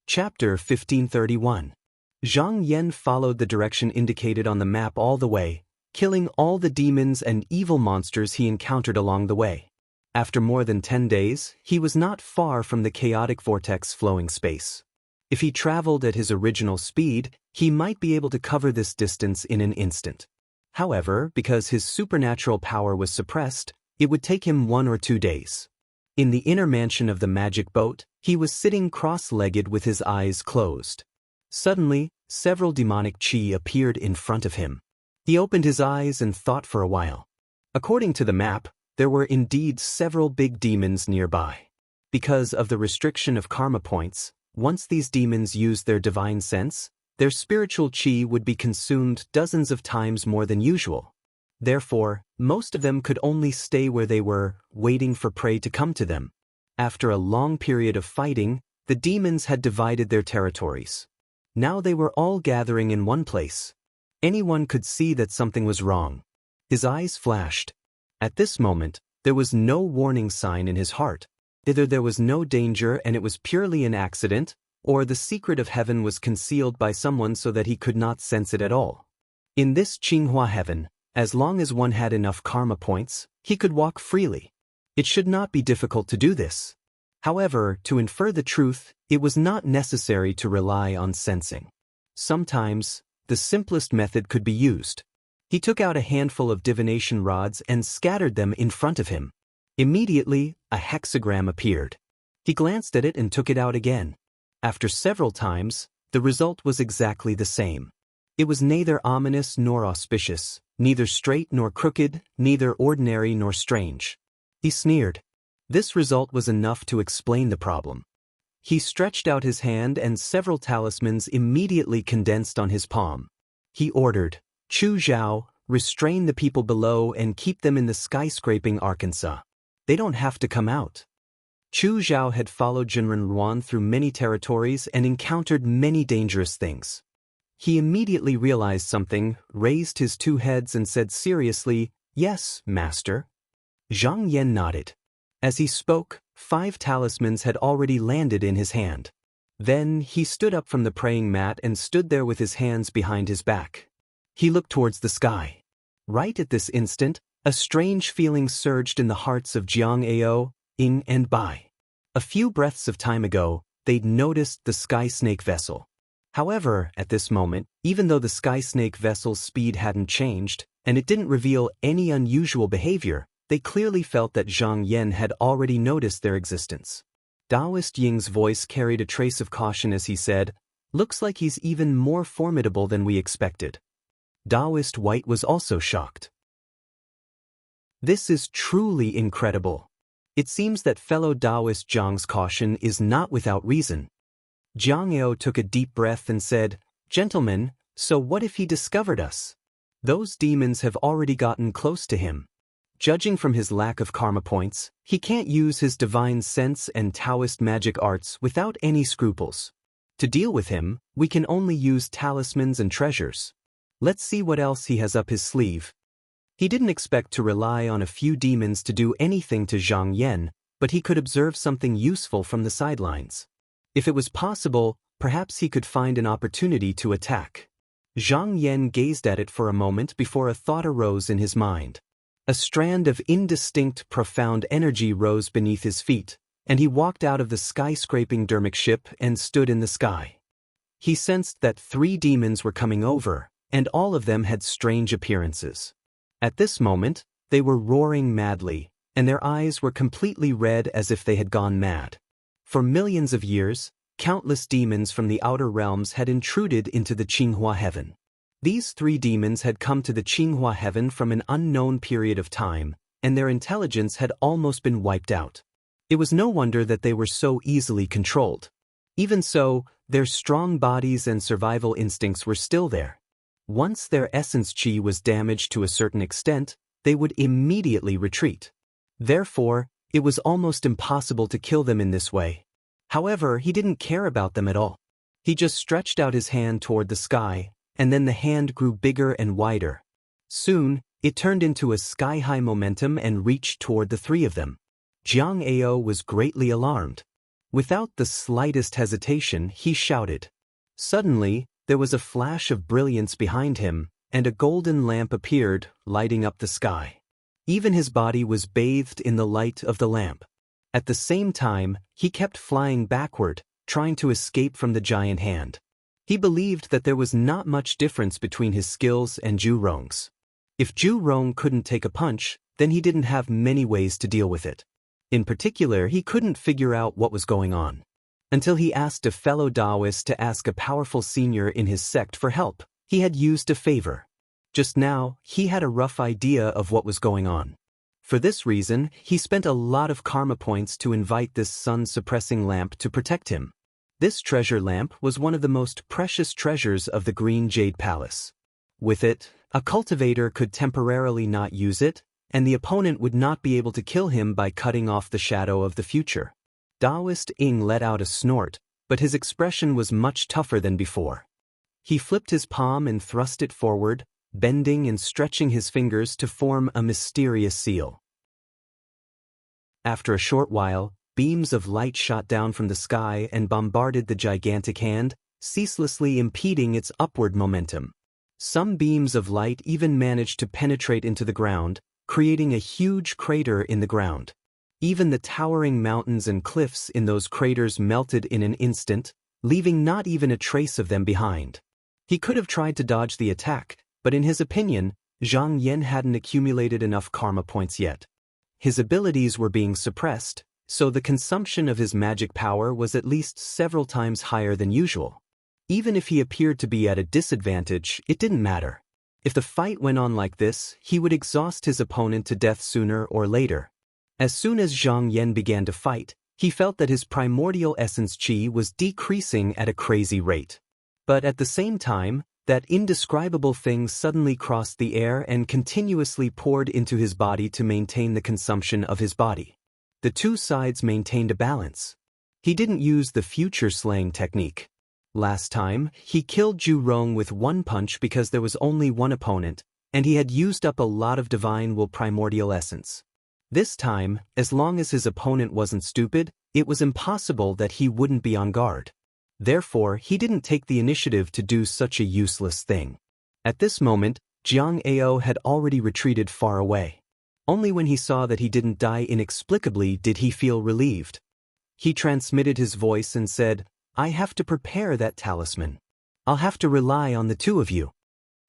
Chapter 1531. Zhang Yan followed the direction indicated on the map all the way, killing all the demons and evil monsters he encountered along the way. After more than 10 days, he was not far from the chaotic vortex flowing space. If he traveled at his original speed, he might be able to cover this distance in an instant. However, because his supernatural power was suppressed, it would take him 1 or 2 days. In the inner mansion of the magic boat, he was sitting cross-legged with his eyes closed. Suddenly, several demonic chi appeared in front of him. He opened his eyes and thought for a while. According to the map, there were indeed several big demons nearby. Because of the restriction of karma points, once these demons used their divine sense, their spiritual chi would be consumed dozens of times more than usual. Therefore, most of them could only stay where they were, waiting for prey to come to them. After a long period of fighting, the demons had divided their territories. Now they were all gathering in one place. Anyone could see that something was wrong. His eyes flashed. At this moment, there was no warning sign in his heart. Either there was no danger and it was purely an accident, or the secret of heaven was concealed by someone so that he could not sense it at all. In this Qinghua heaven, as long as one had enough karma points, he could walk freely. It should not be difficult to do this. However, to infer the truth, it was not necessary to rely on sensing. Sometimes, the simplest method could be used. He took out a handful of divination rods and scattered them in front of him. Immediately, a hexagram appeared. He glanced at it and took it out again. After several times, the result was exactly the same. It was neither ominous nor auspicious, neither straight nor crooked, neither ordinary nor strange. He sneered. This result was enough to explain the problem. He stretched out his hand and several talismans immediately condensed on his palm. He ordered, "Chu Zhao, restrain the people below and keep them in the skyscraping Arkansas. They don't have to come out." Chu Zhao had followed Jinren Ruan through many territories and encountered many dangerous things. He immediately realized something, raised his 2 heads and said seriously, "Yes, master." Zhang Yan nodded. As he spoke, 5 talismans had already landed in his hand. Then he stood up from the praying mat and stood there with his hands behind his back. He looked towards the sky. Right at this instant, a strange feeling surged in the hearts of Jiang Ao, Ying and Bai. A few breaths of time ago, they'd noticed the sky snake vessel. However, at this moment, even though the sky snake vessel's speed hadn't changed, and it didn't reveal any unusual behavior, they clearly felt that Zhang Yan had already noticed their existence. Taoist Ying's voice carried a trace of caution as he said, "Looks like he's even more formidable than we expected." Taoist White was also shocked. "This is truly incredible. It seems that fellow Taoist Zhang's caution is not without reason." Jiang Ao took a deep breath and said, "Gentlemen, so what if he discovered us? Those demons have already gotten close to him. Judging from his lack of karma points, he can't use his divine sense and Taoist magic arts without any scruples. To deal with him, we can only use talismans and treasures. Let's see what else he has up his sleeve." He didn't expect to rely on a few demons to do anything to Zhang Yan, but he could observe something useful from the sidelines. If it was possible, perhaps he could find an opportunity to attack. Zhang Yan gazed at it for a moment before a thought arose in his mind. A strand of indistinct, profound energy rose beneath his feet, and he walked out of the skyscraping dermic ship and stood in the sky. He sensed that 3 demons were coming over, and all of them had strange appearances. At this moment, they were roaring madly, and their eyes were completely red as if they had gone mad. For millions of years, countless demons from the outer realms had intruded into the Qinghua heaven. These 3 demons had come to the Qinghua heaven from an unknown period of time, and their intelligence had almost been wiped out. It was no wonder that they were so easily controlled. Even so, their strong bodies and survival instincts were still there. Once their essence chi was damaged to a certain extent, they would immediately retreat. Therefore, it was almost impossible to kill them in this way. However, he didn't care about them at all. He just stretched out his hand toward the sky, and then the hand grew bigger and wider. Soon, it turned into a sky-high momentum and reached toward the 3 of them. Jiang Ao was greatly alarmed. Without the slightest hesitation, he shouted. Suddenly, there was a flash of brilliance behind him, and a golden lamp appeared, lighting up the sky. Even his body was bathed in the light of the lamp. At the same time, he kept flying backward, trying to escape from the giant hand. He believed that there was not much difference between his skills and Zhu Rong's. If Zhu Rong couldn't take a punch, then he didn't have many ways to deal with it. In particular, he couldn't figure out what was going on. Until he asked a fellow Taoist to ask a powerful senior in his sect for help. He had used a favor. Just now, he had a rough idea of what was going on. For this reason, he spent a lot of karma points to invite this sun-suppressing lamp to protect him. This treasure lamp was one of the most precious treasures of the Green Jade Palace. With it, a cultivator could temporarily not use it, and the opponent would not be able to kill him by cutting off the shadow of the future. Taoist Ing let out a snort, but his expression was much tougher than before. He flipped his palm and thrust it forward, bending and stretching his fingers to form a mysterious seal. After a short while, beams of light shot down from the sky and bombarded the gigantic hand, ceaselessly impeding its upward momentum. Some beams of light even managed to penetrate into the ground, creating a huge crater in the ground. Even the towering mountains and cliffs in those craters melted in an instant, leaving not even a trace of them behind. He could have tried to dodge the attack, but in his opinion, Zhang Yan hadn't accumulated enough karma points yet. His abilities were being suppressed, so the consumption of his magic power was at least several times higher than usual. Even if he appeared to be at a disadvantage, it didn't matter. If the fight went on like this, he would exhaust his opponent to death sooner or later. As soon as Zhang Yan began to fight, he felt that his primordial essence qi was decreasing at a crazy rate. But at the same time, that indescribable thing suddenly crossed the air and continuously poured into his body to maintain the consumption of his body. The two sides maintained a balance. He didn't use the future slaying technique. Last time, he killed Zhu Rong with one punch because there was only one opponent, and he had used up a lot of divine will primordial essence. This time, as long as his opponent wasn't stupid, it was impossible that he wouldn't be on guard. Therefore, he didn't take the initiative to do such a useless thing. At this moment, Jiang Ao had already retreated far away. Only when he saw that he didn't die inexplicably did he feel relieved. He transmitted his voice and said, "I have to prepare that talisman. I'll have to rely on the two of you."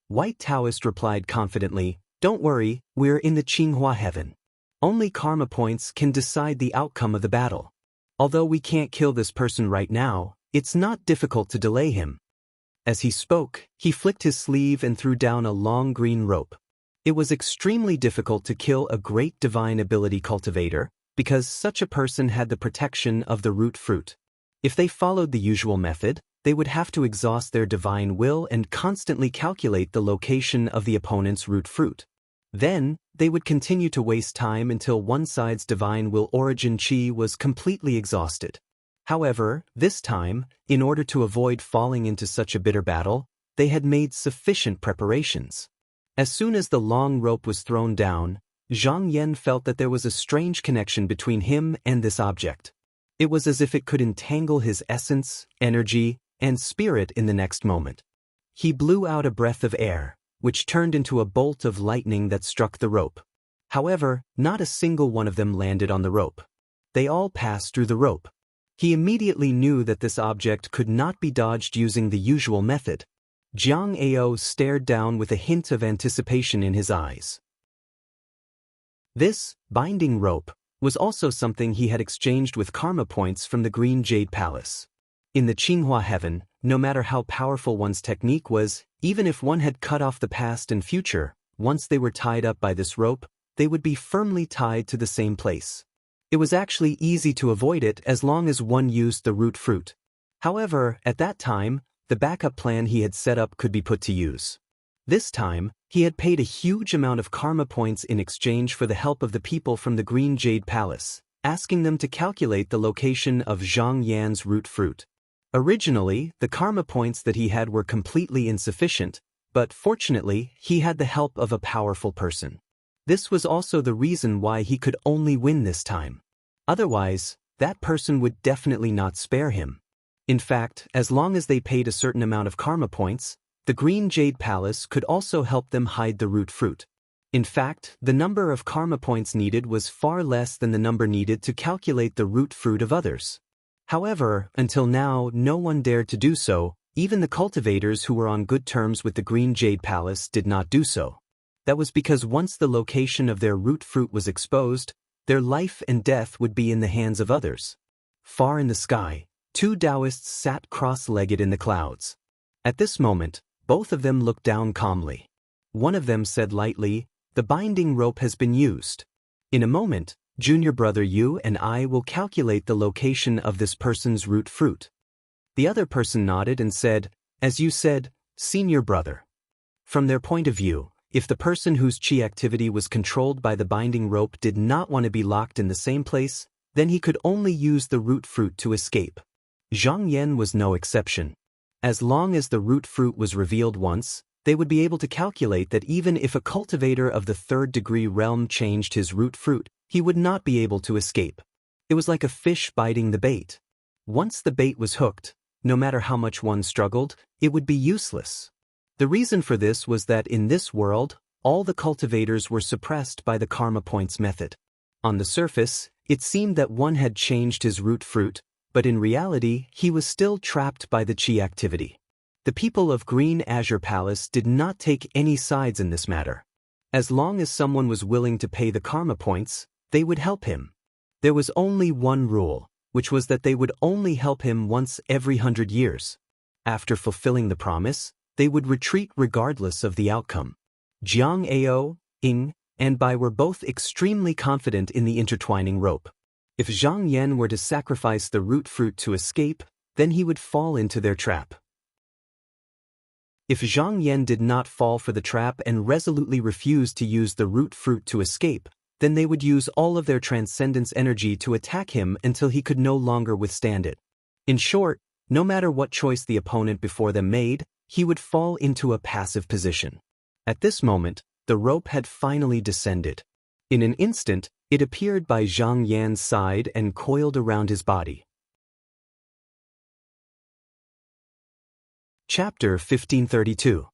White Taoist replied confidently, "Don't worry, we're in the Qinghua heaven. Only karma points can decide the outcome of the battle. Although we can't kill this person right now, it's not difficult to delay him." As he spoke, he flicked his sleeve and threw down a long green rope. It was extremely difficult to kill a great divine ability cultivator, because such a person had the protection of the root fruit. If they followed the usual method, they would have to exhaust their divine will and constantly calculate the location of the opponent's root fruit. Then, they would continue to waste time until one side's divine will origin qi was completely exhausted. However, this time, in order to avoid falling into such a bitter battle, they had made sufficient preparations. As soon as the long rope was thrown down, Zhang Yan felt that there was a strange connection between him and this object. It was as if it could entangle his essence, energy, and spirit in the next moment. He blew out a breath of air, which turned into a bolt of lightning that struck the rope. However, not a single one of them landed on the rope. They all passed through the rope. He immediately knew that this object could not be dodged using the usual method. Jiang Ao stared down with a hint of anticipation in his eyes. This binding rope was also something he had exchanged with karma points from the Green Jade Palace. In the Qinghua heaven, no matter how powerful one's technique was, even if one had cut off the past and future, once they were tied up by this rope, they would be firmly tied to the same place. It was actually easy to avoid it as long as one used the root fruit. However, at that time, the backup plan he had set up could be put to use. This time, he had paid a huge amount of karma points in exchange for the help of the people from the Green Jade Palace, asking them to calculate the location of Zhang Yan's root fruit. Originally, the karma points that he had were completely insufficient, but fortunately, he had the help of a powerful person. This was also the reason why he could only win this time. Otherwise, that person would definitely not spare him. In fact, as long as they paid a certain amount of karma points, the Green Jade Palace could also help them hide the root fruit. In fact, the number of karma points needed was far less than the number needed to calculate the root fruit of others. However, until now, no one dared to do so. Even the cultivators who were on good terms with the Green Jade Palace did not do so. That was because once the location of their root fruit was exposed, their life and death would be in the hands of others. Far in the sky, two Taoists sat cross-legged in the clouds. At this moment, both of them looked down calmly. One of them said lightly, "The binding rope has been used. In a moment, junior brother, you and I will calculate the location of this person's root fruit." The other person nodded and said, "As you said, senior brother." From their point of view, if the person whose chi activity was controlled by the binding rope did not want to be locked in the same place, then he could only use the root fruit to escape. Zhang Yan was no exception. As long as the root fruit was revealed once, they would be able to calculate that even if a cultivator of the third-degree realm changed his root fruit, he would not be able to escape. It was like a fish biting the bait. Once the bait was hooked, no matter how much one struggled, it would be useless. The reason for this was that in this world, all the cultivators were suppressed by the karma points method. On the surface, it seemed that one had changed his root fruit, but in reality, he was still trapped by the chi activity. The people of Green Azure Palace did not take any sides in this matter. As long as someone was willing to pay the karma points, they would help him. There was only one rule, which was that they would only help him once every 100 years. After fulfilling the promise, they would retreat regardless of the outcome. Jiang Ao, Ying, and Bai were both extremely confident in the intertwining rope. If Zhang Yan were to sacrifice the root fruit to escape, then he would fall into their trap. If Zhang Yan did not fall for the trap and resolutely refused to use the root fruit to escape, then they would use all of their transcendence energy to attack him until he could no longer withstand it. In short, no matter what choice the opponent before them made, he would fall into a passive position. At this moment, the rope had finally descended. In an instant, it appeared by Zhang Yan's side and coiled around his body. Chapter 1532.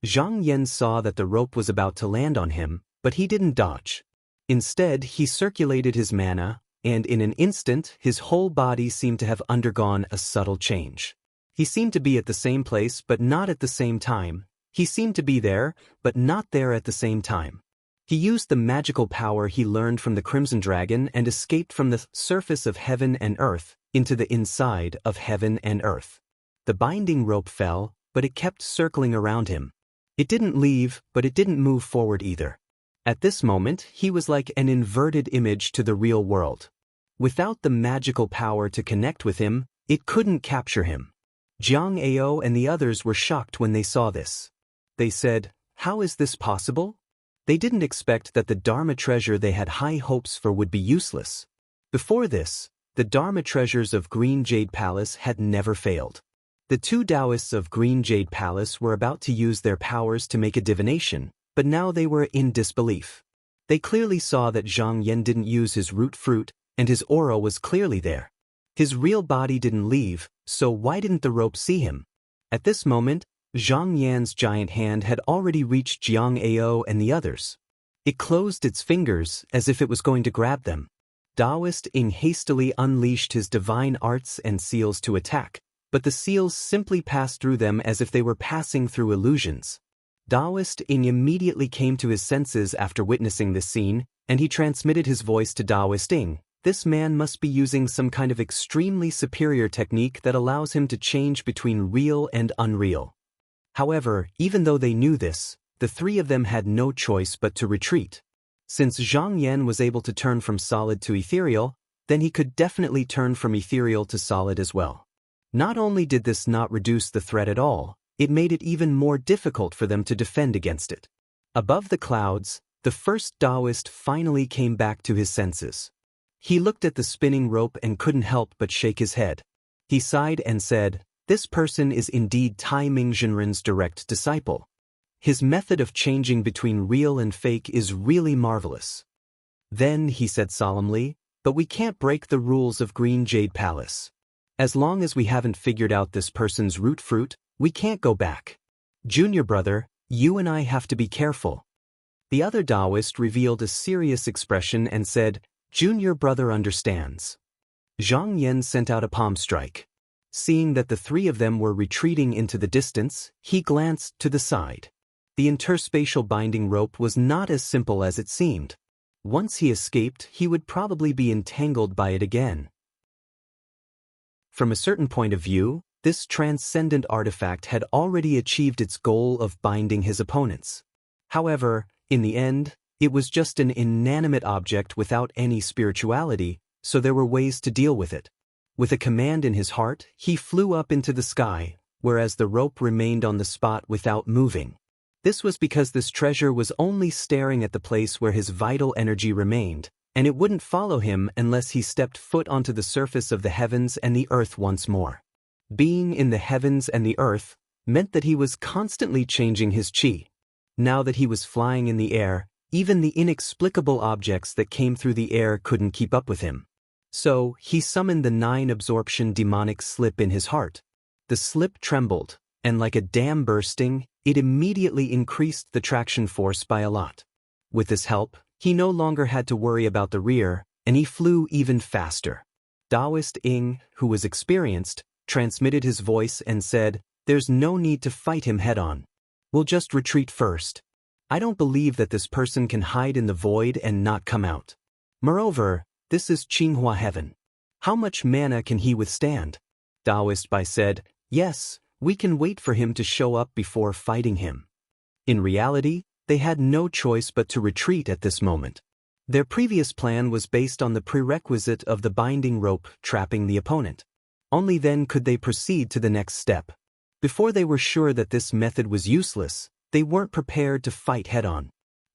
Zhang Yan saw that the rope was about to land on him, but he didn't dodge. Instead, he circulated his mana, and in an instant, his whole body seemed to have undergone a subtle change. He seemed to be at the same place but not at the same time. He seemed to be there, but not there at the same time. He used the magical power he learned from the Crimson Dragon and escaped from the surface of heaven and earth into the inside of heaven and earth. The binding rope fell, but it kept circling around him. It didn't leave, but it didn't move forward either. At this moment, he was like an inverted image to the real world. Without the magical power to connect with him, it couldn't capture him. Jiang Ao and the others were shocked when they saw this. They said, "How is this possible?" They didn't expect that the Dharma treasure they had high hopes for would be useless. Before this, the Dharma treasures of Green Jade Palace had never failed. The two Taoists of Green Jade Palace were about to use their powers to make a divination, but now they were in disbelief. They clearly saw that Zhang Yan didn't use his root fruit, and his aura was clearly there. His real body didn't leave, so why didn't the rope see him? At this moment, Zhang Yan's giant hand had already reached Jiang Ao and the others. It closed its fingers as if it was going to grab them. Taoist Ying hastily unleashed his divine arts and seals to attack, but the seals simply passed through them as if they were passing through illusions. Taoist Ying immediately came to his senses after witnessing this scene, and he transmitted his voice to Taoist Ying. This man must be using some kind of extremely superior technique that allows him to change between real and unreal. However, even though they knew this, the three of them had no choice but to retreat. Since Zhang Yan was able to turn from solid to ethereal, then he could definitely turn from ethereal to solid as well. Not only did this not reduce the threat at all, it made it even more difficult for them to defend against it. Above the clouds, the first Taoist finally came back to his senses. He looked at the spinning rope and couldn't help but shake his head. He sighed and said, "This person is indeed Tai Ming Zhenren's direct disciple. His method of changing between real and fake is really marvelous." Then, he said solemnly, but we can't break the rules of Green Jade Palace. As long as we haven't figured out this person's root fruit, we can't go back. Junior brother, you and I have to be careful." The other Taoist revealed a serious expression and said, "Junior brother understands." Zhang Yan sent out a palm strike. Seeing that the three of them were retreating into the distance, he glanced to the side. The interspatial binding rope was not as simple as it seemed. Once he escaped, he would probably be entangled by it again. From a certain point of view, this transcendent artifact had already achieved its goal of binding his opponents. However, in the end, it was just an inanimate object without any spirituality, so there were ways to deal with it. With a command in his heart, he flew up into the sky, whereas the rope remained on the spot without moving. This was because this treasure was only staring at the place where his vital energy remained, and it wouldn't follow him unless he stepped foot onto the surface of the heavens and the earth once more. Being in the heavens and the earth meant that he was constantly changing his chi. Now that he was flying in the air, even the inexplicable objects that came through the air couldn't keep up with him. So, he summoned the 9-absorption demonic slip in his heart. The slip trembled, and like a dam bursting, it immediately increased the traction force by a lot. With this help, he no longer had to worry about the rear, and he flew even faster. Taoist Ying, who was experienced, transmitted his voice and said, "There's no need to fight him head-on. We'll just retreat first. I don't believe that this person can hide in the void and not come out. Moreover, this is Qinghua heaven. How much mana can he withstand?" Taoist Bai said, "Yes, we can wait for him to show up before fighting him." In reality, they had no choice but to retreat at this moment. Their previous plan was based on the prerequisite of the binding rope trapping the opponent. Only then could they proceed to the next step. Before they were sure that this method was useless, they weren't prepared to fight head-on.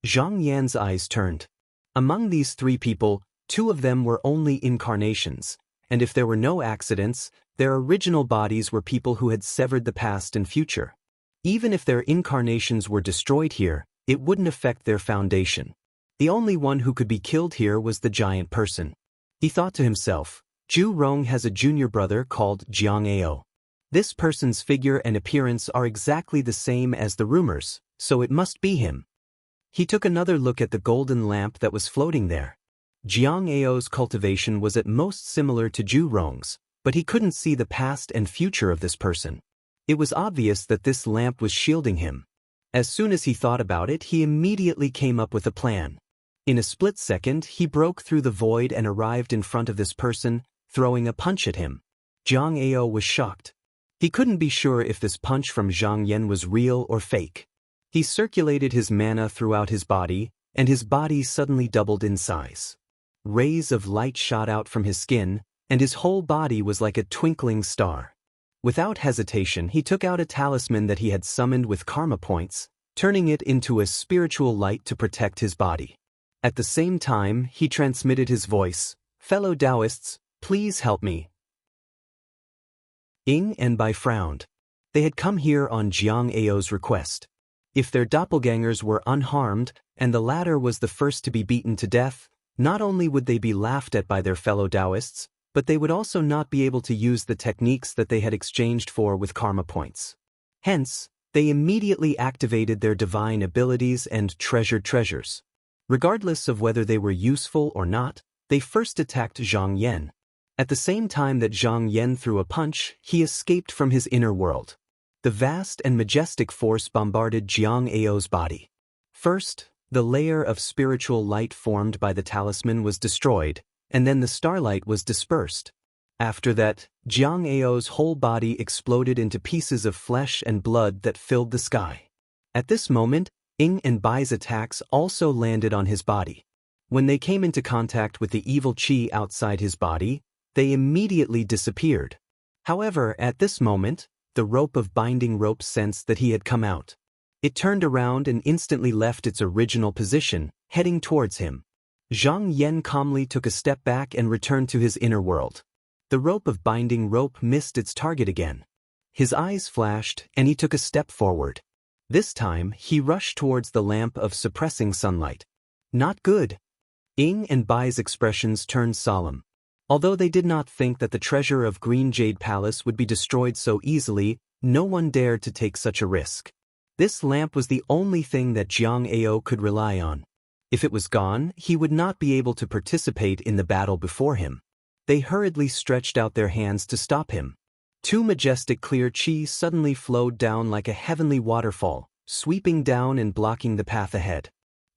Zhang Yan's eyes turned. Among these three people, 2 of them were only incarnations, and if there were no accidents, their original bodies were people who had severed the past and future. Even if their incarnations were destroyed here, it wouldn't affect their foundation. The only one who could be killed here was the giant person. He thought to himself, Zhu Rong has a junior brother called Jiang Ao. This person's figure and appearance are exactly the same as the rumors, so it must be him. He took another look at the golden lamp that was floating there. Jiang Ao's cultivation was at most similar to Zhu Rong's, but he couldn't see the past and future of this person. It was obvious that this lamp was shielding him. As soon as he thought about it, he immediately came up with a plan. In a split second, he broke through the void and arrived in front of this person, throwing a punch at him. Jiang Ao was shocked. He couldn't be sure if this punch from Zhang Yan was real or fake. He circulated his mana throughout his body, and his body suddenly doubled in size. Rays of light shot out from his skin, and his whole body was like a twinkling star. Without hesitation, he took out a talisman that he had summoned with karma points, turning it into a spiritual light to protect his body. At the same time, he transmitted his voice, "Fellow Taoists, please help me." Ying and Bai frowned. They had come here on Jiang Ao's request. If their doppelgangers were unharmed, and the latter was the first to be beaten to death, not only would they be laughed at by their fellow Taoists, but they would also not be able to use the techniques that they had exchanged for with karma points. Hence, they immediately activated their divine abilities and treasured treasures. Regardless of whether they were useful or not, they first attacked Zhang Yan. At the same time that Zhang Yan threw a punch, he escaped from his inner world. The vast and majestic force bombarded Jiang Ao's body. First, the layer of spiritual light formed by the talisman was destroyed, and then the starlight was dispersed. After that, Jiang Ao's whole body exploded into pieces of flesh and blood that filled the sky. At this moment, Ying and Bai's attacks also landed on his body. When they came into contact with the evil qi outside his body, they immediately disappeared. However, at this moment, the rope of binding rope sensed that he had come out. It turned around and instantly left its original position, heading towards him. Zhang Yan calmly took a step back and returned to his inner world. The rope of binding rope missed its target again. His eyes flashed, and he took a step forward. This time, he rushed towards the lamp of suppressing sunlight. Not good. Ying and Bai's expressions turned solemn. Although they did not think that the treasure of Green Jade Palace would be destroyed so easily, no one dared to take such a risk. This lamp was the only thing that Jiang Ao could rely on. If it was gone, he would not be able to participate in the battle before him. They hurriedly stretched out their hands to stop him. Two majestic clear chi suddenly flowed down like a heavenly waterfall, sweeping down and blocking the path ahead.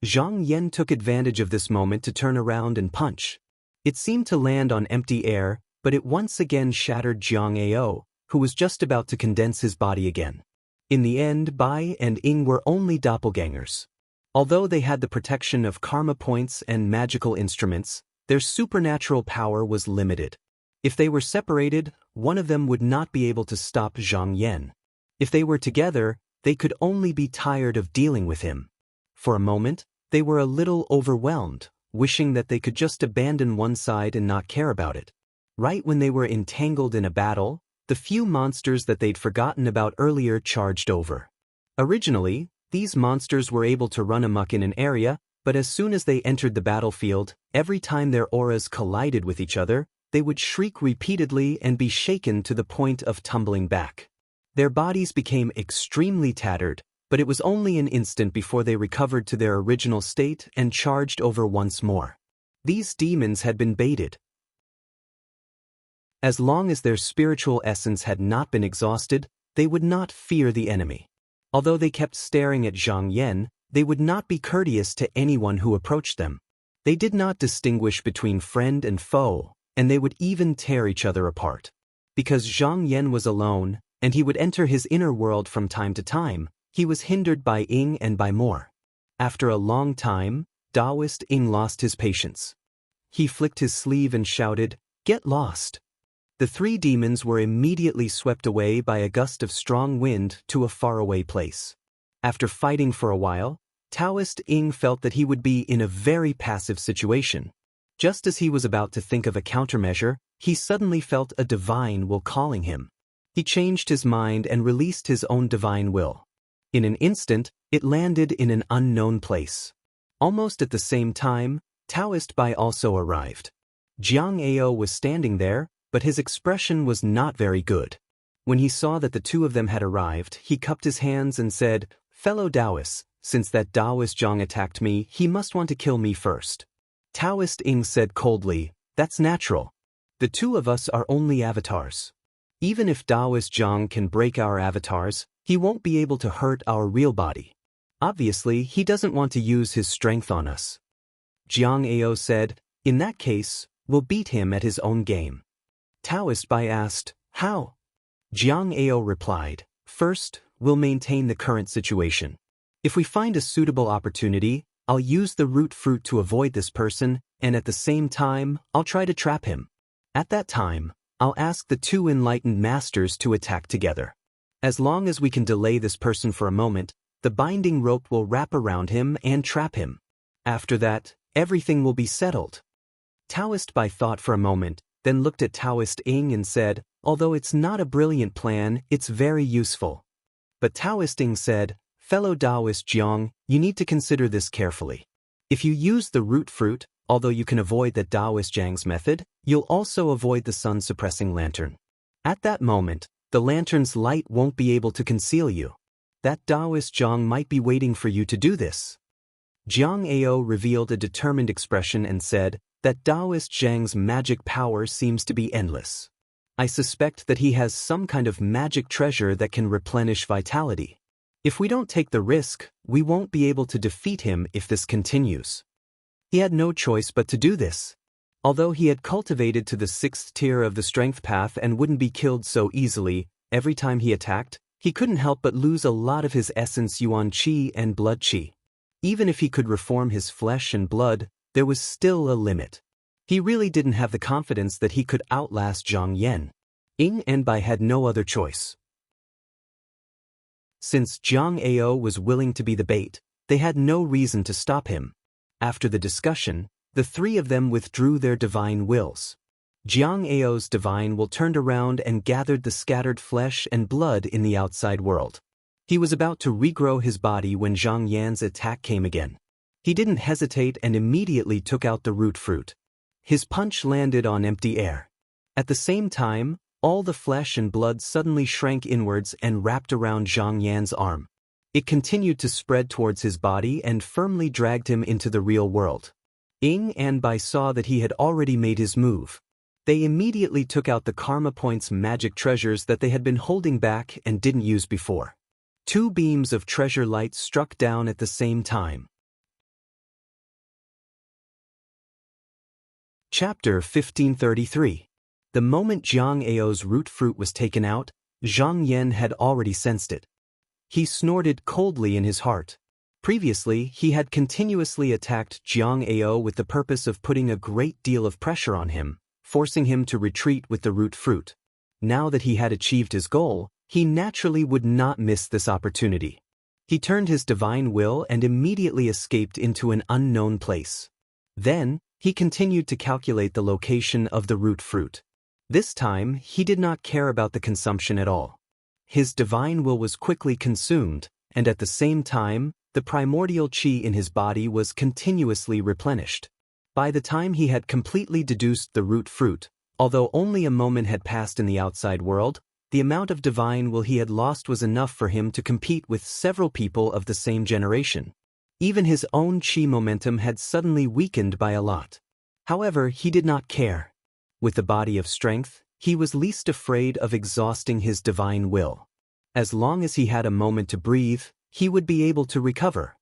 Zhang Yan took advantage of this moment to turn around and punch. It seemed to land on empty air, but it once again shattered Jiang Ao, who was just about to condense his body again. In the end, Bai and Ying were only doppelgangers. Although they had the protection of karma points and magical instruments, their supernatural power was limited. If they were separated, one of them would not be able to stop Zhang Yan. If they were together, they could only be tired of dealing with him. For a moment, they were a little overwhelmed, wishing that they could just abandon one side and not care about it. Right when they were entangled in a battle, the few monsters that they'd forgotten about earlier charged over. Originally, these monsters were able to run amok in an area, but as soon as they entered the battlefield, every time their auras collided with each other, they would shriek repeatedly and be shaken to the point of tumbling back. Their bodies became extremely tattered, but it was only an instant before they recovered to their original state and charged over once more. These demons had been baited. As long as their spiritual essence had not been exhausted, they would not fear the enemy. Although they kept staring at Zhang Yan, they would not be courteous to anyone who approached them. They did not distinguish between friend and foe, and they would even tear each other apart. Because Zhang Yan was alone, and he would enter his inner world from time to time, he was hindered by Ying and by more. After a long time, Taoist Ying lost his patience. He flicked his sleeve and shouted, "Get lost!" The three demons were immediately swept away by a gust of strong wind to a faraway place. After fighting for a while, Taoist Ying felt that he would be in a very passive situation. Just as he was about to think of a countermeasure, he suddenly felt a divine will calling him. He changed his mind and released his own divine will. In an instant, it landed in an unknown place. Almost at the same time, Taoist Bai also arrived. Jiang Ao was standing there, but his expression was not very good. When he saw that the two of them had arrived, he cupped his hands and said, "Fellow Taoists, since that Taoist Zhang attacked me, he must want to kill me first." Taoist Ying said coldly, "That's natural. The two of us are only avatars. Even if Taoist Zhang can break our avatars, he won't be able to hurt our real body. Obviously, he doesn't want to use his strength on us." Jiang Ao said, "In that case, we'll beat him at his own game." Taoist Bai asked, "How?" Jiang Ao replied, "First, we'll maintain the current situation. If we find a suitable opportunity, I'll use the root fruit to avoid this person, and at the same time, I'll try to trap him. At that time, I'll ask the two enlightened masters to attack together. As long as we can delay this person for a moment, the binding rope will wrap around him and trap him. After that, everything will be settled." Taoist Bai thought for a moment, then looked at Taoist Ying and said, "Although it's not a brilliant plan, it's very useful." But Taoist Ying said, "Fellow Taoist Jiang, you need to consider this carefully. If you use the root fruit, although you can avoid the Taoist Zhang's method, you'll also avoid the sun-suppressing lantern. At that moment, the lantern's light won't be able to conceal you. That Taoist Zhang might be waiting for you to do this." Jiang Ao revealed a determined expression and said, "That Taoist Zhang's magic power seems to be endless. I suspect that he has some kind of magic treasure that can replenish vitality. If we don't take the risk, we won't be able to defeat him if this continues." He had no choice but to do this. Although he had cultivated to the 6th tier of the strength path and wouldn't be killed so easily, every time he attacked, he couldn't help but lose a lot of his essence yuan qi and blood qi. Even if he could reform his flesh and blood, there was still a limit. He really didn't have the confidence that he could outlast Zhang Yan. Ying and Bai had no other choice. Since Jiang Ao was willing to be the bait, they had no reason to stop him. After the discussion, the three of them withdrew their divine wills. Jiang Ao's divine will turned around and gathered the scattered flesh and blood in the outside world. He was about to regrow his body when Zhang Yan's attack came again. He didn't hesitate and immediately took out the root fruit. His punch landed on empty air. At the same time, all the flesh and blood suddenly shrank inwards and wrapped around Zhang Yan's arm. It continued to spread towards his body and firmly dragged him into the real world. Ying and Bai saw that he had already made his move. They immediately took out the Karma Points magic treasures that they had been holding back and didn't use before. 2 beams of treasure light struck down at the same time. Chapter 1533. The moment Jiang Ao's root fruit was taken out, Zhang Yan had already sensed it. He snorted coldly in his heart. Previously, he had continuously attacked Jiang Ao with the purpose of putting a great deal of pressure on him, forcing him to retreat with the root fruit. Now that he had achieved his goal, he naturally would not miss this opportunity. He turned his divine will and immediately escaped into an unknown place. Then, he continued to calculate the location of the root fruit. This time, he did not care about the consumption at all. His divine will was quickly consumed, and at the same time, the primordial qi in his body was continuously replenished. By the time he had completely deduced the root fruit, although only a moment had passed in the outside world, the amount of divine will he had lost was enough for him to compete with several people of the same generation. Even his own qi momentum had suddenly weakened by a lot. However, he did not care. With the body of strength, he was least afraid of exhausting his divine will. As long as he had a moment to breathe, he would be able to recover.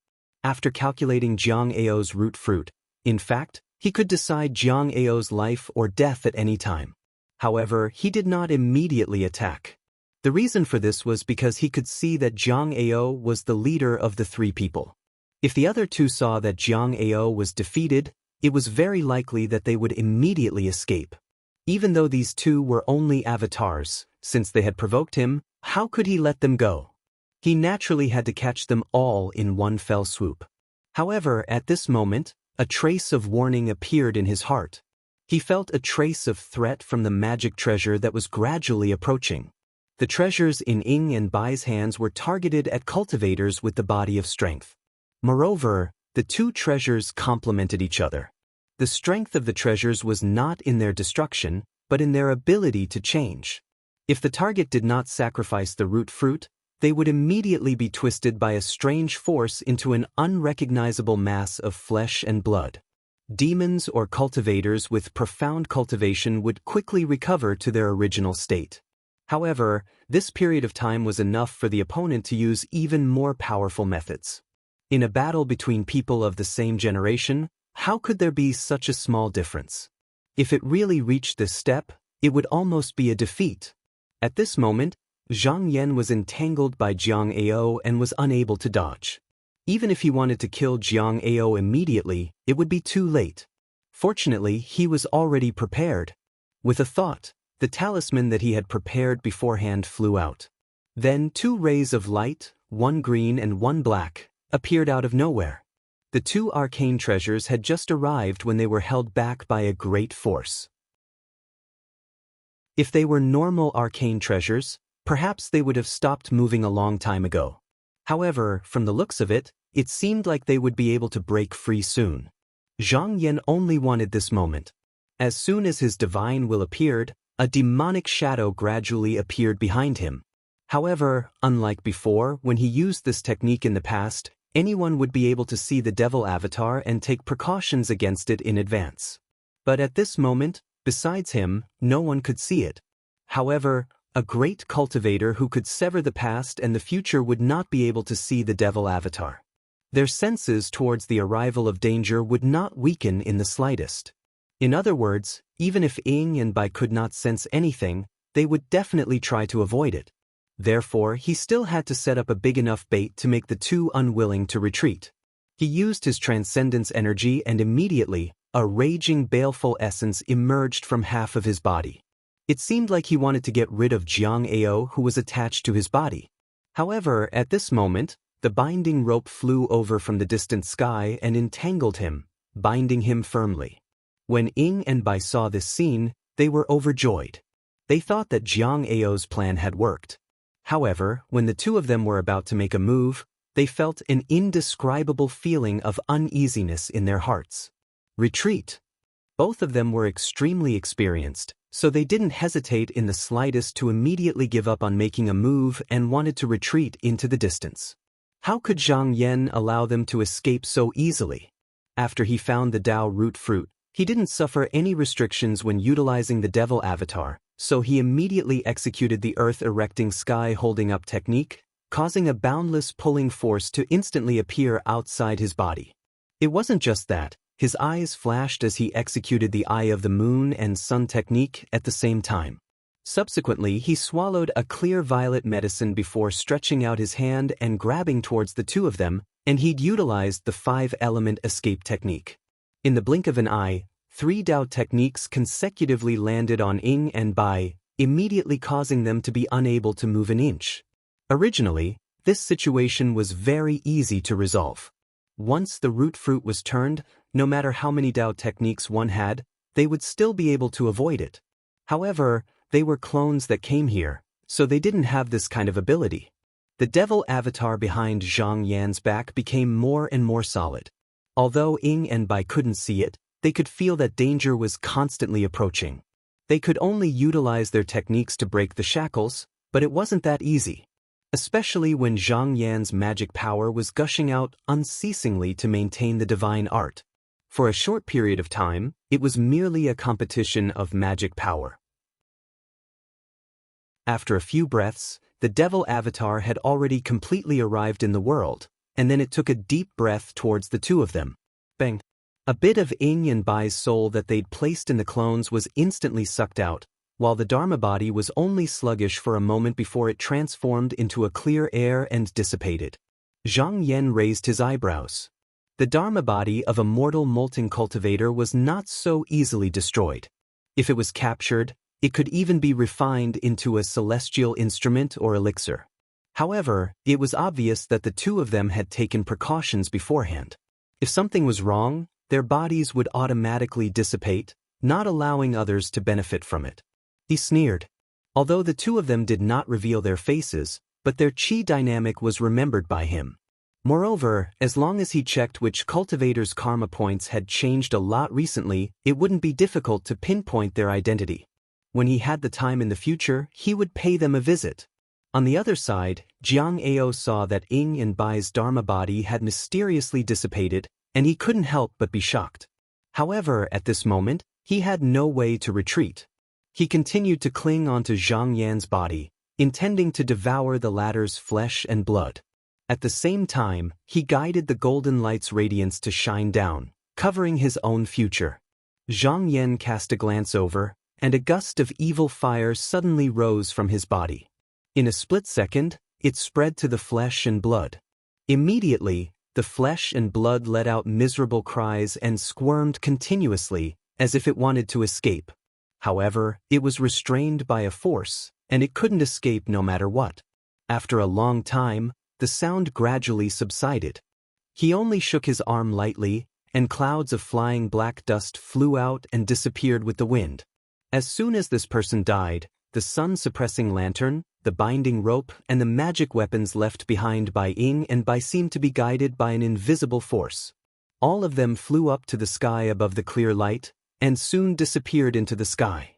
After calculating Jiang Ao's root fruit, in fact, he could decide Jiang Ao's life or death at any time. However, he did not immediately attack. The reason for this was because he could see that Jiang Ao was the leader of the 3 people. If the other 2 saw that Jiang Ao was defeated, it was very likely that they would immediately escape. Even though these 2 were only avatars, since they had provoked him, how could he let them go? He naturally had to catch them all in one fell swoop. However, at this moment, a trace of warning appeared in his heart. He felt a trace of threat from the magic treasure that was gradually approaching. The treasures in Ying and Bai's hands were targeted at cultivators with the body of strength. Moreover, the 2 treasures complemented each other. The strength of the treasures was not in their destruction, but in their ability to change. If the target did not sacrifice the root fruit, they would immediately be twisted by a strange force into an unrecognizable mass of flesh and blood. Demons or cultivators with profound cultivation would quickly recover to their original state. However, this period of time was enough for the opponent to use even more powerful methods. In a battle between people of the same generation, how could there be such a small difference? If it really reached this step, it would almost be a defeat. At this moment, Zhang Yan was entangled by Jiang Ao and was unable to dodge. Even if he wanted to kill Jiang Ao immediately, it would be too late. Fortunately, he was already prepared. With a thought, the talisman that he had prepared beforehand flew out. Then 2 rays of light, 1 green and 1 black, appeared out of nowhere. The 2 arcane treasures had just arrived when they were held back by a great force. If they were normal arcane treasures, perhaps they would have stopped moving a long time ago. However, from the looks of it, it seemed like they would be able to break free soon. Zhang Yan only wanted this moment. As soon as his divine will appeared, a demonic shadow gradually appeared behind him. However, unlike before, when he used this technique in the past, anyone would be able to see the devil avatar and take precautions against it in advance. But at this moment, besides him, no one could see it. However, a great cultivator who could sever the past and the future would not be able to see the devil avatar. Their senses towards the arrival of danger would not weaken in the slightest. In other words, even if Ying and Bai could not sense anything, they would definitely try to avoid it. Therefore, he still had to set up a big enough bait to make the 2 unwilling to retreat. He used his transcendence energy and immediately, a raging baleful essence emerged from half of his body. It seemed like he wanted to get rid of Jiang Ao who was attached to his body. However, at this moment, the binding rope flew over from the distant sky and entangled him, binding him firmly. When Ying and Bai saw this scene, they were overjoyed. They thought that Jiang Ao's plan had worked. However, when the 2 of them were about to make a move, They felt an indescribable feeling of uneasiness in their hearts. Retreat. Both of them were extremely experienced, so they didn't hesitate in the slightest to immediately give up on making a move and wanted to retreat into the distance. How could Zhang Yan allow them to escape so easily? After he found the Tao root fruit, he didn't suffer any restrictions when utilizing the devil avatar, so he immediately executed the earth erecting sky holding up technique, causing a boundless pulling force to instantly appear outside his body. It wasn't just that, his eyes flashed as he executed the Eye of the Moon and Sun technique at the same time. Subsequently, he swallowed a clear violet medicine before stretching out his hand and grabbing towards the two of them, and he'd utilized the 5-element escape technique. In the blink of an eye, 3 Tao techniques consecutively landed on Ying and Bai, immediately causing them to be unable to move an inch. Originally, this situation was very easy to resolve. Once the root fruit was turned, no matter how many Tao techniques one had, they would still be able to avoid it. However, they were clones that came here, so they didn't have this kind of ability. The devil avatar behind Zhang Yan's back became more and more solid. Although Ying and Bai couldn't see it, they could feel that danger was constantly approaching. They could only utilize their techniques to break the shackles, but it wasn't that easy. Especially when Zhang Yan's magic power was gushing out unceasingly to maintain the divine art. For a short period of time, it was merely a competition of magic power. After a few breaths, the devil avatar had already completely arrived in the world, and then it took a deep breath towards the two of them. Bang! A bit of Ying and Bai's soul that they'd placed in the clones was instantly sucked out, while the Dharma body was only sluggish for a moment before it transformed into a clear air and dissipated. Zhang Yan raised his eyebrows. The Dharma body of a mortal molten cultivator was not so easily destroyed. If it was captured, it could even be refined into a celestial instrument or elixir. However, it was obvious that the two of them had taken precautions beforehand. If something was wrong, their bodies would automatically dissipate, not allowing others to benefit from it. He sneered. Although the two of them did not reveal their faces, but their chi dynamic was remembered by him. Moreover, as long as he checked which cultivator's karma points had changed a lot recently, it wouldn't be difficult to pinpoint their identity. When he had the time in the future, he would pay them a visit. On the other side, Jiang Ao saw that Ying and Bai's Dharma body had mysteriously dissipated, and he couldn't help but be shocked. However, at this moment, he had no way to retreat. He continued to cling onto Zhang Yan's body, intending to devour the latter's flesh and blood. At the same time, he guided the golden light's radiance to shine down, covering his own future. Zhang Yan cast a glance over, and a gust of evil fire suddenly rose from his body. In a split second, it spread to the flesh and blood. Immediately, the flesh and blood let out miserable cries and squirmed continuously, as if it wanted to escape. However, it was restrained by a force, and it couldn't escape no matter what. After a long time, the sound gradually subsided. He only shook his arm lightly, and clouds of flying black dust flew out and disappeared with the wind. As soon as this person died, the sun-suppressing lantern, the binding rope, and the magic weapons left behind by Ying and Bai seemed to be guided by an invisible force. All of them flew up to the sky above the clear light, and soon disappeared into the sky.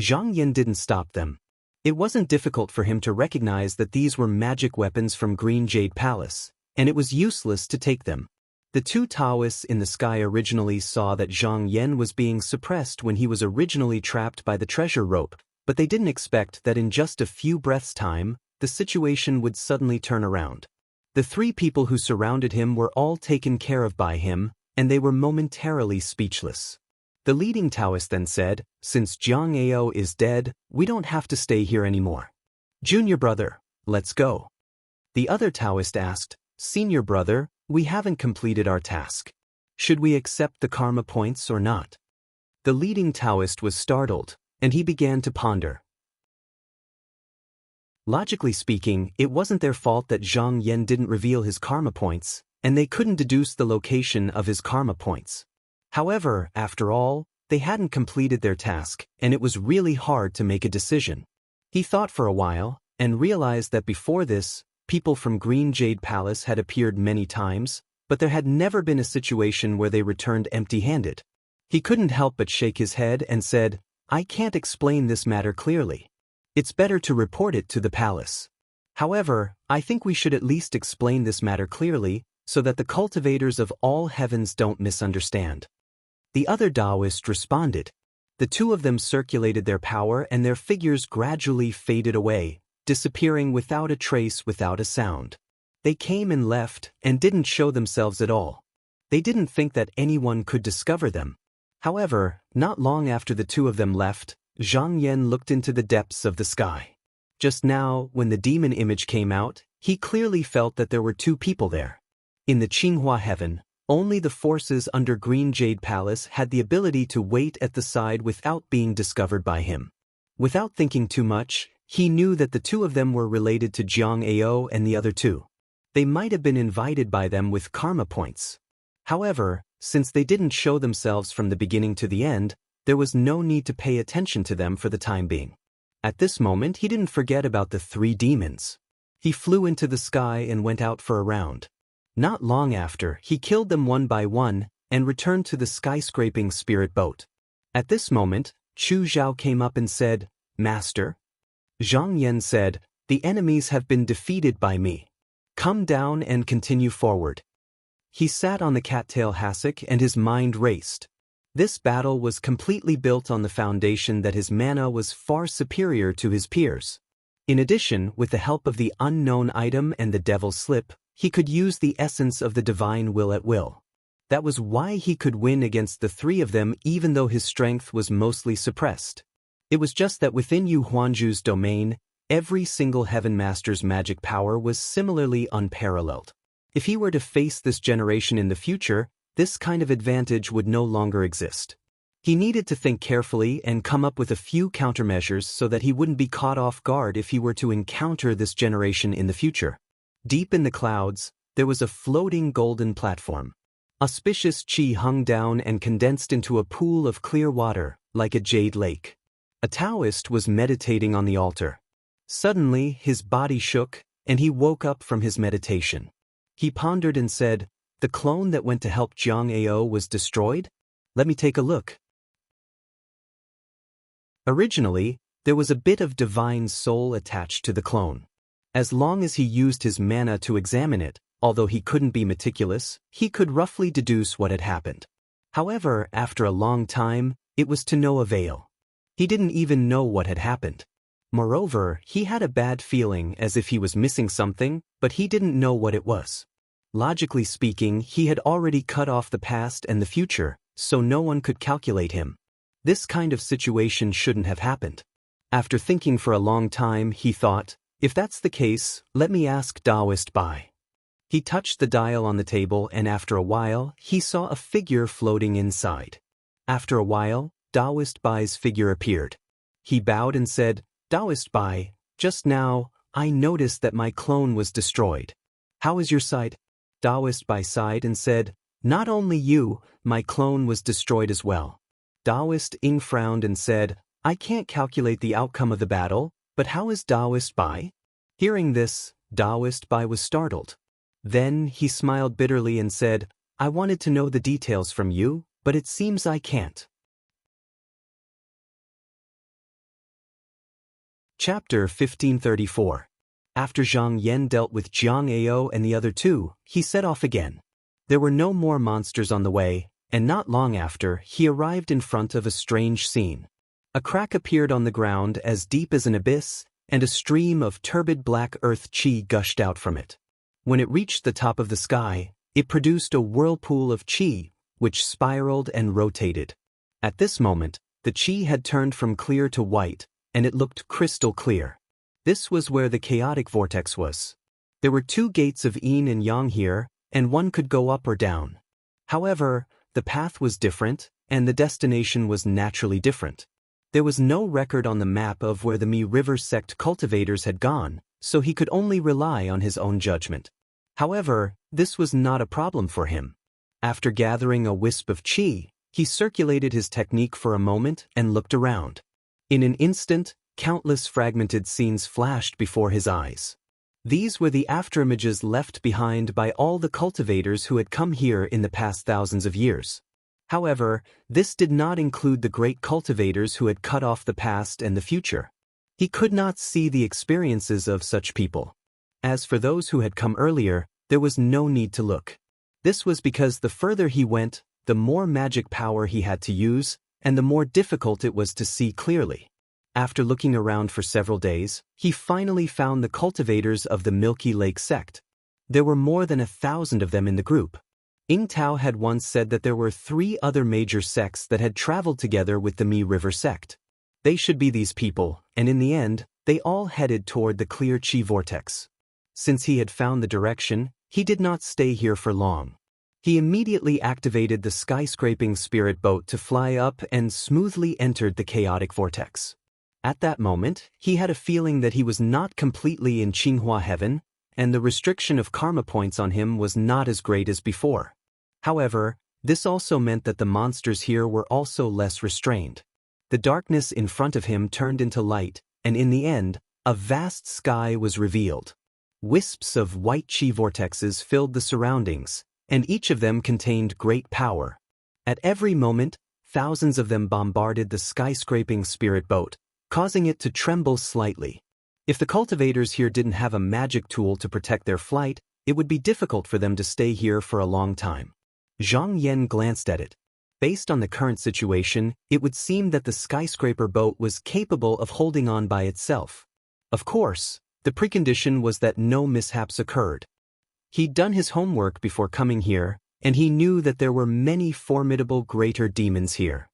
Zhang Yan didn't stop them. It wasn't difficult for him to recognize that these were magic weapons from Green Jade Palace, and it was useless to take them. The two Taoists in the sky originally saw that Zhang Yan was being suppressed when he was originally trapped by the treasure rope, but they didn't expect that in just a few breaths' time, the situation would suddenly turn around. The 3 people who surrounded him were all taken care of by him, and they were momentarily speechless. The leading Taoist then said, "Since Jiang Ao is dead, we don't have to stay here anymore. Junior brother, let's go." The other Taoist asked, "Senior brother, we haven't completed our task. Should we accept the karma points or not?" The leading Taoist was startled, and he began to ponder. Logically speaking, it wasn't their fault that Zhang Yan didn't reveal his karma points, and they couldn't deduce the location of his karma points. However, after all, they hadn't completed their task, and it was really hard to make a decision. He thought for a while, and realized that before this, People from Green Jade Palace had appeared many times, but there had never been a situation where they returned empty-handed. He couldn't help but shake his head and said, "I can't explain this matter clearly. It's better to report it to the palace. However, I think we should at least explain this matter clearly, so that the cultivators of all heavens don't misunderstand." The other Taoist responded. The two of them circulated their power and their figures gradually faded away, disappearing without a trace, without a sound. They came and left and didn't show themselves at all. They didn't think that anyone could discover them. However, not long after the two of them left, Zhang Yan looked into the depths of the sky. Just now, when the demon image came out, he clearly felt that there were two people there. In the Qinghua heaven, only the forces under Green Jade Palace had the ability to wait at the side without being discovered by him. Without thinking too much, he knew that the two of them were related to Jiang Ao and the other two. They might have been invited by them with karma points. However, since they didn't show themselves from the beginning to the end, there was no need to pay attention to them for the time being. At this moment, he didn't forget about the three demons. He flew into the sky and went out for a round. Not long after, he killed them one by one and returned to the skyscraping spirit boat. At this moment, Chu Zhao came up and said, "Master?" Zhang Yan said, "The enemies have been defeated by me. Come down and continue forward." He sat on the cattail hassock and his mind raced. This battle was completely built on the foundation that his mana was far superior to his peers. In addition, with the help of the unknown item and the devil's slip, he could use the essence of the divine will at will. That was why he could win against the three of them even though his strength was mostly suppressed. It was just that within Yu Huanzhu's domain, every single Heaven Master's magic power was similarly unparalleled. If he were to face this generation in the future, this kind of advantage would no longer exist. He needed to think carefully and come up with a few countermeasures so that he wouldn't be caught off guard if he were to encounter this generation in the future. Deep in the clouds, there was a floating golden platform. Auspicious qi hung down and condensed into a pool of clear water, like a jade lake. A Taoist was meditating on the altar. Suddenly, his body shook, and he woke up from his meditation. He pondered and said, "The clone that went to help Jiang Ao was destroyed? Let me take a look." Originally, there was a bit of divine soul attached to the clone. As long as he used his mana to examine it, although he couldn't be meticulous, he could roughly deduce what had happened. However, after a long time, it was to no avail. He didn't even know what had happened. Moreover, he had a bad feeling as if he was missing something, but he didn't know what it was. Logically speaking, he had already cut off the past and the future, so no one could calculate him. This kind of situation shouldn't have happened. After thinking for a long time, he thought, if that's the case, let me ask Taoist Bai. He touched the dial on the table and after a while, he saw a figure floating inside. After a while, Taoist Bai's figure appeared. He bowed and said, "Taoist Bai, just now, I noticed that my clone was destroyed. How is your sight?" Taoist Bai sighed and said, "Not only you, my clone was destroyed as well." Taoist Ing frowned and said, "I can't calculate the outcome of the battle, but how is Taoist Bai?" Hearing this, Taoist Bai was startled. Then he smiled bitterly and said, "I wanted to know the details from you, but it seems I can't." Chapter 1534. After Zhang Yan dealt with Jiang Ao and the other two, he set off again. There were no more monsters on the way, and not long after, he arrived in front of a strange scene. A crack appeared on the ground as deep as an abyss, and a stream of turbid black earth qi gushed out from it. When it reached the top of the sky, it produced a whirlpool of qi, which spiraled and rotated. At this moment, the qi had turned from clear to white, and it looked crystal clear. This was where the chaotic vortex was. There were two gates of yin and yang here, and one could go up or down. However, the path was different, and the destination was naturally different. There was no record on the map of where the Mi River sect cultivators had gone, so he could only rely on his own judgment. However, this was not a problem for him. After gathering a wisp of qi, he circulated his technique for a moment and looked around. In an instant, countless fragmented scenes flashed before his eyes. These were the afterimages left behind by all the cultivators who had come here in the past thousands of years. However, this did not include the great cultivators who had cut off the past and the future. He could not see the experiences of such people. As for those who had come earlier, there was no need to look. This was because the further he went, the more magic power he had to use, and the more difficult it was to see clearly. After looking around for several days, he finally found the cultivators of the Milky Lake sect. There were more than 1,000 of them in the group. Ing Tao had once said that there were 3 other major sects that had traveled together with the Mi River sect. They should be these people, and in the end, they all headed toward the clear chi vortex. Since he had found the direction, he did not stay here for long. He immediately activated the skyscraping spirit boat to fly up and smoothly entered the chaotic vortex. At that moment, he had a feeling that he was not completely in Qinghua heaven, and the restriction of karma points on him was not as great as before. However, this also meant that the monsters here were also less restrained. The darkness in front of him turned into light, and in the end, a vast sky was revealed. Wisps of white chi vortexes filled the surroundings, and each of them contained great power. At every moment, thousands of them bombarded the skyscraping spirit boat, causing it to tremble slightly. If the cultivators here didn't have a magic tool to protect their flight, it would be difficult for them to stay here for a long time. Zhang Yan glanced at it. Based on the current situation, it would seem that the skyscraper boat was capable of holding on by itself. Of course, the precondition was that no mishaps occurred. He'd done his homework before coming here, and he knew that there were many formidable greater demons here.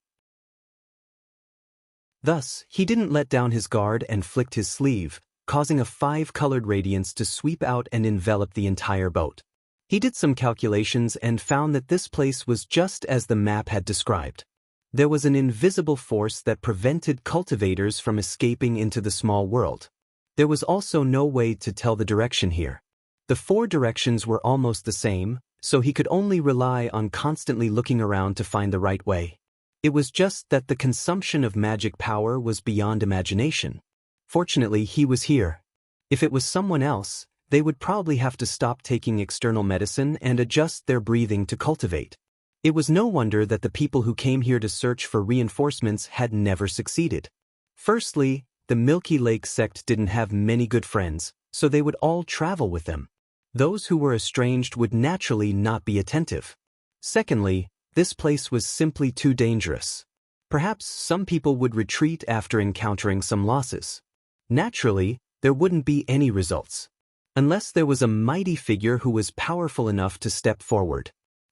Thus, he didn't let down his guard and flicked his sleeve, causing a 5-colored radiance to sweep out and envelop the entire boat. He did some calculations and found that this place was just as the map had described. There was an invisible force that prevented cultivators from escaping into the small world. There was also no way to tell the direction here. The 4 directions were almost the same, so he could only rely on constantly looking around to find the right way. It was just that the consumption of magic power was beyond imagination. Fortunately, he was here. If it was someone else, they would probably have to stop taking external medicine and adjust their breathing to cultivate. It was no wonder that the people who came here to search for reinforcements had never succeeded. Firstly, the Milky Lake sect didn't have many good friends, so they would all travel with them. Those who were estranged would naturally not be attentive. Secondly, this place was simply too dangerous. Perhaps some people would retreat after encountering some losses. Naturally, there wouldn't be any results. Unless there was a mighty figure who was powerful enough to step forward.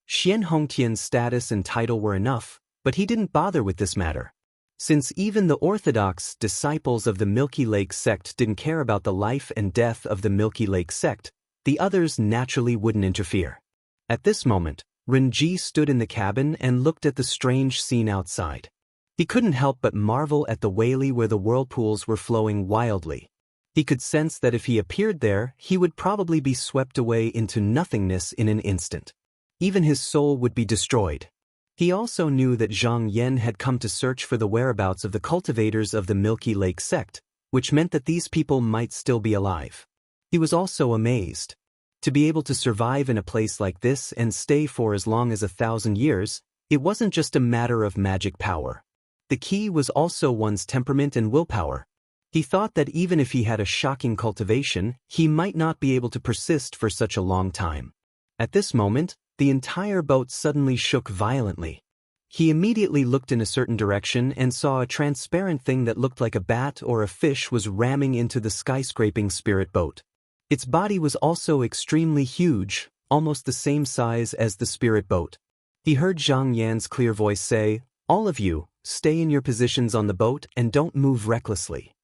Xian Hongtian's status and title were enough, but he didn't bother with this matter. Since even the orthodox disciples of the Milky Lake sect didn't care about the life and death of the Milky Lake sect, the others naturally wouldn't interfere. At this moment, Renji stood in the cabin and looked at the strange scene outside. He couldn't help but marvel at the whaley where the whirlpools were flowing wildly. He could sense that if he appeared there, he would probably be swept away into nothingness in an instant. Even his soul would be destroyed. He also knew that Zhang Yan had come to search for the whereabouts of the cultivators of the Milky Lake sect, which meant that these people might still be alive. He was also amazed. To be able to survive in a place like this and stay for as long as 1,000 years, it wasn't just a matter of magic power. The key was also one's temperament and willpower. He thought that even if he had a shocking cultivation, he might not be able to persist for such a long time. At this moment, the entire boat suddenly shook violently. He immediately looked in a certain direction and saw a transparent thing that looked like a bat or a fish was ramming into the skyscraping spirit boat. Its body was also extremely huge, almost the same size as the spirit boat. He heard Zhang Yan's clear voice say, "All of you, stay in your positions on the boat and don't move recklessly."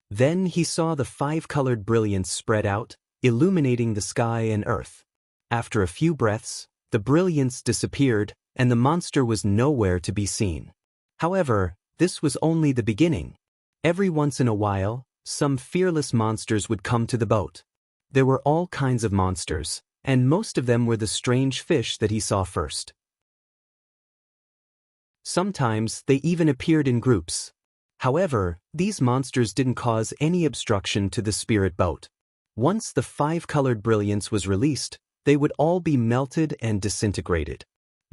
Then he saw the 5-colored brilliance spread out, illuminating the sky and earth. After a few breaths, the brilliance disappeared, and the monster was nowhere to be seen. However, this was only the beginning. Every once in a while, some fearless monsters would come to the boat. There were all kinds of monsters, and most of them were the strange fish that he saw first. Sometimes they even appeared in groups. However, these monsters didn't cause any obstruction to the spirit boat. Once the five-colored brilliance was released, they would all be melted and disintegrated.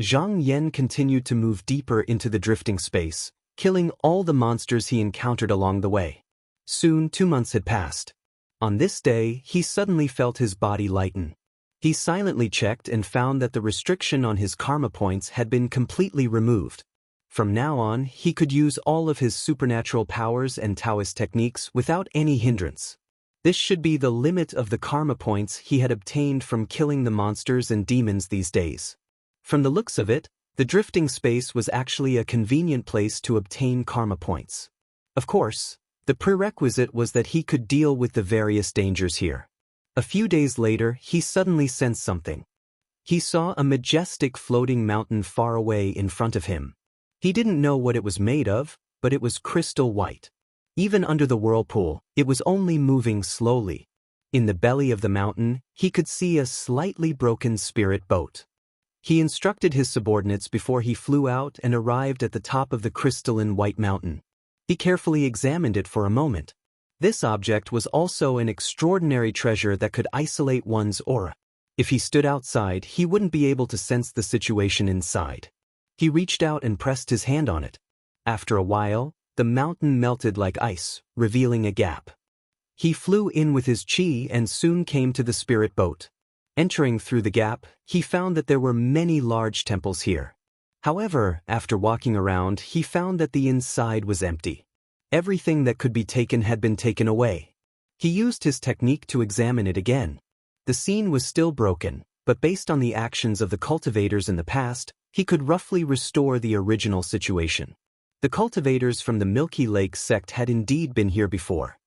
Zhang Yan continued to move deeper into the drifting space, killing all the monsters he encountered along the way. Soon 2 months had passed. On this day, he suddenly felt his body lighten. He silently checked and found that the restriction on his karma points had been completely removed. From now on, he could use all of his supernatural powers and Taoist techniques without any hindrance. This should be the limit of the karma points he had obtained from killing the monsters and demons these days. From the looks of it, the drifting space was actually a convenient place to obtain karma points. Of course, the prerequisite was that he could deal with the various dangers here. A few days later, he suddenly sensed something. He saw a majestic floating mountain far away in front of him. He didn't know what it was made of, but it was crystal white. Even under the whirlpool, it was only moving slowly. In the belly of the mountain, he could see a slightly broken spirit boat. He instructed his subordinates before he flew out and arrived at the top of the crystalline white mountain. He carefully examined it for a moment. This object was also an extraordinary treasure that could isolate one's aura. If he stood outside, he wouldn't be able to sense the situation inside. He reached out and pressed his hand on it. After a while, the mountain melted like ice, revealing a gap. He flew in with his chi and soon came to the spirit boat. Entering through the gap, he found that there were many large temples here. However, after walking around, he found that the inside was empty. Everything that could be taken had been taken away. He used his technique to examine it again. The scene was still broken, but based on the actions of the cultivators in the past, he could roughly restore the original situation. The cultivators from the Milky Lake sect had indeed been here before.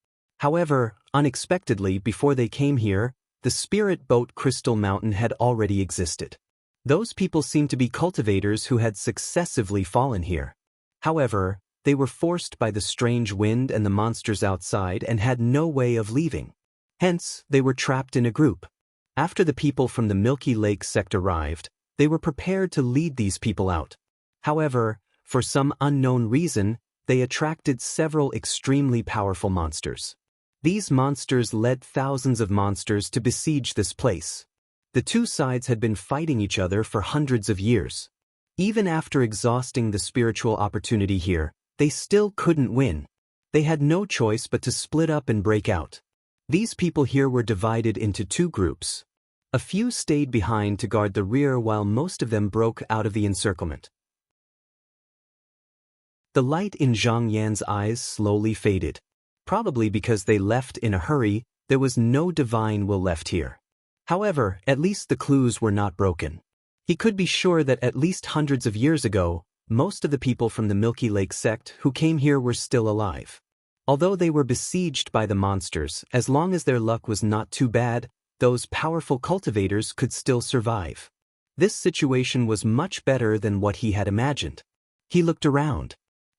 However, unexpectedly, before they came here, the spirit boat Crystal Mountain had already existed. Those people seemed to be cultivators who had successively fallen here. However, they were forced by the strange wind and the monsters outside and had no way of leaving. Hence, they were trapped in a group. After the people from the Milky Lake sect arrived, they were prepared to lead these people out. However, for some unknown reason, they attracted several extremely powerful monsters. These monsters led thousands of monsters to besiege this place. The two sides had been fighting each other for hundreds of years. Even after exhausting the spiritual opportunity here, they still couldn't win. They had no choice but to split up and break out. These people here were divided into two groups. A few stayed behind to guard the rear while most of them broke out of the encirclement. The light in Zhang Yan's eyes slowly faded. Probably because they left in a hurry, there was no divine will left here. However, at least the clues were not broken. He could be sure that at least hundreds of years ago, most of the people from the Milky Lake sect who came here were still alive. Although they were besieged by the monsters, as long as their luck was not too bad, those powerful cultivators could still survive. This situation was much better than what he had imagined. He looked around.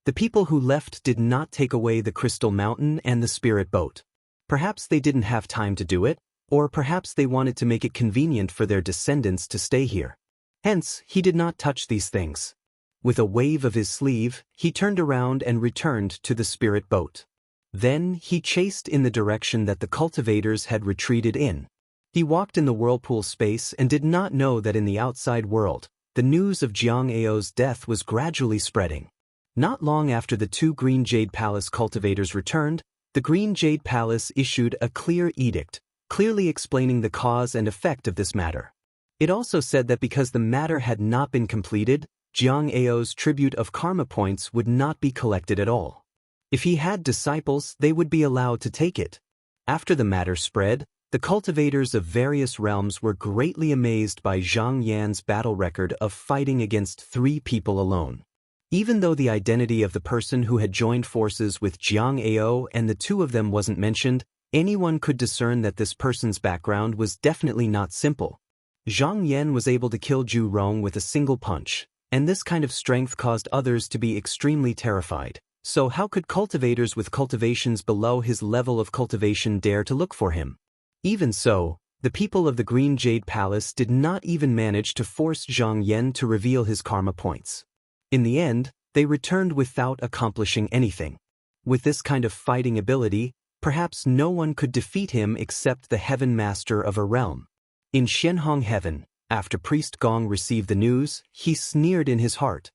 The people who left did not take away the Crystal Mountain and the spirit boat. Perhaps they didn't have time to do it, or perhaps they wanted to make it convenient for their descendants to stay here. Hence, he did not touch these things. With a wave of his sleeve, he turned around and returned to the spirit boat. Then, he chased in the direction that the cultivators had retreated in. He walked in the whirlpool space and did not know that in the outside world, the news of Jiang Ao's death was gradually spreading. Not long after the two Green Jade Palace cultivators returned, the Green Jade Palace issued a clear edict, clearly explaining the cause and effect of this matter. It also said that because the matter had not been completed, Jiang Ao's tribute of karma points would not be collected at all. If he had disciples, they would be allowed to take it. After the matter spread, the cultivators of various realms were greatly amazed by Zhang Yan's battle record of fighting against 3 people alone. Even though the identity of the person who had joined forces with Jiang Ao and the two of them wasn't mentioned, anyone could discern that this person's background was definitely not simple. Zhang Yan was able to kill Zhu Rong with a single punch, and this kind of strength caused others to be extremely terrified. So how could cultivators with cultivations below his level of cultivation dare to look for him? Even so, the people of the Green Jade Palace did not even manage to force Zhang Yan to reveal his karma points. In the end, they returned without accomplishing anything. With this kind of fighting ability, Perhaps no one could defeat him except the heaven master of a realm. In Xianhong heaven, after Priest Gong received the news, he sneered in his heart.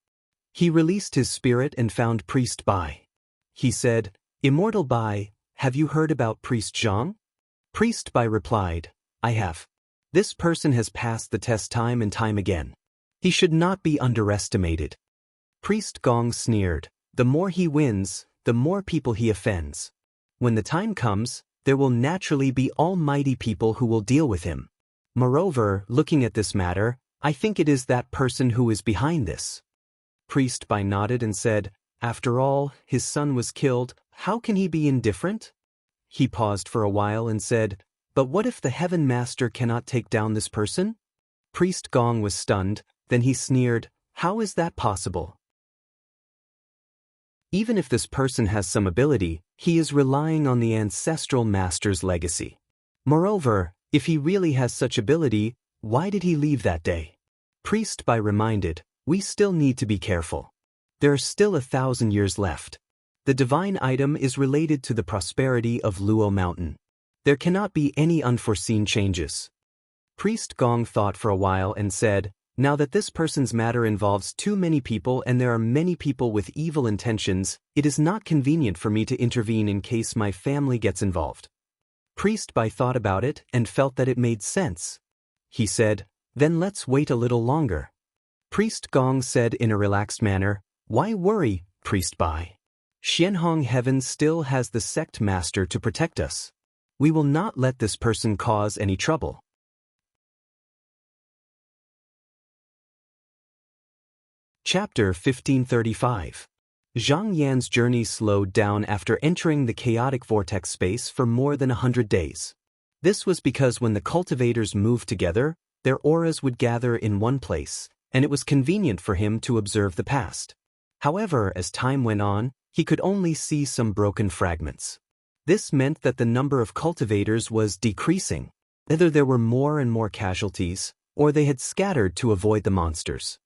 He released his spirit and found Priest Bai. He said, "Immortal Bai, have you heard about Priest Zhang?" Priest Bai replied, "I have. This person has passed the test time and time again. He should not be underestimated." Priest Gong sneered, "The more he wins, the more people he offends. When the time comes, there will naturally be almighty people who will deal with him. Moreover, looking at this matter, I think it is that person who is behind this." Priest Bai nodded and said, "After all, his son was killed, how can he be indifferent?" He paused for a while and said, "But what if the heaven master cannot take down this person?" Priest Gong was stunned, then he sneered, "How is that possible? Even if this person has some ability, he is relying on the ancestral master's legacy. Moreover, if he really has such ability, why did he leave that day?" Priest Bai reminded, "We still need to be careful. There are still 1,000 years left. The divine item is related to the prosperity of Luo Mountain. There cannot be any unforeseen changes." Priest Gong thought for a while and said, "Now that this person's matter involves too many people and there are many people with evil intentions, it is not convenient for me to intervene in case my family gets involved." Priest Bai thought about it and felt that it made sense. He said, "Then let's wait a little longer." Priest Gong said in a relaxed manner, "Why worry, Priest Bai? Xianhong Heaven still has the sect master to protect us. We will not let this person cause any trouble." Chapter 1535. Zhang Yan's journey slowed down after entering the chaotic vortex space for more than 100 days. This was because when the cultivators moved together, their auras would gather in one place, and it was convenient for him to observe the past. However, as time went on, he could only see some broken fragments. This meant that the number of cultivators was decreasing. Either there were more and more casualties, or they had scattered to avoid the monsters.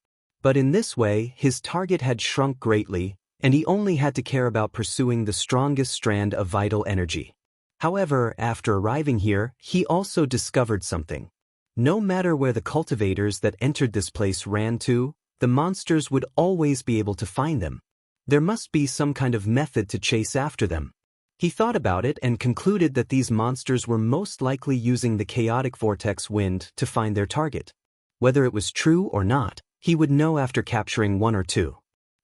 But in this way, his target had shrunk greatly, and he only had to care about pursuing the strongest strand of vital energy. However, after arriving here, he also discovered something. No matter where the cultivators that entered this place ran to, the monsters would always be able to find them. There must be some kind of method to chase after them. He thought about it and concluded that these monsters were most likely using the chaotic vortex wind to find their target. Whether it was true or not, he would know after capturing one or two.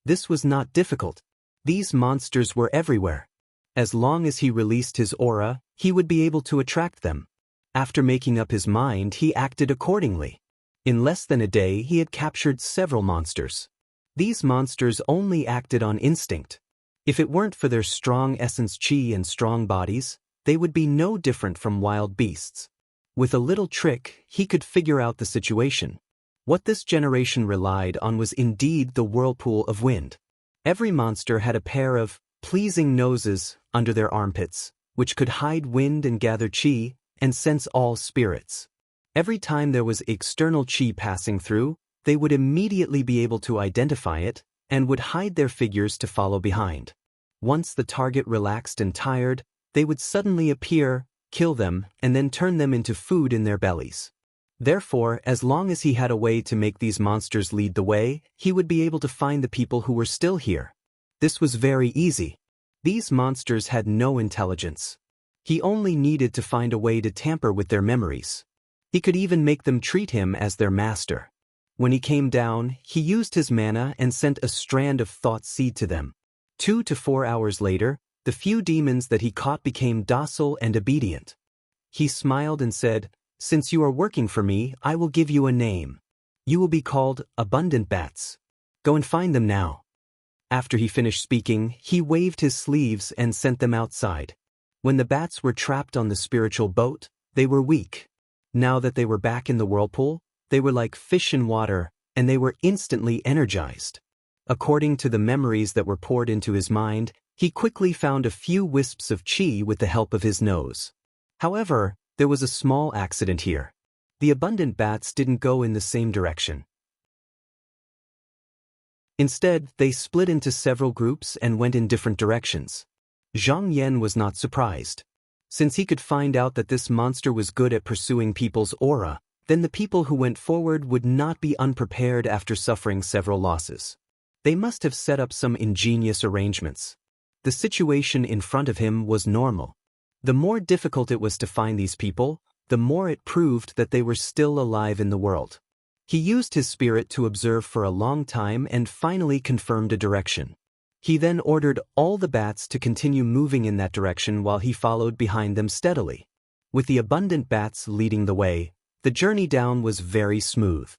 This was not difficult. These monsters were everywhere. As long as he released his aura, he would be able to attract them. After making up his mind, he acted accordingly. In less than a day, he had captured several monsters. These monsters only acted on instinct. If it weren't for their strong essence chi and strong bodies, they would be no different from wild beasts. With a little trick, he could figure out the situation. What this generation relied on was indeed the whirlpool of wind. Every monster had a pair of pleasing noses under their armpits, which could hide wind and gather chi, and sense all spirits. Every time there was external chi passing through, they would immediately be able to identify it, and would hide their figures to follow behind. Once the target relaxed and tired, they would suddenly appear, kill them, and then turn them into food in their bellies. Therefore, as long as he had a way to make these monsters lead the way, he would be able to find the people who were still here. This was very easy. These monsters had no intelligence. He only needed to find a way to tamper with their memories. He could even make them treat him as their master. When he came down, he used his mana and sent a strand of thought seed to them. 2 to 4 hours later, the few demons that he caught became docile and obedient. He smiled and said, "Since you are working for me, I will give you a name. You will be called Abundant Bats. Go and find them now." After he finished speaking, he waved his sleeves and sent them outside. When the bats were trapped on the spiritual boat, they were weak. Now that they were back in the whirlpool, they were like fish in water, and they were instantly energized. According to the memories that were poured into his mind, he quickly found a few wisps of chi with the help of his nose. However, there was a small accident here. The abundant bats didn't go in the same direction. Instead, they split into several groups and went in different directions. Zhang Yan was not surprised. Since he could find out that this monster was good at pursuing people's aura, then the people who went forward would not be unprepared after suffering several losses. They must have set up some ingenious arrangements. The situation in front of him was normal. The more difficult it was to find these people, the more it proved that they were still alive in the world. He used his spirit to observe for a long time and finally confirmed a direction. He then ordered all the bats to continue moving in that direction while he followed behind them steadily. With the abundant bats leading the way, the journey down was very smooth.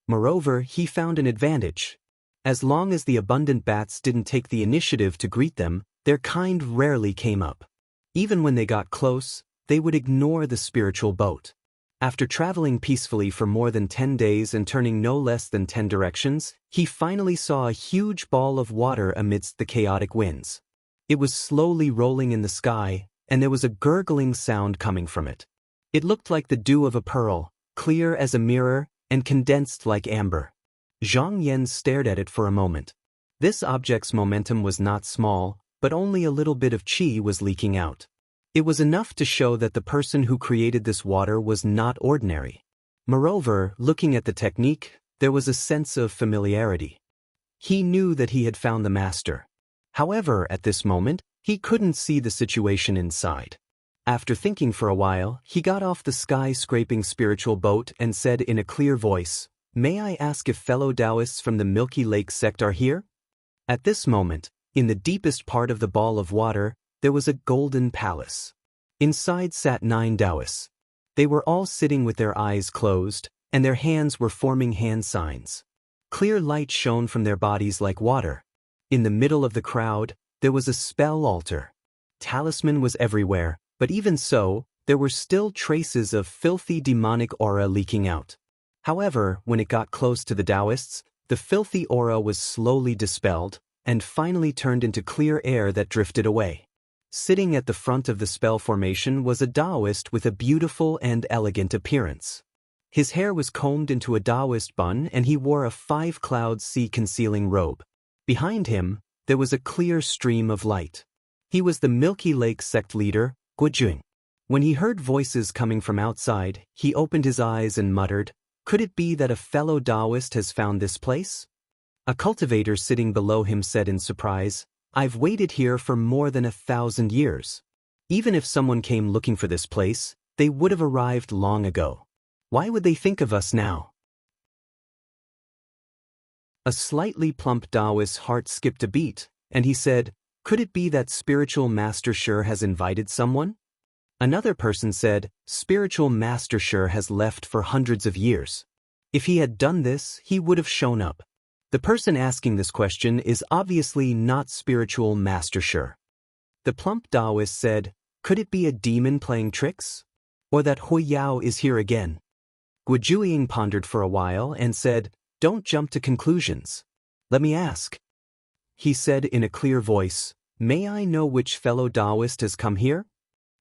Moreover, he found an advantage. As long as the abundant bats didn't take the initiative to greet them, their kind rarely came up. Even when they got close, they would ignore the spiritual boat. After traveling peacefully for more than 10 days and turning no less than 10 directions, he finally saw a huge ball of water amidst the chaotic winds. It was slowly rolling in the sky, and there was a gurgling sound coming from it. It looked like the dew of a pearl, clear as a mirror, and condensed like amber. Zhang Yan stared at it for a moment. This object's momentum was not small, but only a little bit of qi was leaking out. It was enough to show that the person who created this water was not ordinary. Moreover, looking at the technique, there was a sense of familiarity. He knew that he had found the master. However, at this moment, he couldn't see the situation inside. After thinking for a while, he got off the sky-scraping spiritual boat and said in a clear voice, "May I ask if fellow Taoists from the Milky Lake sect are here?" At this moment, in the deepest part of the ball of water, there was a golden palace. Inside sat 9 Taoists. They were all sitting with their eyes closed, and their hands were forming hand signs. Clear light shone from their bodies like water. In the middle of the crowd, there was a spell altar. Talisman was everywhere, but even so, there were still traces of filthy demonic aura leaking out. However, when it got close to the Taoists, the filthy aura was slowly dispelled, and finally turned into clear air that drifted away. Sitting at the front of the spell formation was a Taoist with a beautiful and elegant appearance. His hair was combed into a Taoist bun and he wore a 5-cloud sea-concealing robe. Behind him, there was a clear stream of light. He was the Milky Lake sect leader, Guojing. When he heard voices coming from outside, he opened his eyes and muttered, "Could it be that a fellow Taoist has found this place?" A cultivator sitting below him said in surprise, "I've waited here for more than 1,000 years. Even if someone came looking for this place, they would have arrived long ago. Why would they think of us now?" A slightly plump Taoist's heart skipped a beat, and he said, "Could it be that Spiritual Master Sure has invited someone?" Another person said, "Spiritual Master Sure has left for hundreds of years. If he had done this, he would have shown up." The person asking this question is obviously not Spiritual Master Sure. The plump Taoist said, "Could it be a demon playing tricks? Or that Hui Yao is here again?" Guojing pondered for a while and said, "Don't jump to conclusions. Let me ask." He said in a clear voice, "May I know which fellow Taoist has come here?"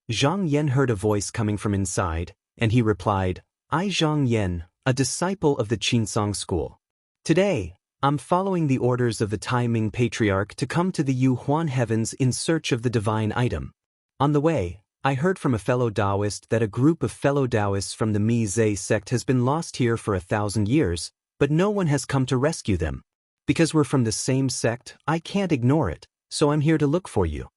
Zhang Yan heard a voice coming from inside, and he replied, "I Zhang Yan, a disciple of the Qinsong school. Today, I'm following the orders of the Taiming Patriarch to come to the Yuhuan heavens in search of the divine item. On the way, I heard from a fellow Taoist that a group of fellow Taoists from the Mi-Zhe sect has been lost here for 1,000 years, but no one has come to rescue them. Because we're from the same sect, I can't ignore it, so I'm here to look for you."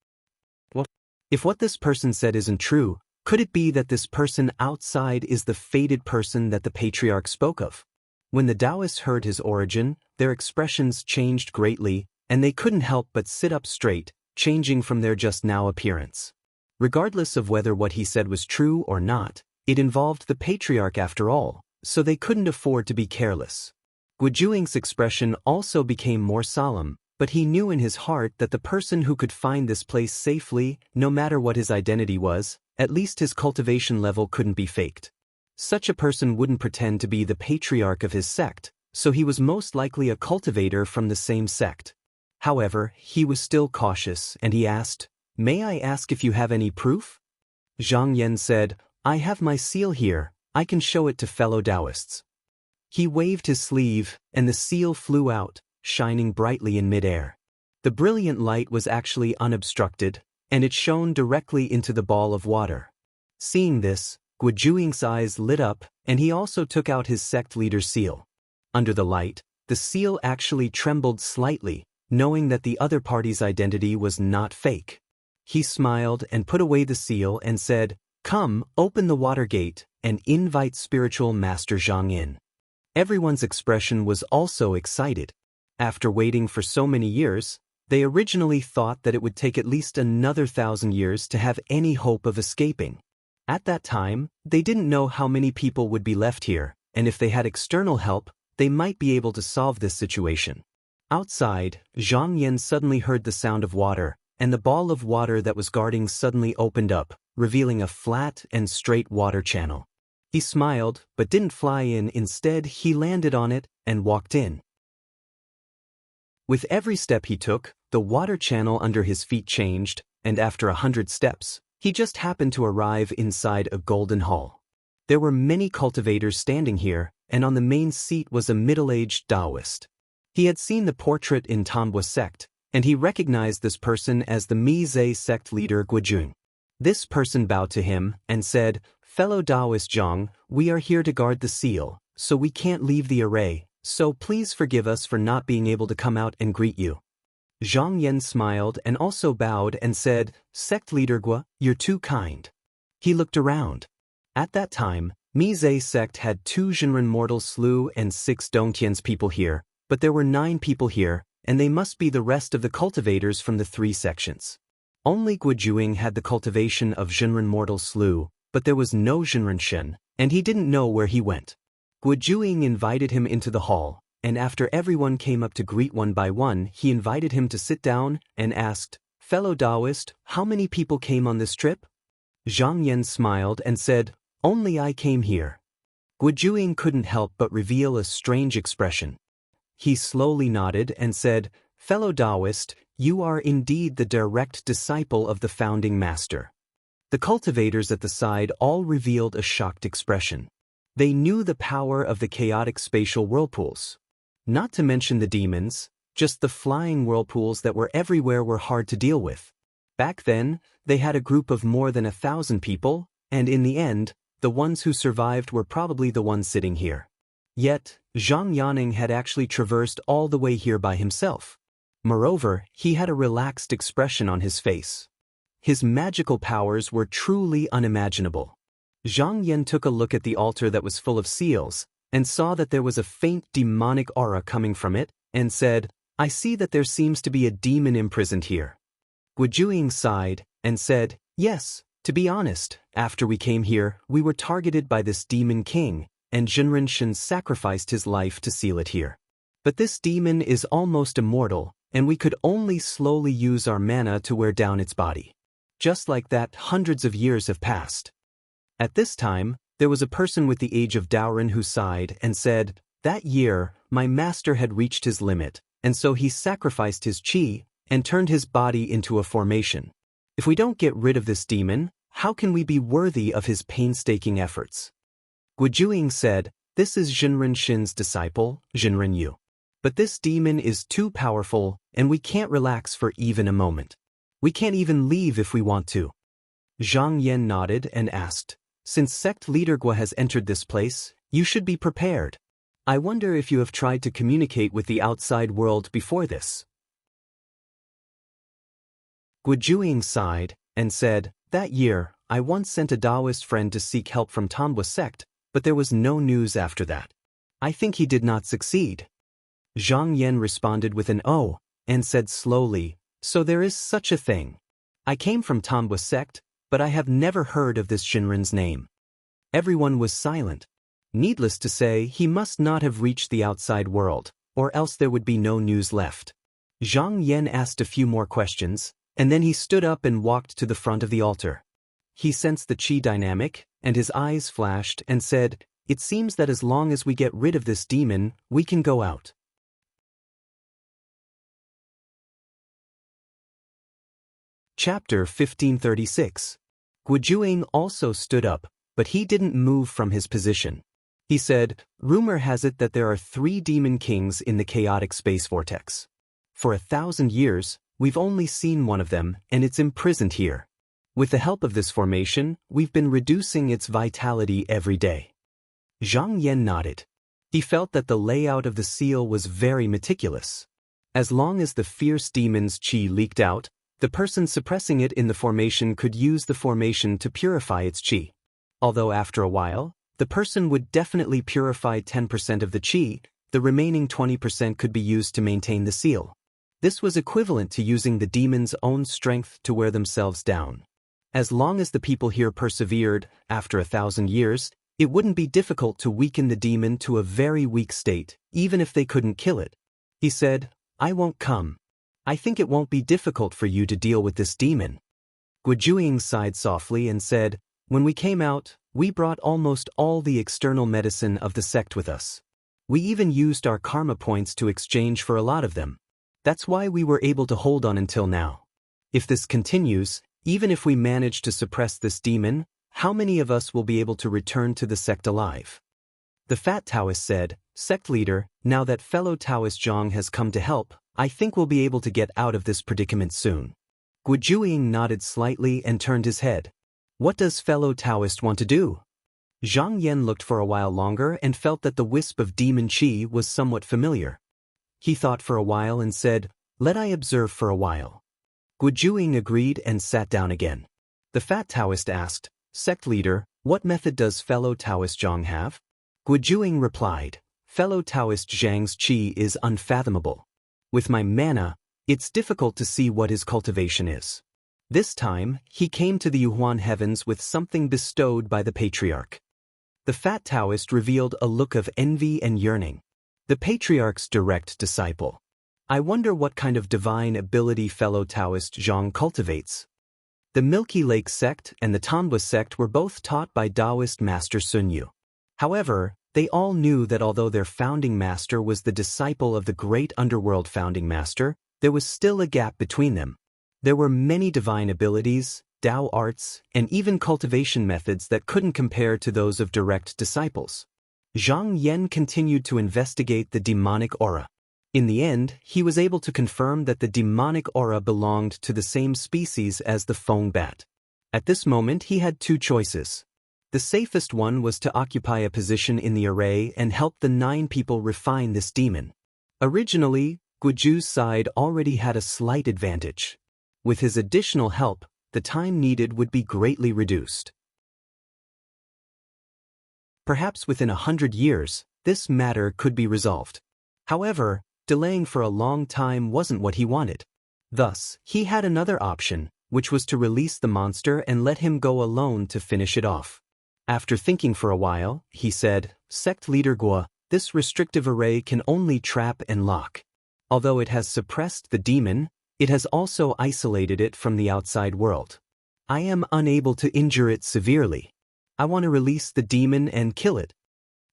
Well, if what this person said isn't true, could it be that this person outside is the fated person that the Patriarch spoke of? When the Taoists heard his origin, their expressions changed greatly, and they couldn't help but sit up straight, changing from their just-now appearance. Regardless of whether what he said was true or not, it involved the Patriarch after all, so they couldn't afford to be careless. Guojing's expression also became more solemn, but he knew in his heart that the person who could find this place safely, no matter what his identity was, at least his cultivation level couldn't be faked. Such a person wouldn't pretend to be the patriarch of his sect, so he was most likely a cultivator from the same sect. However, he was still cautious, and he asked, "May I ask if you have any proof?" Zhang Yan said, "I have my seal here, I can show it to fellow Taoists." He waved his sleeve, and the seal flew out, shining brightly in midair. The brilliant light was actually unobstructed, and it shone directly into the ball of water. Seeing this, Guojuing's eyes lit up, and he also took out his sect leader's seal. Under the light, the seal actually trembled slightly, knowing that the other party's identity was not fake. He smiled and put away the seal and said, "Come, open the water gate, and invite spiritual master Zhang in." Everyone's expression was also excited. After waiting for so many years, they originally thought that it would take at least another 1,000 years to have any hope of escaping. At that time, they didn't know how many people would be left here, and if they had external help, they might be able to solve this situation. Outside, Zhang Yan suddenly heard the sound of water, and the ball of water that was guarding suddenly opened up, revealing a flat and straight water channel. He smiled, but didn't fly in. Instead, he landed on it and walked in. With every step he took, the water channel under his feet changed, and after 100 steps, he just happened to arrive inside a golden hall. There were many cultivators standing here, and on the main seat was a middle-aged Taoist. He had seen the portrait in Tanbua sect, and he recognized this person as the Mize sect leader Guojun. This person bowed to him and said, "Fellow Taoist Zhang, we are here to guard the seal, so we can't leave the array, so please forgive us for not being able to come out and greet you." Zhang Yan smiled and also bowed and said, "Sect leader Gua, you're too kind." He looked around. At that time, Mize sect had 2 Jinren mortal slew and 6 Dongtian's people here, but there were 9 people here, and they must be the rest of the cultivators from the 3 sections. Only Guojuing had the cultivation of Jinren mortal slew, but there was no Jinren Shen, and he didn't know where he went. Guojuing invited him into the hall, and after everyone came up to greet one by one, he invited him to sit down and asked, "Fellow Taoist, how many people came on this trip?" Zhang Yan smiled and said, "Only I came here." Guojuing couldn't help but reveal a strange expression. He slowly nodded and said, "Fellow Taoist, you are indeed the direct disciple of the founding master." The cultivators at the side all revealed a shocked expression. They knew the power of the chaotic spatial whirlpools. Not to mention the demons, just the flying whirlpools that were everywhere were hard to deal with. Back then, they had a group of more than 1,000 people, and in the end, the ones who survived were probably the ones sitting here. Yet, Zhang Yaning had actually traversed all the way here by himself. Moreover, he had a relaxed expression on his face. His magical powers were truly unimaginable. Zhang Yan took a look at the altar that was full of seals, and saw that there was a faint demonic aura coming from it, and said, "I see that there seems to be a demon imprisoned here." Guojuing sighed, and said, "Yes, to be honest, after we came here, we were targeted by this demon king, and Jinren Shen sacrificed his life to seal it here. But this demon is almost immortal, and we could only slowly use our mana to wear down its body. Just like that, hundreds of years have passed." At this time, there was a person with the age of Daoren who sighed and said, "That year, my master had reached his limit, and so he sacrificed his qi and turned his body into a formation. If we don't get rid of this demon, how can we be worthy of his painstaking efforts?" Guojuing said, "This is Jinren Shen's disciple, Jinren Yu. But this demon is too powerful, and we can't relax for even a moment. We can't even leave if we want to." Zhang Yan nodded and asked, "Since sect leader Gua has entered this place, you should be prepared. I wonder if you have tried to communicate with the outside world before this." Guojuing sighed and said, "That year, I once sent a Taoist friend to seek help from Tanbua sect, but there was no news after that. I think he did not succeed." Zhang Yan responded with an "oh," and said slowly, "So there is such a thing. I came from Tanbua sect, but I have never heard of this Jinren's name." Everyone was silent. Needless to say, he must not have reached the outside world, or else there would be no news left. Zhang Yan asked a few more questions, and then he stood up and walked to the front of the altar. He sensed the qi dynamic, and his eyes flashed and said, "It seems that as long as we get rid of this demon, we can go out." Chapter 1536. Guojuing also stood up, but he didn't move from his position. He said, "Rumor has it that there are 3 demon kings in the chaotic space vortex. For 1,000 years, We've only seen one of them, and it's imprisoned here. With the help of this formation, we've been reducing its vitality every day. Zhang Yan nodded. He felt that the layout of the seal was very meticulous. As long as the fierce demon's qi leaked out, the person suppressing it in the formation could use the formation to purify its qi. Although after a while, the person would definitely purify 10% of the qi, the remaining 20% could be used to maintain the seal. This was equivalent to using the demon's own strength to wear themselves down. As long as the people here persevered, after 1,000 years, it wouldn't be difficult to weaken the demon to a very weak state, even if they couldn't kill it. He said, I won't come. I think it won't be difficult for you to deal with this demon. Gujuing sighed softly and said, when we came out, we brought almost all the external medicine of the sect with us. We even used our karma points to exchange for a lot of them. That's why we were able to hold on until now. If this continues, even if we manage to suppress this demon, how many of us will be able to return to the sect alive? The fat Taoist said, Sect leader, now that fellow Taoist Zhang has come to help, I think we'll be able to get out of this predicament soon. Gujuing nodded slightly and turned his head. What does fellow Taoist want to do? Zhang Yan looked for a while longer and felt that the wisp of demon qi was somewhat familiar. He thought for a while and said, let I observe for a while. Gujuing agreed and sat down again. The fat Taoist asked, Sect leader, what method does fellow Taoist Zhang have? Gujuing replied, fellow Taoist Zhang's qi is unfathomable. With my mana, it's difficult to see what his cultivation is. This time, he came to the Yuhuan heavens with something bestowed by the patriarch. The fat Taoist revealed a look of envy and yearning. The patriarch's direct disciple. I wonder what kind of divine ability fellow Taoist Zhang cultivates. The Milky Lake sect and the Tanhua sect were both taught by Taoist master Sun Yu. However, they all knew that although their founding master was the disciple of the great underworld founding master, there was still a gap between them. There were many divine abilities, Tao arts, and even cultivation methods that couldn't compare to those of direct disciples. Zhang Yan continued to investigate the demonic aura. In the end, he was able to confirm that the demonic aura belonged to the same species as the Feng bat. At this moment he had two choices. The safest one was to occupy a position in the array and help the 9 people refine this demon. Originally, Guju's side already had a slight advantage. With his additional help, the time needed would be greatly reduced. Perhaps within 100 years, this matter could be resolved. However, delaying for a long time wasn't what he wanted. Thus, he had another option, which was to release the monster and let him go alone to finish it off. After thinking for a while, he said, Sect leader Guo, this restrictive array can only trap and lock. Although it has suppressed the demon, it has also isolated it from the outside world. I am unable to injure it severely. I want to release the demon and kill it.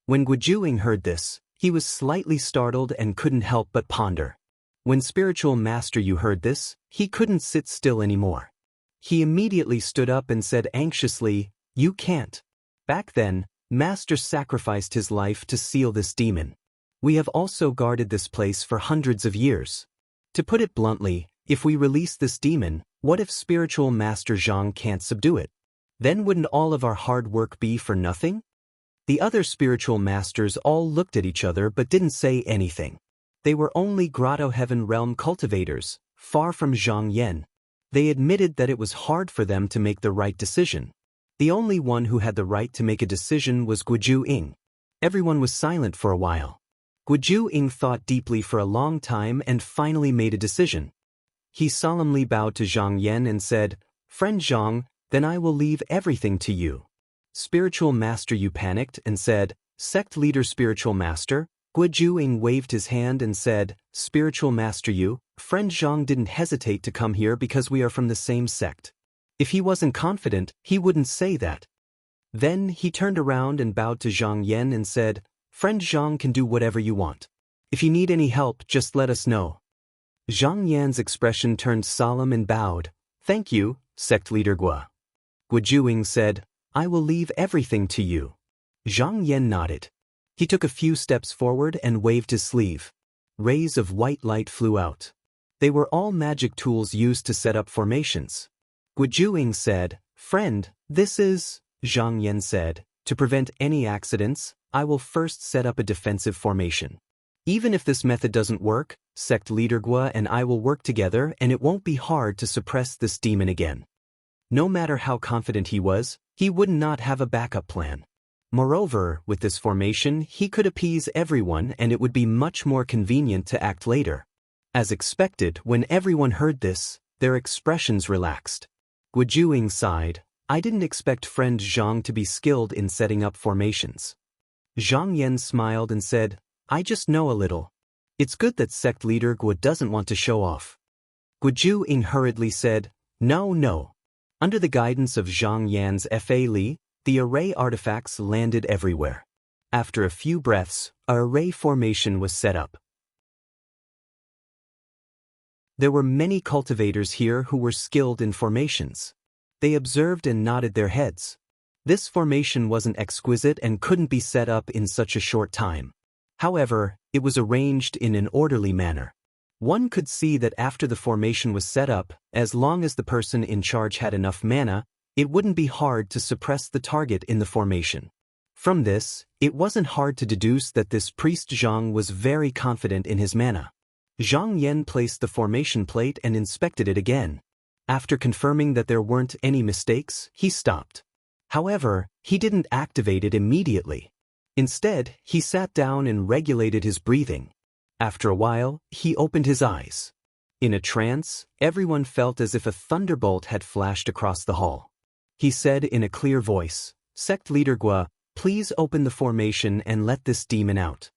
When Gujuing heard this, he was slightly startled and couldn't help but ponder. When Spiritual Master Yu heard this, he couldn't sit still anymore. He immediately stood up and said anxiously, You can't. Back then, Master sacrificed his life to seal this demon. We have also guarded this place for hundreds of years. To put it bluntly, if we release this demon, what if Spiritual Master Zhang can't subdue it? Then wouldn't all of our hard work be for nothing? The other spiritual masters all looked at each other but didn't say anything. They were only Grotto Heaven Realm cultivators, far from Zhang Yan. They admitted that it was hard for them to make the right decision. The only one who had the right to make a decision was Gujuing. Everyone was silent for a while. Gujuing thought deeply for a long time and finally made a decision. He solemnly bowed to Zhang Yan and said, Friend Zhang, then I will leave everything to you. Spiritual Master Yu panicked and said, Sect leader Spiritual Master. Gujuing waved his hand and said, Spiritual Master Yu, friend Zhang didn't hesitate to come here because we are from the same sect. If he wasn't confident, he wouldn't say that. Then he turned around and bowed to Zhang Yan and said, Friend Zhang can do whatever you want. If you need any help, just let us know. Zhang Yan's expression turned solemn and bowed. Thank you, Sect leader Guo. Gujuing said, I will leave everything to you. Zhang Yan nodded. He took a few steps forward and waved his sleeve. Rays of white light flew out. They were all magic tools used to set up formations. Gujuing said, "Friend, this is," Zhang Yan said, "to prevent any accidents, I will first set up a defensive formation. Even if this method doesn't work, sect leader Gua and I will work together and it won't be hard to suppress this demon again." No matter how confident he was, he would not have a backup plan. Moreover, with this formation, he could appease everyone and it would be much more convenient to act later. As expected, when everyone heard this, their expressions relaxed. Gujuing sighed, "I didn't expect friend Zhang to be skilled in setting up formations." Zhang Yan smiled and said, "I just know a little. It's good that sect leader Gua doesn't want to show off." Gujuing hurriedly said, No. Under the guidance of Zhang Yan's Fa Li, the array artifacts landed everywhere. After a few breaths, an array formation was set up. There were many cultivators here who were skilled in formations. They observed and nodded their heads. This formation wasn't exquisite and couldn't be set up in such a short time. However, it was arranged in an orderly manner. One could see that after the formation was set up, as long as the person in charge had enough mana, it wouldn't be hard to suppress the target in the formation. From this, it wasn't hard to deduce that this priest Zhang was very confident in his mana. Zhang Yan placed the formation plate and inspected it again. After confirming that there weren't any mistakes, he stopped. However, he didn't activate it immediately. Instead, he sat down and regulated his breathing. After a while, he opened his eyes. In a trance, everyone felt as if a thunderbolt had flashed across the hall. He said in a clear voice, "Sect leader Gua, please open the formation and let this demon out."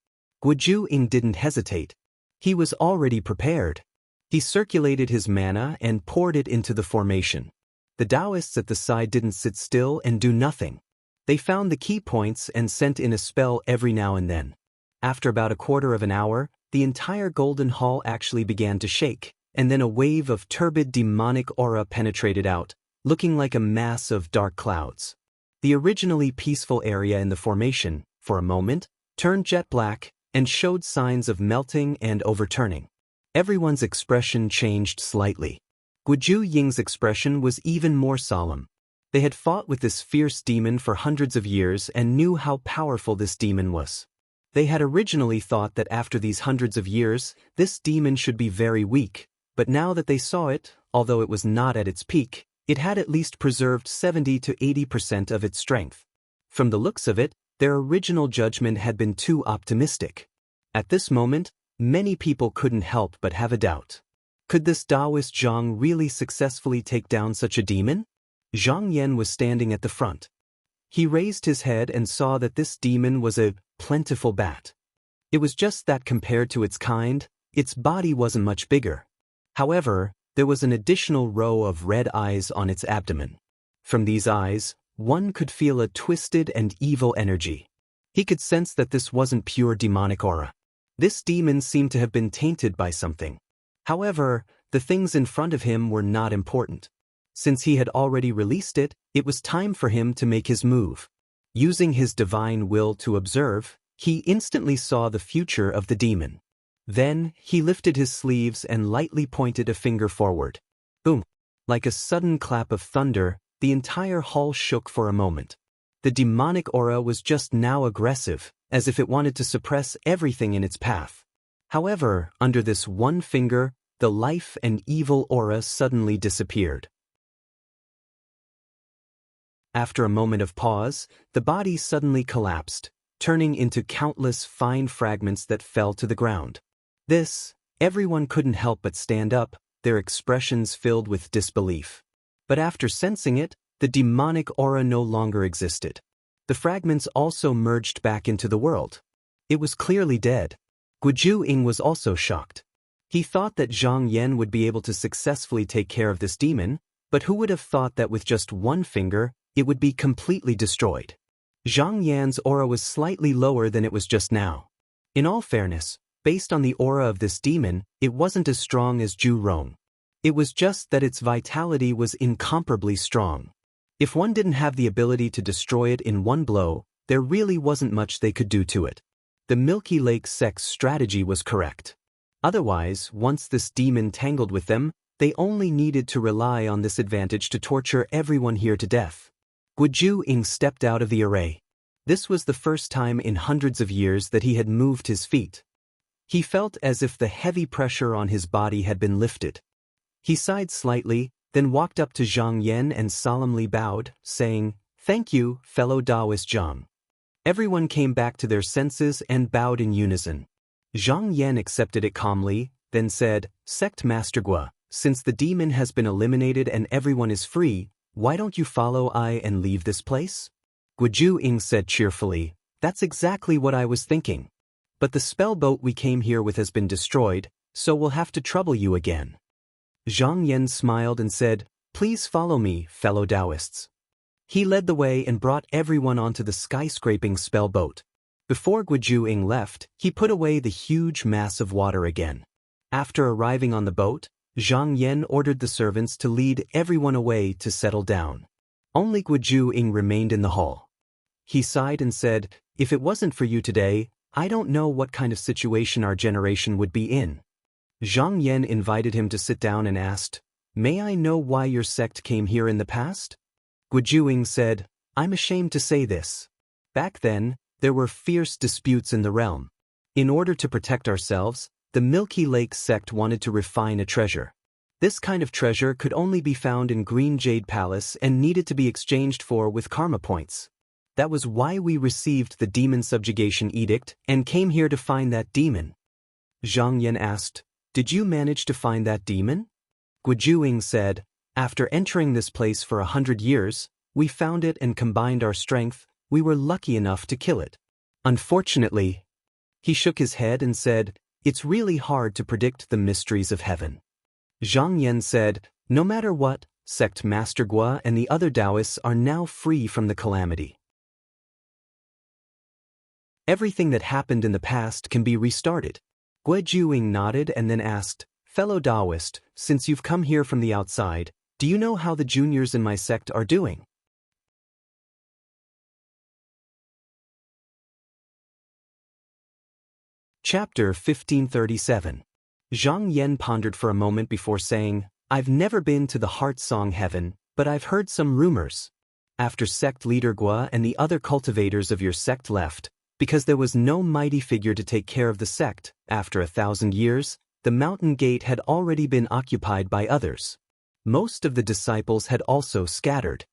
Gujuing didn't hesitate. He was already prepared. He circulated his mana and poured it into the formation. The Taoists at the side didn't sit still and do nothing. They found the key points and sent in a spell every now and then. After about a quarter of an hour, the entire golden hall actually began to shake, and then a wave of turbid demonic aura penetrated out, looking like a mass of dark clouds. The originally peaceful area in the formation, for a moment, turned jet black and showed signs of melting and overturning. Everyone's expression changed slightly. Gujuing's expression was even more solemn. They had fought with this fierce demon for hundreds of years and knew how powerful this demon was. They had originally thought that after these hundreds of years, this demon should be very weak, but now that they saw it, although it was not at its peak, it had at least preserved 70 to 80% of its strength. From the looks of it, their original judgment had been too optimistic. At this moment, many people couldn't help but have a doubt. Could this Taoist Zhang really successfully take down such a demon? Zhang Yan was standing at the front. He raised his head and saw that this demon was a plentiful bat. It was just that compared to its kind, its body wasn't much bigger. However, there was an additional row of red eyes on its abdomen. From these eyes, one could feel a twisted and evil energy. He could sense that this wasn't pure demonic aura. This demon seemed to have been tainted by something. However, the things in front of him were not important. Since he had already released it, it was time for him to make his move. Using his divine will to observe, he instantly saw the future of the demon. Then, he lifted his sleeves and lightly pointed a finger forward. Boom! Like a sudden clap of thunder, the entire hall shook for a moment. The demonic aura was just now aggressive, as if it wanted to suppress everything in its path. However, under this one finger, the life and evil aura suddenly disappeared. After a moment of pause, the body suddenly collapsed, turning into countless fine fragments that fell to the ground. Everyone couldn't help but stand up, their expressions filled with disbelief. But after sensing it, the demonic aura no longer existed. The fragments also merged back into the world. It was clearly dead. Gujuing was also shocked. He thought that Zhang Yan would be able to successfully take care of this demon, but who would have thought that with just one finger, it would be completely destroyed? Zhang Yan's aura was slightly lower than it was just now. In all fairness, based on the aura of this demon, it wasn't as strong as Zhu Rong. It was just that its vitality was incomparably strong. If one didn't have the ability to destroy it in one blow, there really wasn't much they could do to it. The Milky Lake sect's strategy was correct. Otherwise, once this demon tangled with them, they only needed to rely on this advantage to torture everyone here to death. Guju-ing stepped out of the array. This was the first time in hundreds of years that he had moved his feet. He felt as if the heavy pressure on his body had been lifted. He sighed slightly, then walked up to Zhang Yan and solemnly bowed, saying, "Thank you, fellow Taoist Zhang." Everyone came back to their senses and bowed in unison. Zhang Yan accepted it calmly, then said, "Sect Master Gua, since the demon has been eliminated and everyone is free, why don't you follow I and leave this place?" Guju-ing said cheerfully, "That's exactly what I was thinking. But the spell boat we came here with has been destroyed, so we'll have to trouble you again." Zhang Yan smiled and said, "Please follow me, fellow Taoists." He led the way and brought everyone onto the skyscraping spell boat. Before Guju-ing left, he put away the huge mass of water again. After arriving on the boat, Zhang Yan ordered the servants to lead everyone away to settle down. Only Guju-ing remained in the hall. He sighed and said, "If it wasn't for you today, I don't know what kind of situation our generation would be in." Zhang Yan invited him to sit down and asked, "May I know why your sect came here in the past?" Guju-ing said, "I'm ashamed to say this. Back then, there were fierce disputes in the realm. In order to protect ourselves, the Milky Lake sect wanted to refine a treasure. This kind of treasure could only be found in Green Jade Palace and needed to be exchanged for with karma points. That was why we received the demon subjugation edict and came here to find that demon." Zhang Yan asked, "Did you manage to find that demon?" Guju-ing said, "After entering this place for 100 years, we found it and combined our strength. We were lucky enough to kill it. Unfortunately," he shook his head and said, "it's really hard to predict the mysteries of heaven." Zhang Yan said, "No matter what, Sect Master Gua and the other Taoists are now free from the calamity. Everything that happened in the past can be restarted." Guju-ing nodded and then asked, "Fellow Taoist, since you've come here from the outside, do you know how the juniors in my sect are doing?" Chapter 1537. Zhang Yan pondered for a moment before saying, "I've never been to the Heart Song Heaven, but I've heard some rumors. After sect leader Gua and the other cultivators of your sect left, because there was no mighty figure to take care of the sect, after 1,000 years, the mountain gate had already been occupied by others. Most of the disciples had also scattered."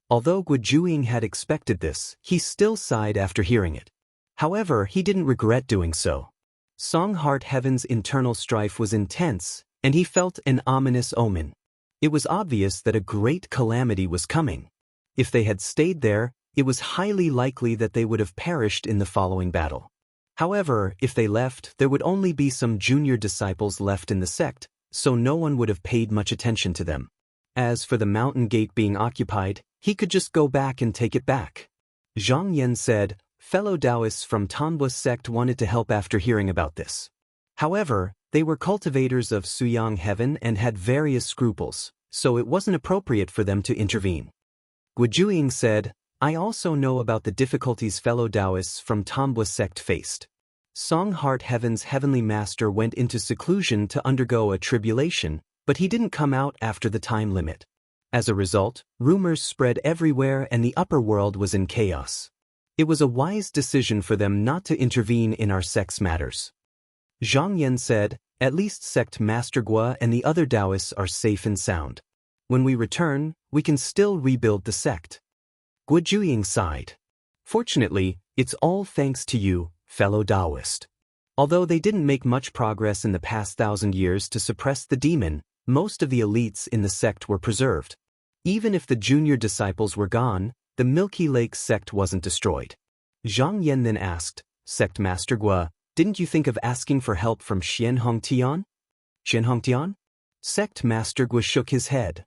Although Guju-ing had expected this, he still sighed after hearing it. However, he didn't regret doing so. Song Heart Heaven's internal strife was intense, and he felt an ominous omen. It was obvious that a great calamity was coming. If they had stayed there, it was highly likely that they would have perished in the following battle. However, if they left, there would only be some junior disciples left in the sect, so no one would have paid much attention to them. As for the mountain gate being occupied, he could just go back and take it back. Zhang Yan said, "Fellow Taoists from Tanbu's sect wanted to help after hearing about this. However, they were cultivators of Suyang Heaven and had various scruples, so it wasn't appropriate for them to intervene." Guju-ing said, "I also know about the difficulties fellow Taoists from Tanbu's sect faced. Song Heart Heaven's heavenly master went into seclusion to undergo a tribulation, but he didn't come out after the time limit. As a result, rumors spread everywhere and the upper world was in chaos. It was a wise decision for them not to intervene in our sect's matters." Zhang Yan said, "At least Sect Master Gua and the other Taoists are safe and sound. When we return, we can still rebuild the sect." Guju-ing sighed. "Fortunately, it's all thanks to you, fellow Taoist." Although they didn't make much progress in the past 1,000 years to suppress the demon, most of the elites in the sect were preserved. Even if the junior disciples were gone, the Milky Lake sect wasn't destroyed. Zhang Yan then asked, "Sect Master Gua, didn't you think of asking for help from Xianhongtian?" "Xianhongtian?" Sect Master Gua shook his head.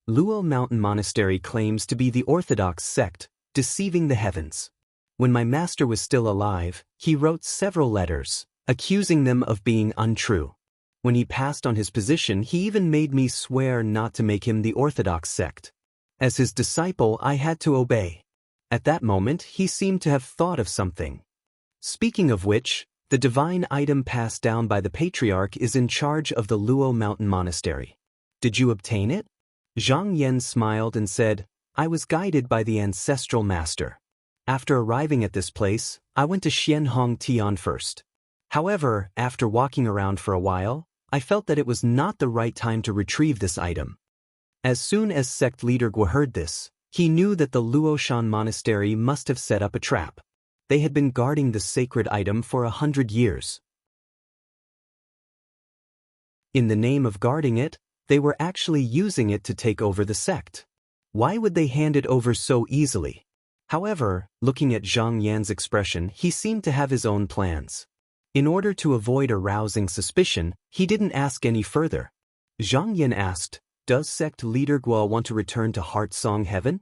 "Luo Mountain Monastery claims to be the orthodox sect, deceiving the heavens. When my master was still alive, he wrote several letters, accusing them of being untrue. When he passed on his position, he even made me swear not to make him the orthodox sect. As his disciple, I had to obey. At that moment, he seemed to have thought of something. Speaking of which, The divine item passed down by the patriarch is in charge of the Luo Mountain Monastery. Did you obtain it? Zhang Yan smiled and said, I was guided by the ancestral master. After arriving at this place, I went to Xianhong Tian first. However, after walking around for a while, I felt that it was not the right time to retrieve this item. As soon as sect leader Guo heard this, he knew that the Luoshan monastery must have set up a trap. They had been guarding the sacred item for 100 years. In the name of guarding it, they were actually using it to take over the sect. Why would they hand it over so easily? However, looking at Zhang Yan's expression, he seemed to have his own plans. In order to avoid arousing suspicion, he didn't ask any further. Zhang Yan asked, Does sect leader Guo want to return to Heart Song Heaven?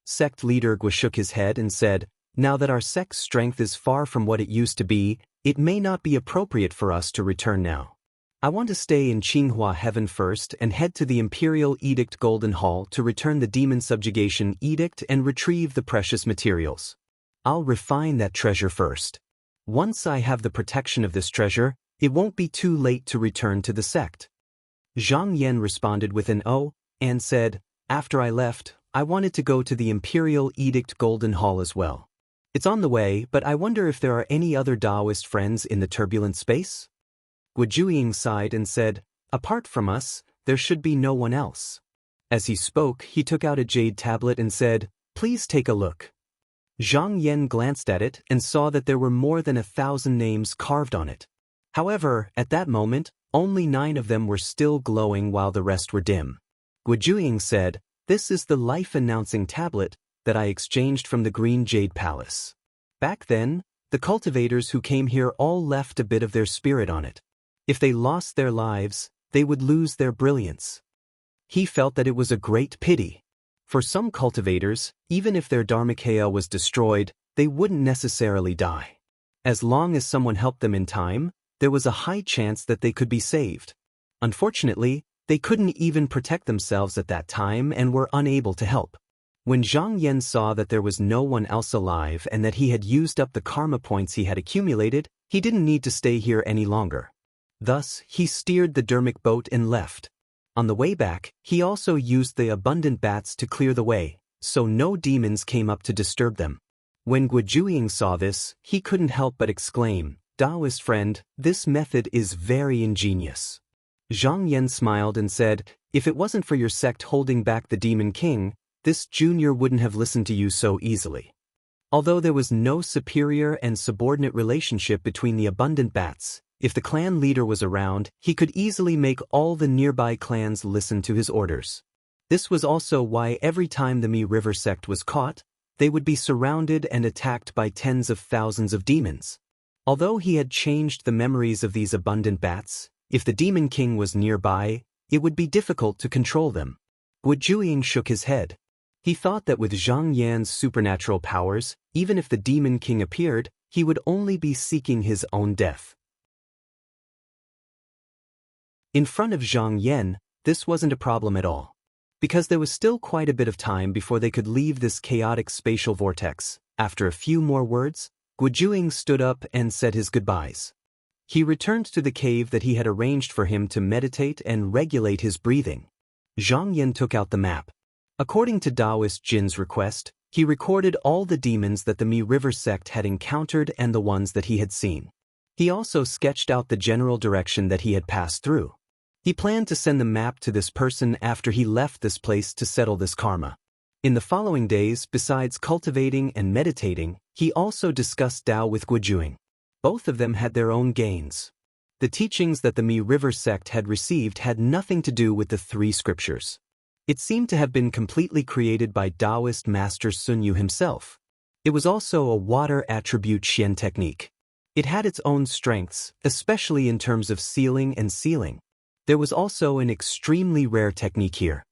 Sect leader Guo shook his head and said, Now that our sect's strength is far from what it used to be, it may not be appropriate for us to return now. I want to stay in Qinghua Heaven first and head to the Imperial Edict Golden Hall to return the Demon Subjugation Edict and retrieve the precious materials. I'll refine that treasure first. Once I have the protection of this treasure, it won't be too late to return to the sect. Zhang Yan responded with an "Oh," and said, After I left, I wanted to go to the Imperial Edict Golden Hall as well. It's on the way, but I wonder if there are any other Taoist friends in the turbulent space? Guo Juiying sighed and said, Apart from us, there should be no one else. As he spoke, he took out a jade tablet and said, Please take a look. Zhang Yan glanced at it and saw that there were more than 1,000 names carved on it. However, at that moment, only 9 of them were still glowing while the rest were dim. Guo Juiying said, This is the life-announcing tablet that I exchanged from the Green Jade Palace. Back then, the cultivators who came here all left a bit of their spirit on it. If they lost their lives, they would lose their brilliance. He felt that it was a great pity. For some cultivators, even if their Dharmakaya was destroyed, they wouldn't necessarily die. As long as someone helped them in time, there was a high chance that they could be saved. Unfortunately, they couldn't even protect themselves at that time and were unable to help. When Zhang Yan saw that there was no one else alive and that he had used up the karma points he had accumulated, he didn't need to stay here any longer. Thus, he steered the Dermic boat and left. On the way back, he also used the abundant bats to clear the way, so no demons came up to disturb them. When Guo Juiying saw this, he couldn't help but exclaim, Taoist friend, this method is very ingenious. Zhang Yan smiled and said, If it wasn't for your sect holding back the Demon King, this junior wouldn't have listened to you so easily. Although there was no superior and subordinate relationship between the abundant bats, if the clan leader was around, he could easily make all the nearby clans listen to his orders. This was also why every time the Mi River sect was caught, they would be surrounded and attacked by tens of thousands of demons. Although he had changed the memories of these abundant bats, if the Demon King was nearby, it would be difficult to control them. Guo Juiying shook his head. He thought that with Zhang Yan's supernatural powers, even if the Demon King appeared, he would only be seeking his own death. In front of Zhang Yan, this wasn't a problem at all. Because there was still quite a bit of time before they could leave this chaotic spatial vortex, after a few more words, Guo Juiying stood up and said his goodbyes. He returned to the cave that he had arranged for him to meditate and regulate his breathing. Zhang Yan took out the map. According to Taoist Jin's request, he recorded all the demons that the Mi River sect had encountered and the ones that he had seen. He also sketched out the general direction that he had passed through. He planned to send the map to this person after he left this place to settle this karma. In the following days, besides cultivating and meditating, he also discussed Tao with Guo Juiying. Both of them had their own gains. The teachings that the Mi River sect had received had nothing to do with the 3 scriptures. It seemed to have been completely created by Taoist master Sun Yu himself. It was also a water attribute Xian technique. It had its own strengths, especially in terms of sealing and sealing. There was also an extremely rare technique here.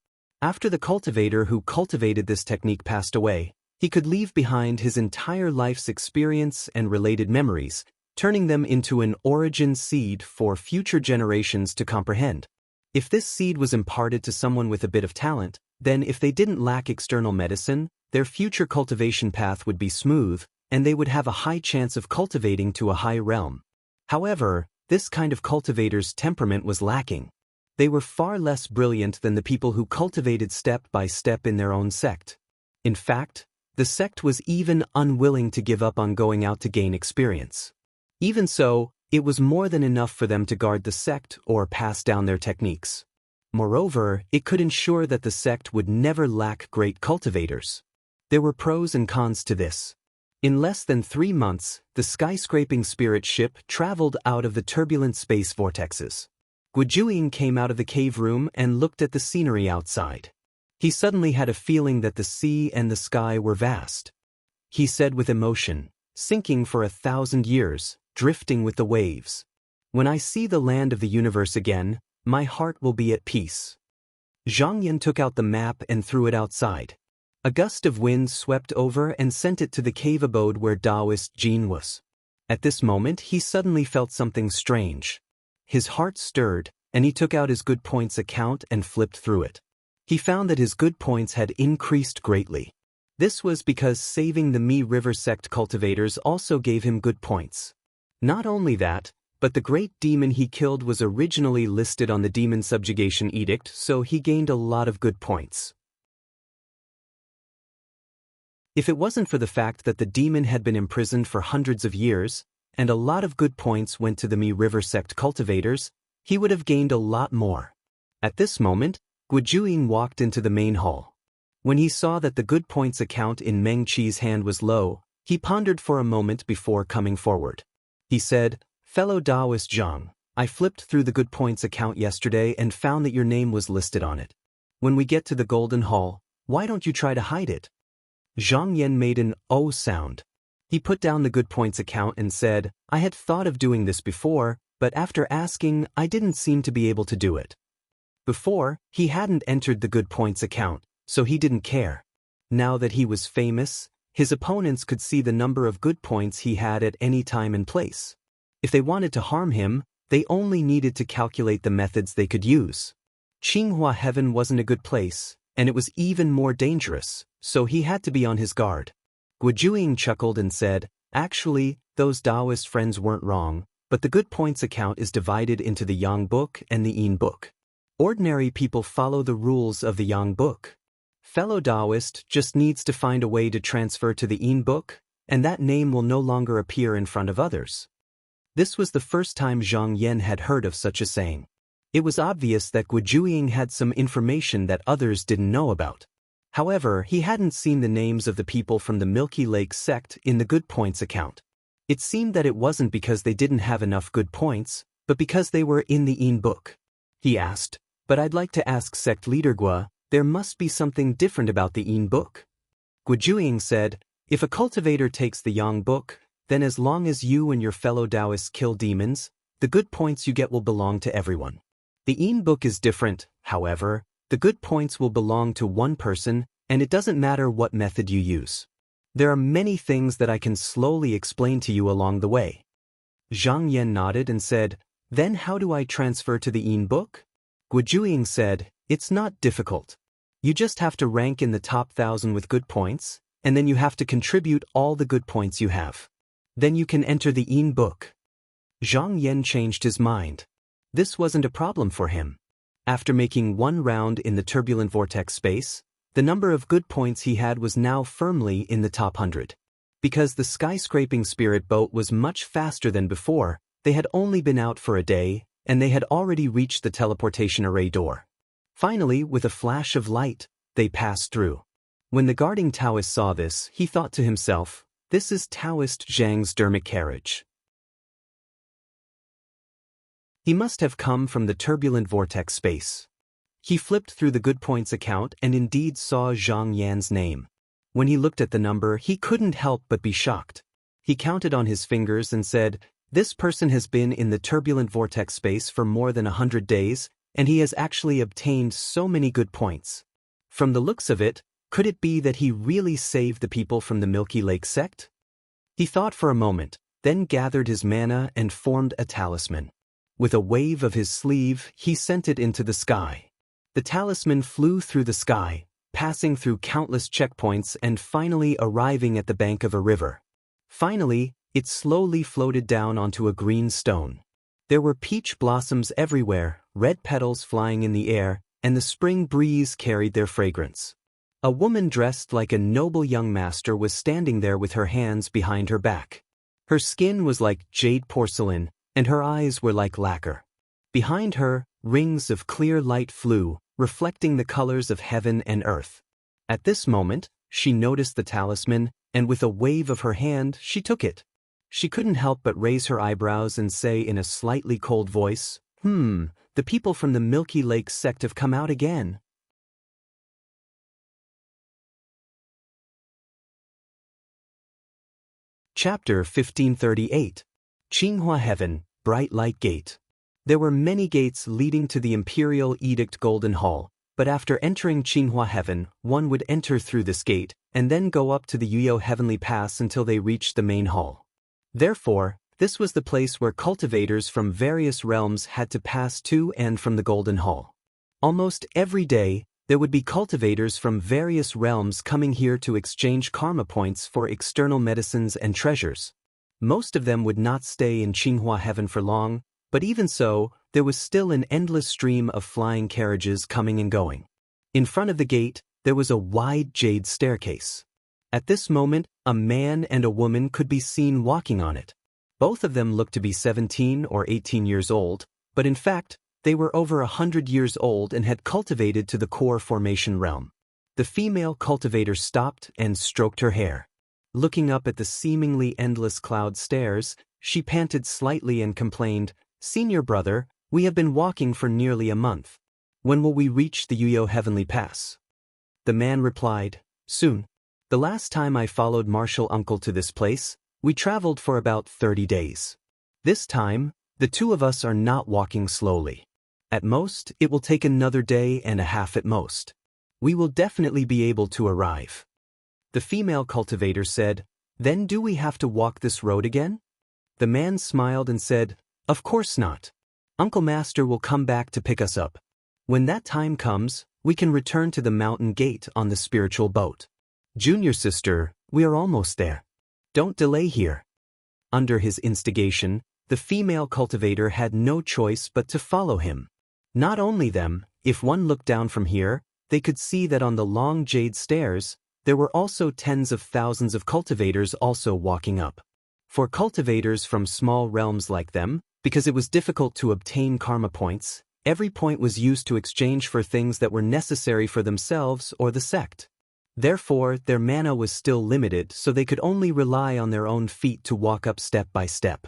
After the cultivator who cultivated this technique passed away, he could leave behind his entire life's experience and related memories, turning them into an origin seed for future generations to comprehend. If this seed was imparted to someone with a bit of talent, then if they didn't lack external medicine, their future cultivation path would be smooth, and they would have a high chance of cultivating to a high realm. However, this kind of cultivator's temperament was lacking. They were far less brilliant than the people who cultivated step by step in their own sect. In fact, the sect was even unwilling to give up on going out to gain experience. Even so, it was more than enough for them to guard the sect or pass down their techniques. Moreover, it could ensure that the sect would never lack great cultivators. There were pros and cons to this. In less than 3 months, the skyscraping spirit ship traveled out of the turbulent space vortexes. Gujuing came out of the cave room and looked at the scenery outside. He suddenly had a feeling that the sea and the sky were vast. He said with emotion, "Sinking for 1,000 years, drifting with the waves. When I see the land of the universe again, my heart will be at peace." Zhang Yan took out the map and threw it outside. A gust of wind swept over and sent it to the cave abode where Taoist Jin was. At this moment he suddenly felt something strange. His heart stirred, and he took out his good points account and flipped through it. He found that his good points had increased greatly. This was because saving the Mi River sect cultivators also gave him good points. Not only that, but the great demon he killed was originally listed on the Demon Subjugation Edict, so he gained a lot of good points. If it wasn't for the fact that the demon had been imprisoned for hundreds of years, and a lot of good points went to the Mi River sect cultivators, he would have gained a lot more. At this moment, Gujuing walked into the main hall. When he saw that the good points account in Meng Qi's hand was low, he pondered for a moment before coming forward. He said, "Fellow Taoist Zhang, I flipped through the good points account yesterday and found that your name was listed on it. When we get to the Golden Hall, why don't you try to hide it?" Zhang Yan made an "oh" sound. He put down the good points account and said, "I had thought of doing this before, but after asking, I didn't seem to be able to do it." Before, he hadn't entered the good points account, so he didn't care. Now that he was famous, his opponents could see the number of good points he had at any time and place. If they wanted to harm him, they only needed to calculate the methods they could use. Qinghua Heaven wasn't a good place, and it was even more dangerous, so he had to be on his guard. Gujuing chuckled and said, "Actually, those Taoist friends weren't wrong, but the good points account is divided into the Yang Book and the Yin Book. Ordinary people follow the rules of the Yang Book. Fellow Taoist just needs to find a way to transfer to the Yin Book, and that name will no longer appear in front of others." This was the first time Zhang Yan had heard of such a saying. It was obvious that Gujuing had some information that others didn't know about. However, he hadn't seen the names of the people from the Milky Lake sect in the good points account. It seemed that it wasn't because they didn't have enough good points, but because they were in the Yin Book. He asked, "But I'd like to ask sect leader Gua, there must be something different about the Yin Book." Gujuing said, "If a cultivator takes the Yang Book, then as long as you and your fellow Taoists kill demons, the good points you get will belong to everyone. The Yin Book is different, however, the good points will belong to one person, and it doesn't matter what method you use. There are many things that I can slowly explain to you along the way." Zhang Yan nodded and said, "Then how do I transfer to the Yin Book?" Gujuing said, "It's not difficult. You just have to rank in the top 1,000 with good points, and then you have to contribute all the good points you have. Then you can enter the Yin Book." Zhang Yan changed his mind. This wasn't a problem for him. After making one round in the turbulent vortex space, the number of good points he had was now firmly in the top 100. Because the skyscraping spirit boat was much faster than before, they had only been out for a day, and they had already reached the teleportation array door. Finally, with a flash of light, they passed through. When the guarding Taoist saw this, he thought to himself, "This is Taoist Zhang's dermic carriage. He must have come from the turbulent vortex space." He flipped through the good points account and indeed saw Zhang Yan's name. When he looked at the number, he couldn't help but be shocked. He counted on his fingers and said, "This person has been in the turbulent vortex space for more than 100 days, and he has actually obtained so many good points. From the looks of it, could it be that he really saved the people from the Milky Lake sect?" He thought for a moment, then gathered his mana and formed a talisman. With a wave of his sleeve, he sent it into the sky. The talisman flew through the sky, passing through countless checkpoints and finally arriving at the bank of a river. Finally, It slowly floated down onto a green stone. There were peach blossoms everywhere, red petals flying in the air, and the spring breeze carried their fragrance. A woman dressed like a noble young master was standing there with her hands behind her back. Her skin was like jade porcelain, and her eyes were like lacquer. Behind her, rings of clear light flew, reflecting the colors of heaven and earth. At this moment, she noticed the talisman, and with a wave of her hand, she took it. She couldn't help but raise her eyebrows and say in a slightly cold voice, the people from the Milky Lake sect have come out again. Chapter 1538. Qinghua Heaven, Bright Light Gate. There were many gates leading to the Imperial Edict Golden Hall, but after entering Qinghua Heaven, one would enter through this gate, and then go up to the Yuyo Heavenly Pass until they reached the main hall. Therefore, this was the place where cultivators from various realms had to pass to and from the Golden Hall. Almost every day, there would be cultivators from various realms coming here to exchange karma points for external medicines and treasures. Most of them would not stay in Qinghua Heaven for long, but even so, there was still an endless stream of flying carriages coming and going. In front of the gate, there was a wide jade staircase. At this moment, a man and a woman could be seen walking on it. Both of them looked to be 17 or 18 years old, but in fact, they were over 100 years old and had cultivated to the core formation realm. The female cultivator stopped and stroked her hair. Looking up at the seemingly endless cloud stairs, she panted slightly and complained, "Senior brother, we have been walking for nearly a month. When will we reach the Yuyo Heavenly Pass?" The man replied, "Soon. The last time I followed Martial Uncle to this place, we traveled for about 30 days. This time, the two of us are not walking slowly. At most, it will take another day and a half at most. We will definitely be able to arrive." The female cultivator said, "Then do we have to walk this road again?" The man smiled and said, "Of course not. Uncle Master will come back to pick us up. When that time comes, we can return to the mountain gate on the spiritual boat. Junior sister, we are almost there. Don't delay here." Under his instigation, the female cultivator had no choice but to follow him. Not only them, if one looked down from here, they could see that on the long jade stairs, there were also tens of thousands of cultivators also walking up. For cultivators from small realms like them, because it was difficult to obtain karma points, every point was used to exchange for things that were necessary for themselves or the sect. Therefore, their mana was still limited, so they could only rely on their own feet to walk up step by step.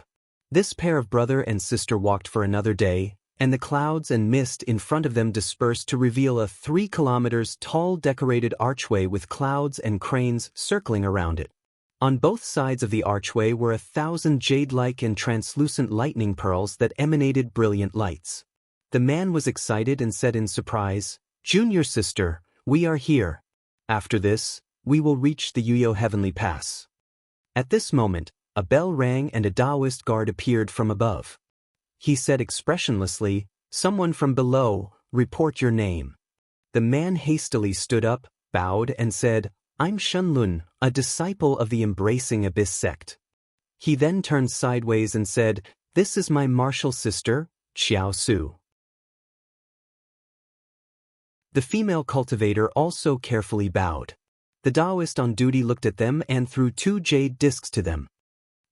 This pair of brother and sister walked for another day, and the clouds and mist in front of them dispersed to reveal a 3 kilometers tall decorated archway with clouds and cranes circling around it. On both sides of the archway were 1,000 jade-like and translucent lightning pearls that emanated brilliant lights. The man was excited and said in surprise, "Junior sister, we are here. After this, we will reach the Yuyo Heavenly Pass." At this moment, a bell rang and a Taoist guard appeared from above. He said expressionlessly, "Someone from below, report your name." The man hastily stood up, bowed and said, "I'm Shenlun, a disciple of the Embracing Abyss sect." He then turned sideways and said, "This is my martial sister, Xiao Su." The female cultivator also carefully bowed. The Taoist on duty looked at them and threw 2 jade discs to them.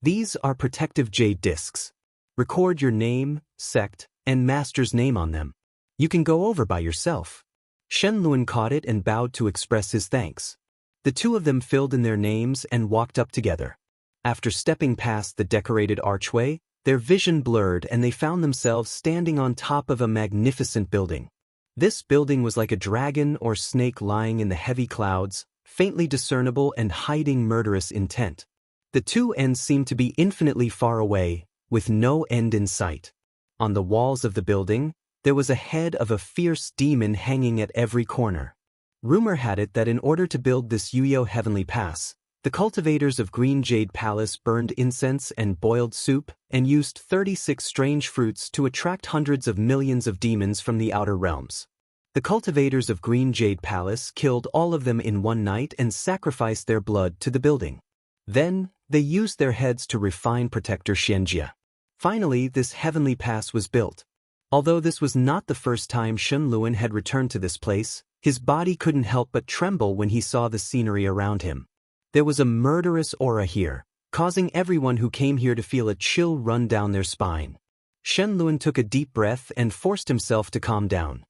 "These are protective jade discs. Record your name, sect, and master's name on them. You can go over by yourself." Shenlun caught it and bowed to express his thanks. The two of them filled in their names and walked up together. After stepping past the decorated archway, their vision blurred and they found themselves standing on top of a magnificent building. This building was like a dragon or snake lying in the heavy clouds, faintly discernible and hiding murderous intent. The two ends seemed to be infinitely far away, with no end in sight. On the walls of the building, there was a head of a fierce demon hanging at every corner. Rumor had it that in order to build this Yuyo Heavenly Pass, the cultivators of Green Jade Palace burned incense and boiled soup and used 36 strange fruits to attract hundreds of millions of demons from the outer realms. The cultivators of Green Jade Palace killed all of them in one night and sacrificed their blood to the building. Then, They used their heads to refine Protector Xianjia. Finally, this heavenly pass was built. Although this was not the first time Shenluen had returned to this place, his body couldn't help but tremble when he saw the scenery around him. There was a murderous aura here, causing everyone who came here to feel a chill run down their spine. Shenluen took a deep breath and forced himself to calm down.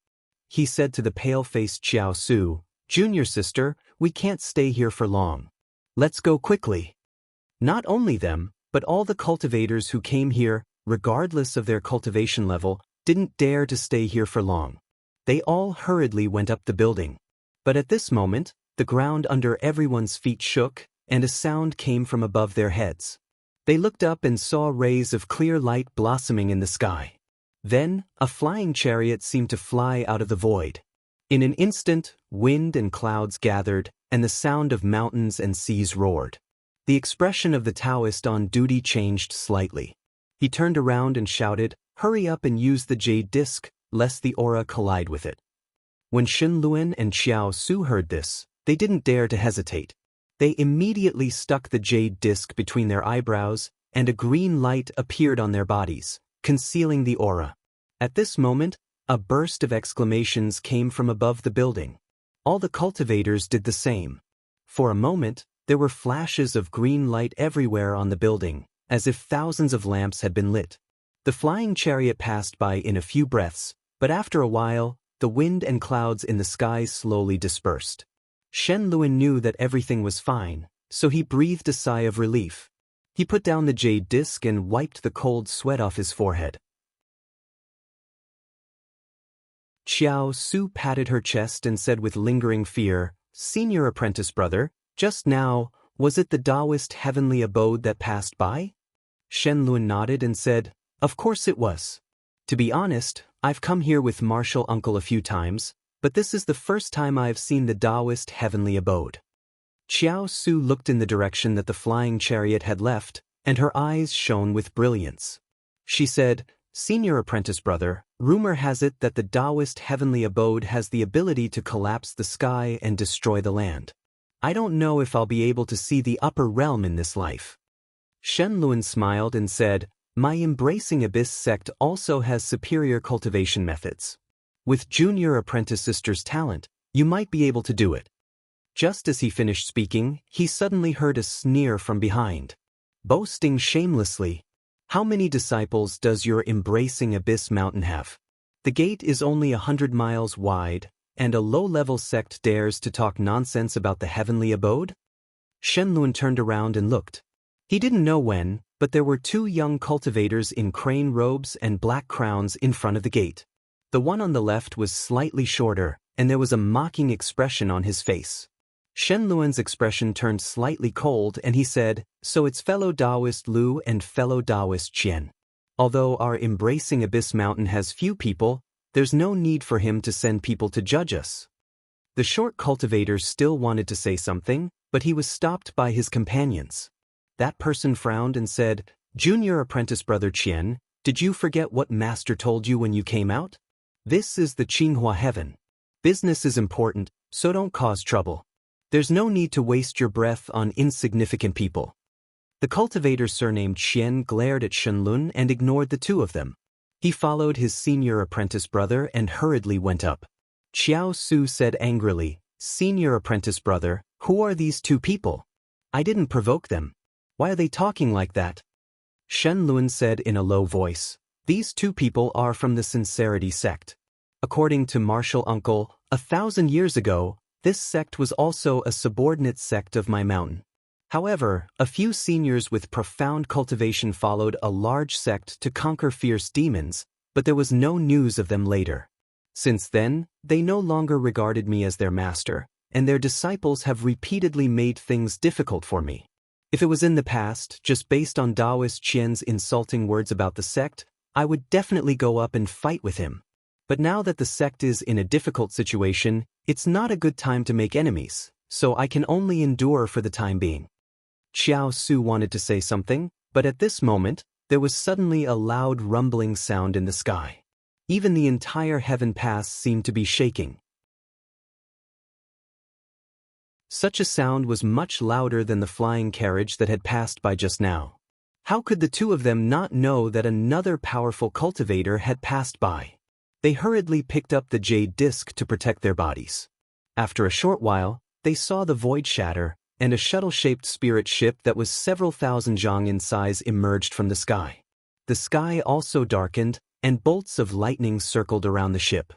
He said to the pale-faced Xiao Su, "Junior sister, we can't stay here for long. Let's go quickly." Not only them, but all the cultivators who came here, regardless of their cultivation level, didn't dare to stay here for long. They all hurriedly went up the building. But at this moment, the ground under everyone's feet shook, and a sound came from above their heads. They looked up and saw rays of clear light blossoming in the sky. Then, a flying chariot seemed to fly out of the void. In an instant, wind and clouds gathered, and the sound of mountains and seas roared. The expression of the Taoist on duty changed slightly. He turned around and shouted, "Hurry up and use the jade disc, lest the aura collide with it." When Shenluen and Xiao Su heard this, they didn't dare to hesitate. They immediately stuck the jade disc between their eyebrows, and a green light appeared on their bodies, concealing the aura. At this moment, a burst of exclamations came from above the building. All the cultivators did the same. For a moment, there were flashes of green light everywhere on the building, as if thousands of lamps had been lit. The flying chariot passed by in a few breaths, but after a while, the wind and clouds in the sky slowly dispersed. Shenluen knew that everything was fine, so he breathed a sigh of relief. He put down the jade disc and wiped the cold sweat off his forehead. Xiao Su patted her chest and said with lingering fear, "Senior apprentice brother, just now, was it the Taoist heavenly abode that passed by?" Shenluen nodded and said, "Of course it was. To be honest, I've come here with Martial Uncle a few times, but this is the first time I've seen the Taoist heavenly abode." Xiao Su looked in the direction that the flying chariot had left, and her eyes shone with brilliance. She said, "Senior apprentice brother, rumor has it that the Taoist heavenly abode has the ability to collapse the sky and destroy the land. I don't know if I'll be able to see the upper realm in this life." Shenluen smiled and said, "My Embracing Abyss sect also has superior cultivation methods. With junior apprentice sister's talent, you might be able to do it." Just as he finished speaking, he suddenly heard a sneer from behind. Boasting shamelessly, "How many disciples does your Embracing Abyss mountain have? The gate is only 100 miles wide, and a low-level sect dares to talk nonsense about the heavenly abode?" Shenluen turned around and looked. He didn't know when, but there were two young cultivators in crane robes and black crowns in front of the gate. The one on the left was slightly shorter, and there was a mocking expression on his face. Shenluen's expression turned slightly cold and he said, "So it's fellow Taoist Lu and fellow Taoist Qian. Although our Embracing Abyss mountain has few people, there's no need for him to send people to judge us." The short cultivator still wanted to say something, but he was stopped by his companions. That person frowned and said, "Junior apprentice brother Qian, did you forget what master told you when you came out? This is the Qinghua heaven. Business is important, so don't cause trouble. There's no need to waste your breath on insignificant people." The cultivator surnamed Qian glared at Shenluen and ignored the two of them. He followed his senior apprentice brother and hurriedly went up. Xiao Su said angrily, "Senior apprentice brother, who are these two people? I didn't provoke them. Why are they talking like that?" Shenluen said in a low voice, "These two people are from the Sincerity sect. According to Martial Uncle, 1,000 years ago, this sect was also a subordinate sect of my mountain. However, a few seniors with profound cultivation followed a large sect to conquer fierce demons, but there was no news of them later. Since then, they no longer regarded me as their master, and their disciples have repeatedly made things difficult for me. If it was in the past, just based on Taoist Qian's insulting words about the sect, I would definitely go up and fight with him. But now that the sect is in a difficult situation, it's not a good time to make enemies, so I can only endure for the time being." Xiao Su wanted to say something, but at this moment, there was suddenly a loud rumbling sound in the sky. Even the entire heaven pass seemed to be shaking. Such a sound was much louder than the flying carriage that had passed by just now. How could the two of them not know that another powerful cultivator had passed by? They hurriedly picked up the jade disc to protect their bodies. After a short while, they saw the void shatter, and a shuttle-shaped spirit ship that was several thousand zhang in size emerged from the sky. The sky also darkened, and bolts of lightning circled around the ship.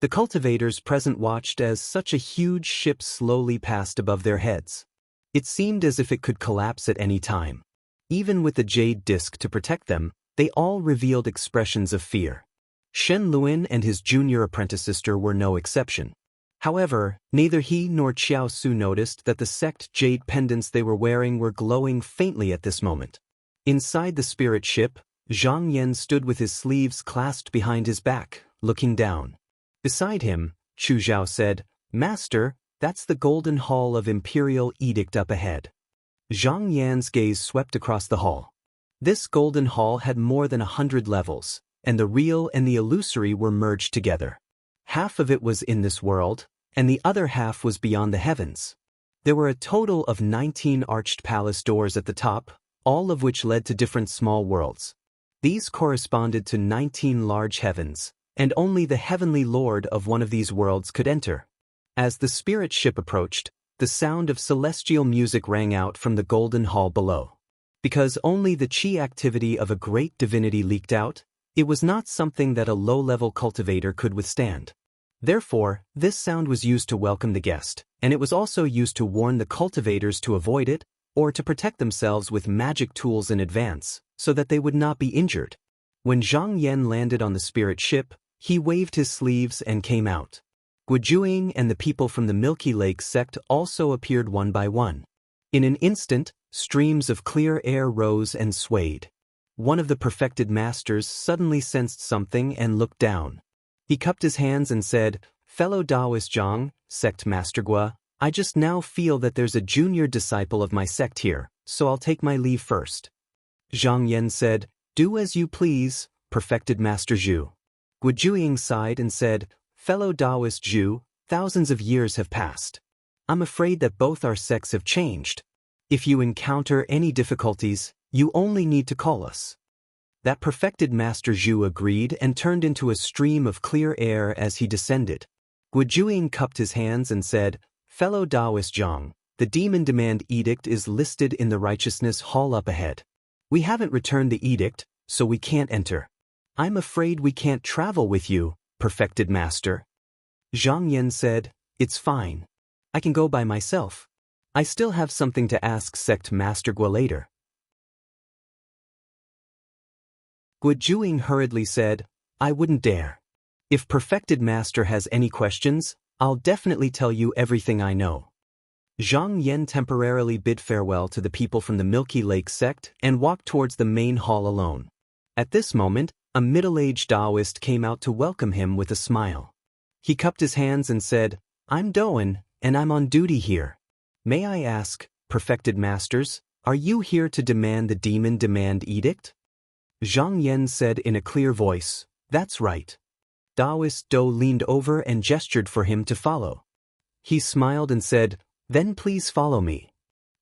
The cultivators present watched as such a huge ship slowly passed above their heads. It seemed as if it could collapse at any time. Even with the jade disc to protect them, they all revealed expressions of fear. Shen Luan and his junior apprentice sister were no exception. However, neither he nor Qiao Su noticed that the sect jade pendants they were wearing were glowing faintly at this moment. Inside the spirit ship, Zhang Yan stood with his sleeves clasped behind his back, looking down. Beside him, Chu Zhao said, "Master, that's the Golden Hall of Imperial Edict up ahead." Zhang Yan's gaze swept across the hall. This Golden Hall had more than 100 levels, and the real and the illusory were merged together. Half of it was in this world, and the other half was beyond the heavens. There were a total of 19 arched palace doors at the top, all of which led to different small worlds. These corresponded to 19 large heavens, and only the heavenly lord of one of these worlds could enter. As the spirit ship approached, the sound of celestial music rang out from the golden hall below. Because only the chi activity of a great divinity leaked out, it was not something that a low-level cultivator could withstand. Therefore, this sound was used to welcome the guest, and it was also used to warn the cultivators to avoid it, or to protect themselves with magic tools in advance, so that they would not be injured. When Zhang Yan landed on the spirit ship, he waved his sleeves and came out. Guojuing and the people from the Milky Lake sect also appeared one by one. In an instant, streams of clear air rose and swayed. One of the perfected masters suddenly sensed something and looked down. He cupped his hands and said, "Fellow Taoist Zhang, Sect Master Gua, I just now feel that there's a junior disciple of my sect here, so I'll take my leave first." Zhang Yan said, "Do as you please, perfected Master Zhu." Guojuing sighed and said, "Fellow Taoist Zhu, thousands of years have passed. I'm afraid that both our sects have changed. If you encounter any difficulties, you only need to call us." That perfected Master Zhu agreed and turned into a stream of clear air as he descended. Guojuing cupped his hands and said, "Fellow Taoist Zhang, the Demon Demand Edict is listed in the Righteousness Hall up ahead. We haven't returned the edict, so we can't enter. I'm afraid we can't travel with you, perfected Master." Zhang Yan said, "It's fine. I can go by myself. I still have something to ask Sect Master Gua later." Guojuing hurriedly said, "I wouldn't dare. If perfected Master has any questions, I'll definitely tell you everything I know." Zhang Yan temporarily bid farewell to the people from the Milky Lake sect and walked towards the main hall alone. At this moment, a middle-aged Taoist came out to welcome him with a smile. He cupped his hands and said, "I'm Doan, and I'm on duty here. May I ask, perfected masters, are you here to demand the Demon Demand Edict?" Zhang Yan said in a clear voice, "That's right." Taoist Do leaned over and gestured for him to follow. He smiled and said, "Then please follow me."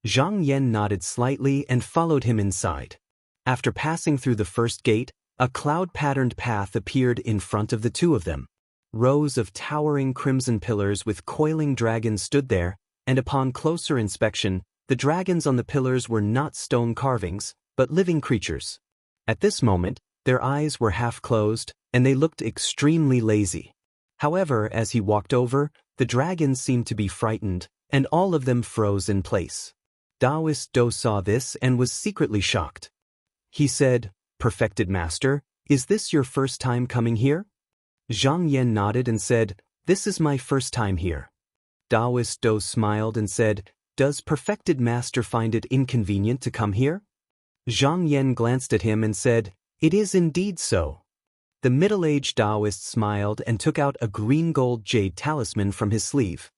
Zhang Yan nodded slightly and followed him inside. After passing through the first gate, a cloud-patterned path appeared in front of the two of them. Rows of towering crimson pillars with coiling dragons stood there, and upon closer inspection, the dragons on the pillars were not stone carvings, but living creatures. At this moment, their eyes were half closed, and they looked extremely lazy. However, as he walked over, the dragons seemed to be frightened, and all of them froze in place. Taoist Do saw this and was secretly shocked. He said, "Perfected Master, is this your first time coming here?" Zhang Yan nodded and said, "This is my first time here." Taoist Do smiled and said, "Does Perfected Master find it inconvenient to come here?" Zhang Yan glanced at him and said, "It is indeed so." The middle-aged Taoist smiled and took out a green-gold jade talisman from his sleeve.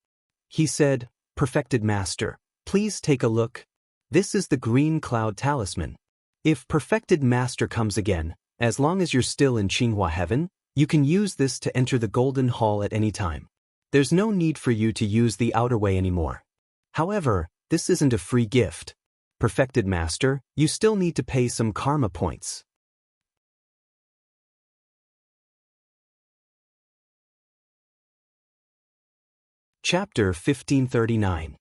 He said, "Perfected Master, please take a look. This is the green cloud talisman. If Perfected Master comes again, as long as you're still in Qinghua Heaven, you can use this to enter the Golden Hall at any time. There's no need for you to use the outer way anymore. However, this isn't a free gift. Perfected Master, you still need to pay some karma points. Chapter 1539.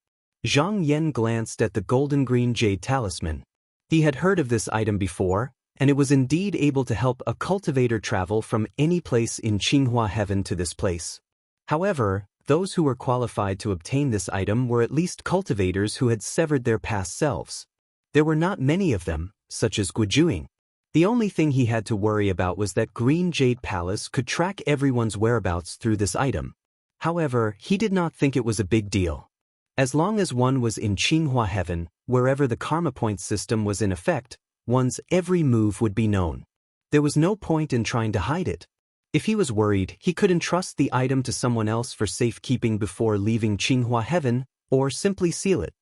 Zhang Yan glanced at the golden green jade talisman. He had heard of this item before, and it was indeed able to help a cultivator travel from any place in Qinghua Heaven to this place. However, those who were qualified to obtain this item were at least cultivators who had severed their past selves. There were not many of them, such as Gujuing. The only thing he had to worry about was that Green Jade Palace could track everyone's whereabouts through this item. However, he did not think it was a big deal. As long as one was in Qinghua Heaven, wherever the karma point system was in effect, one's every move would be known. There was no point in trying to hide it. If he was worried, he could entrust the item to someone else for safekeeping before leaving Qinghua Heaven, or simply seal it.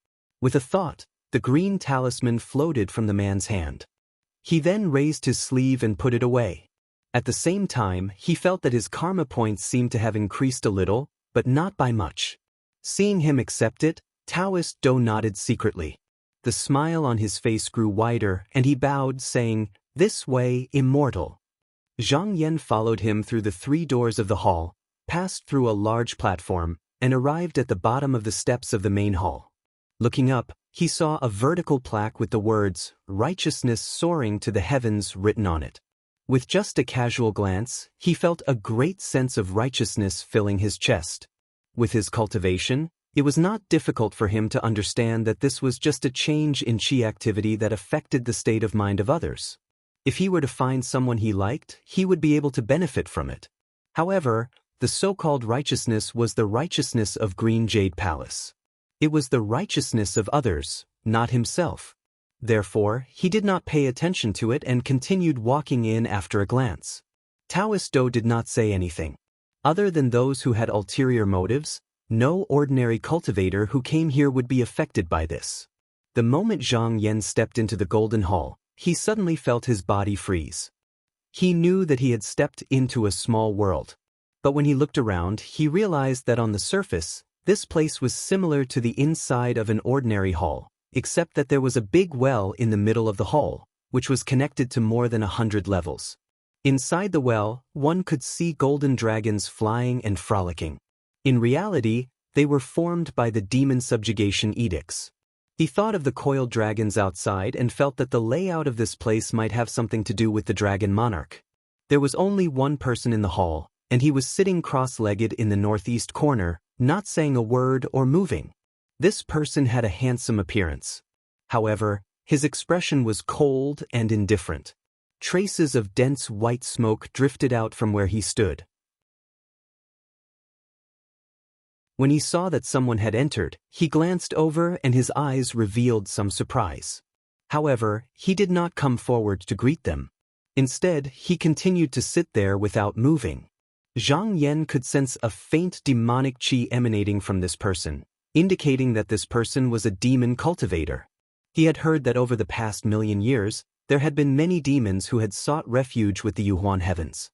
With a thought, the green talisman floated from the man's hand. He then raised his sleeve and put it away. At the same time, he felt that his karma points seemed to have increased a little, but not by much. Seeing him accept it, Taoist Do nodded secretly. The smile on his face grew wider, and he bowed, saying, "This way, immortal." Zhang Yan followed him through the 3 doors of the hall, passed through a large platform, and arrived at the bottom of the steps of the main hall. Looking up, he saw a vertical plaque with the words, "Righteousness soaring to the heavens" written on it. With just a casual glance, he felt a great sense of righteousness filling his chest. With his cultivation, it was not difficult for him to understand that this was just a change in qi activity that affected the state of mind of others. If he were to find someone he liked, he would be able to benefit from it. However, the so-called righteousness was the righteousness of Green Jade Palace. It was the righteousness of others, not himself. Therefore, he did not pay attention to it and continued walking in after a glance. Taoist Do did not say anything. Other than those who had ulterior motives, no ordinary cultivator who came here would be affected by this. The moment Zhang Yan stepped into the Golden Hall, he suddenly felt his body freeze. He knew that he had stepped into a small world. But when he looked around, he realized that on the surface, this place was similar to the inside of an ordinary hall, except that there was a big well in the middle of the hall, which was connected to more than 100 levels. Inside the well, one could see golden dragons flying and frolicking. In reality, they were formed by the demon subjugation edicts. He thought of the coiled dragons outside and felt that the layout of this place might have something to do with the dragon monarch. There was only one person in the hall, and he was sitting cross-legged in the northeast corner, not saying a word or moving. This person had a handsome appearance. However, his expression was cold and indifferent. Traces of dense white smoke drifted out from where he stood. When he saw that someone had entered, he glanced over and his eyes revealed some surprise. However, he did not come forward to greet them. Instead, he continued to sit there without moving. Zhang Yan could sense a faint demonic qi emanating from this person, indicating that this person was a demon cultivator. He had heard that over the past 1,000,000 years, there had been many demons who had sought refuge with the Yuhuan heavens.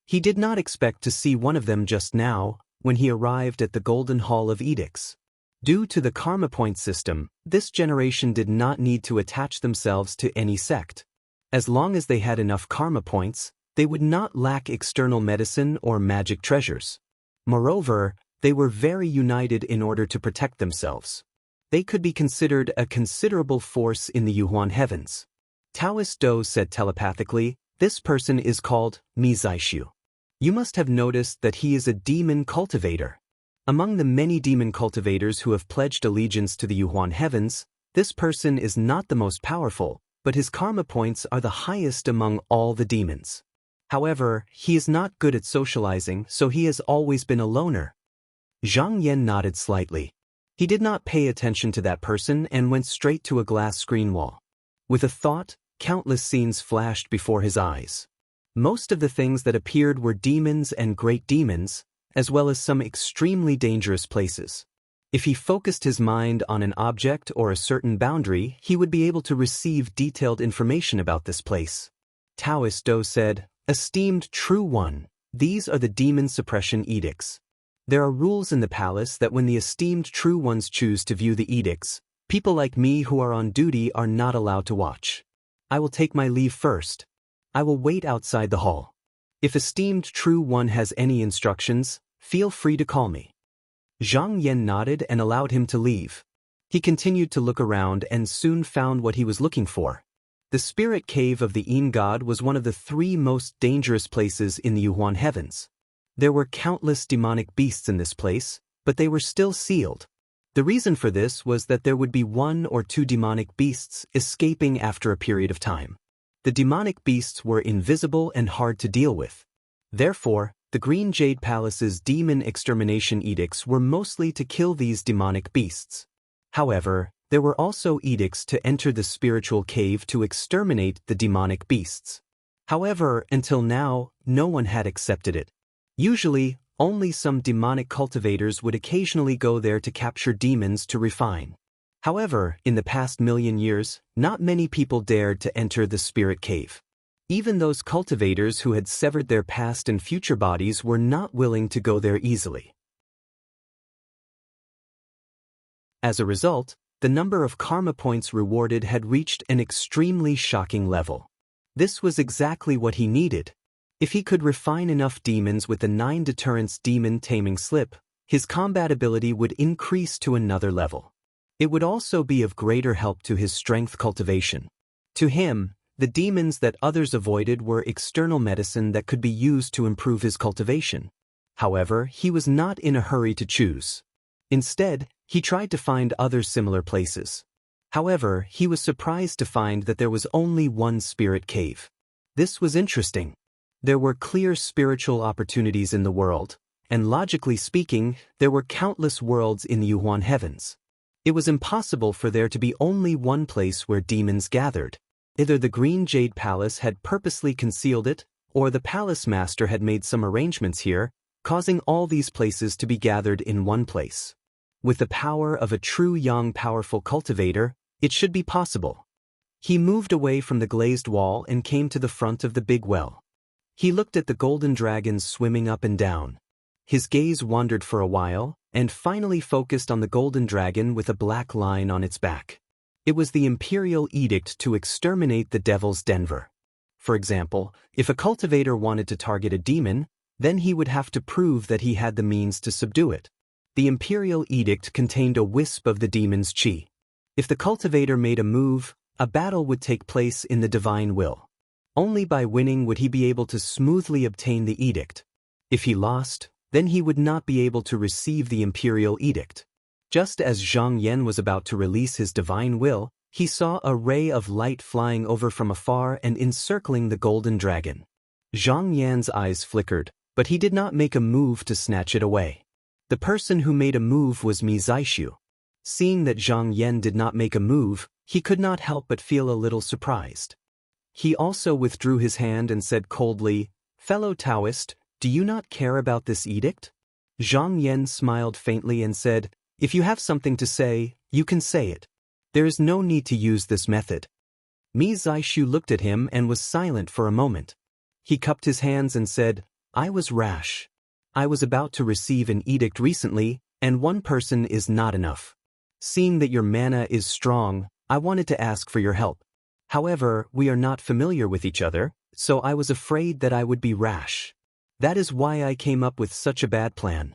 He did not expect to see one of them just now, when he arrived at the Golden Hall of Edicts. Due to the karma point system, this generation did not need to attach themselves to any sect. As long as they had enough karma points, they would not lack external medicine or magic treasures. Moreover, they were very united in order to protect themselves. They could be considered a considerable force in the Yuhuan heavens. Taoist Do said telepathically, "This person is called Mizaishu. You must have noticed that he is a demon cultivator. Among the many demon cultivators who have pledged allegiance to the Yuhuan heavens, this person is not the most powerful, but his karma points are the highest among all the demons. However, he is not good at socializing, so he has always been a loner." Zhang Yan nodded slightly. He did not pay attention to that person and went straight to a glass screen wall. With a thought, countless scenes flashed before his eyes. Most of the things that appeared were demons and great demons, as well as some extremely dangerous places. If he focused his mind on an object or a certain boundary, he would be able to receive detailed information about this place. Taoist Do said, "Esteemed True One, these are the demon suppression edicts. There are rules in the palace that when the esteemed true ones choose to view the edicts, people like me who are on duty are not allowed to watch. I will take my leave first. I will wait outside the hall. If esteemed true one has any instructions, feel free to call me. Zhang Yan nodded and allowed him to leave. He continued to look around and soon found what he was looking for. The spirit cave of the Yin god was one of the 3 most dangerous places in the Yuhuan heavens. There were countless demonic beasts in this place, but they were still sealed. The reason for this was that there would be 1 or 2 demonic beasts escaping after a period of time. The demonic beasts were invisible and hard to deal with. Therefore, the Green Jade Palace's demon extermination edicts were mostly to kill these demonic beasts. However, there were also edicts to enter the spiritual cave to exterminate the demonic beasts. However, until now, no one had accepted it. Usually, only some demonic cultivators would occasionally go there to capture demons to refine. However, in the past million years, not many people dared to enter the spirit cave. Even those cultivators who had severed their past and future bodies were not willing to go there easily. As a result, the number of karma points rewarded had reached an extremely shocking level. This was exactly what he needed. If he could refine enough demons with the 9 deterrence demon taming slip, his combat ability would increase to another level. It would also be of greater help to his strength cultivation. To him, the demons that others avoided were external medicine that could be used to improve his cultivation. However, he was not in a hurry to choose. Instead, he tried to find other similar places. However, he was surprised to find that there was only 1 spirit cave. This was interesting. There were clear spiritual opportunities in the world, and logically speaking, there were countless worlds in the Yuhuan heavens. It was impossible for there to be only 1 place where demons gathered. Either the Green Jade Palace had purposely concealed it, or the palace master had made some arrangements here, causing all these places to be gathered in 1 place. With the power of a true young powerful cultivator, it should be possible. He moved away from the glazed wall and came to the front of the big well. He looked at the golden dragons swimming up and down. His gaze wandered for a while, and finally focused on the golden dragon with a black line on its back. It was the imperial edict to exterminate the devil's Denver. For example, if a cultivator wanted to target a demon, then he would have to prove that he had the means to subdue it. The imperial edict contained a wisp of the demon's chi. If the cultivator made a move, a battle would take place in the divine will. Only by winning would he be able to smoothly obtain the edict. If he lost, then he would not be able to receive the imperial edict. Just as Zhang Yan was about to release his divine will, he saw a ray of light flying over from afar and encircling the golden dragon. Zhang Yan's eyes flickered, but he did not make a move to snatch it away. The person who made a move was Mi Zaishu. Seeing that Zhang Yan did not make a move, he could not help but feel a little surprised. He also withdrew his hand and said coldly, "Fellow Taoist, do you not care about this edict?" Zhang Yan smiled faintly and said, "If you have something to say, you can say it. There is no need to use this method." Mi Zaishu looked at him and was silent for a moment. He cupped his hands and said, "I was rash. I was about to receive an edict recently, and 1 person is not enough. Seeing that your mana is strong, I wanted to ask for your help. However, we are not familiar with each other, so I was afraid that I would be rash. That is why I came up with such a bad plan."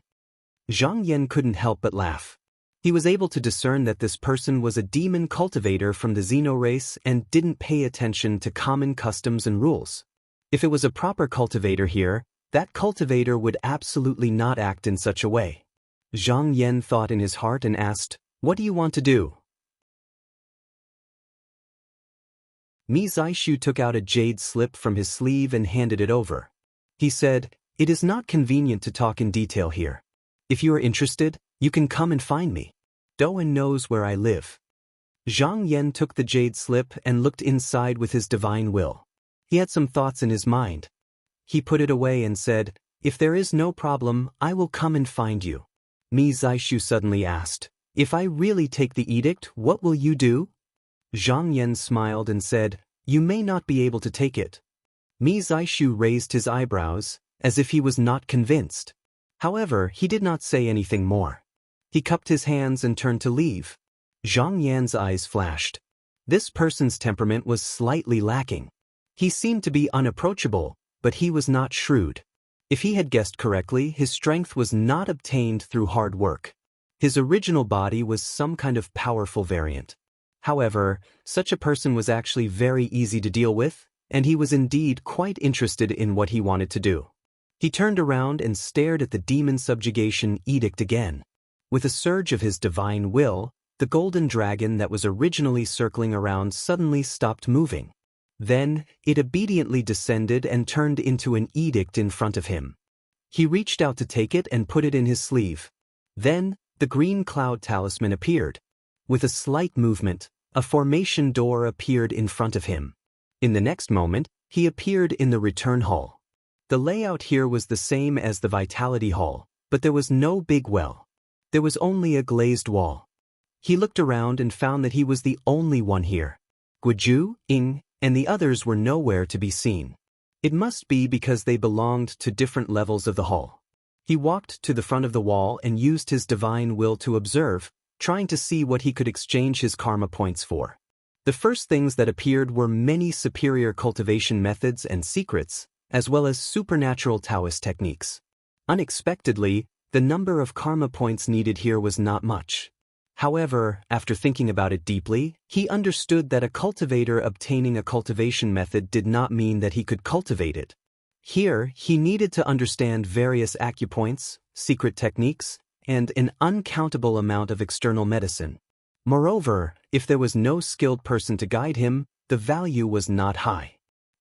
Zhang Yan couldn't help but laugh. He was able to discern that this person was a demon cultivator from the Xeno race and didn't pay attention to common customs and rules. If it was a proper cultivator here, that cultivator would absolutely not act in such a way. Zhang Yan thought in his heart and asked, "What do you want to do?" Mi Zaishu took out a jade slip from his sleeve and handed it over. He said, "It is not convenient to talk in detail here. If you are interested, you can come and find me. Doan knows where I live." Zhang Yan took the jade slip and looked inside with his divine will. He had some thoughts in his mind. He put it away and said, "If there is no problem, I will come and find you." Mi Zaishu suddenly asked, "If I really take the edict, what will you do?" Zhang Yan smiled and said, "You may not be able to take it." Mi Zaishu raised his eyebrows, as if he was not convinced. However, he did not say anything more. He cupped his hands and turned to leave. Zhang Yan's eyes flashed. This person's temperament was slightly lacking. He seemed to be unapproachable, but he was not shrewd. If he had guessed correctly, his strength was not obtained through hard work. His original body was some kind of powerful variant. However, such a person was actually very easy to deal with, and he was indeed quite interested in what he wanted to do. He turned around and stared at the demon subjugation edict again. With a surge of his divine will, the golden dragon that was originally circling around suddenly stopped moving. Then, it obediently descended and turned into an edict in front of him. He reached out to take it and put it in his sleeve. Then, the green cloud talisman appeared. With a slight movement, a formation door appeared in front of him. In the next moment, he appeared in the return hall. The layout here was the same as the Vitality Hall, but there was no big well. There was only a glazed wall. He looked around and found that he was the only one here. Guizhu, Ying, and the others were nowhere to be seen. It must be because they belonged to different levels of the hall. He walked to the front of the wall and used his divine will to observe, trying to see what he could exchange his karma points for. The first things that appeared were many superior cultivation methods and secrets, as well as supernatural Taoist techniques. Unexpectedly, the number of karma points needed here was not much. However, after thinking about it deeply, he understood that a cultivator obtaining a cultivation method did not mean that he could cultivate it. Here, he needed to understand various acupoints, secret techniques, and an uncountable amount of external medicine. Moreover, if there was no skilled person to guide him, the value was not high.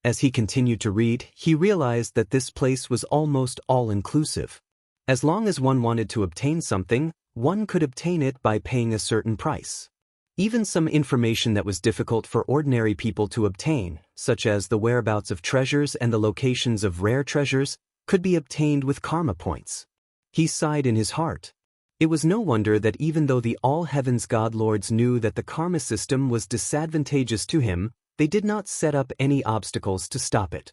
As he continued to read, he realized that this place was almost all-inclusive. As long as one wanted to obtain something, one could obtain it by paying a certain price. Even some information that was difficult for ordinary people to obtain, such as the whereabouts of treasures and the locations of rare treasures, could be obtained with karma points. He sighed in his heart. It was no wonder that even though the all-heavens godlords knew that the karma system was disadvantageous to him, they did not set up any obstacles to stop it.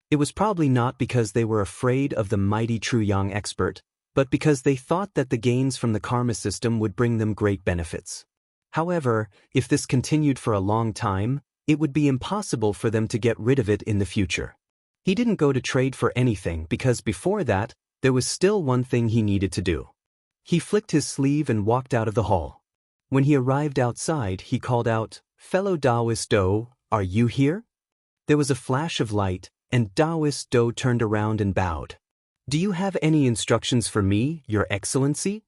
It was probably not because they were afraid of the mighty True Yang expert, but because they thought that the gains from the karma system would bring them great benefits. However, if this continued for a long time, it would be impossible for them to get rid of it in the future. He didn't go to trade for anything because before that, there was still one thing he needed to do. He flicked his sleeve and walked out of the hall. When he arrived outside, he called out, "Fellow Taoist Do, are you here?" There was a flash of light, and Taoist Do turned around and bowed. "Do you have any instructions for me, Your Excellency?"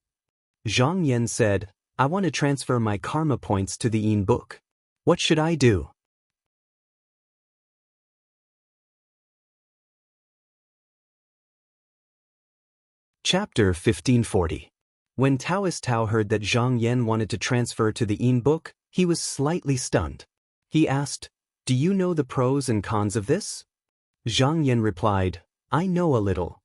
Zhang Yan said, "I want to transfer my karma points to the embark. What should I do?" Chapter 1540. When Taoist Tao heard that Zhang Yan wanted to transfer to the embark, he was slightly stunned. He asked, "Do you know the pros and cons of this?" Zhang Yan replied, "I know a little."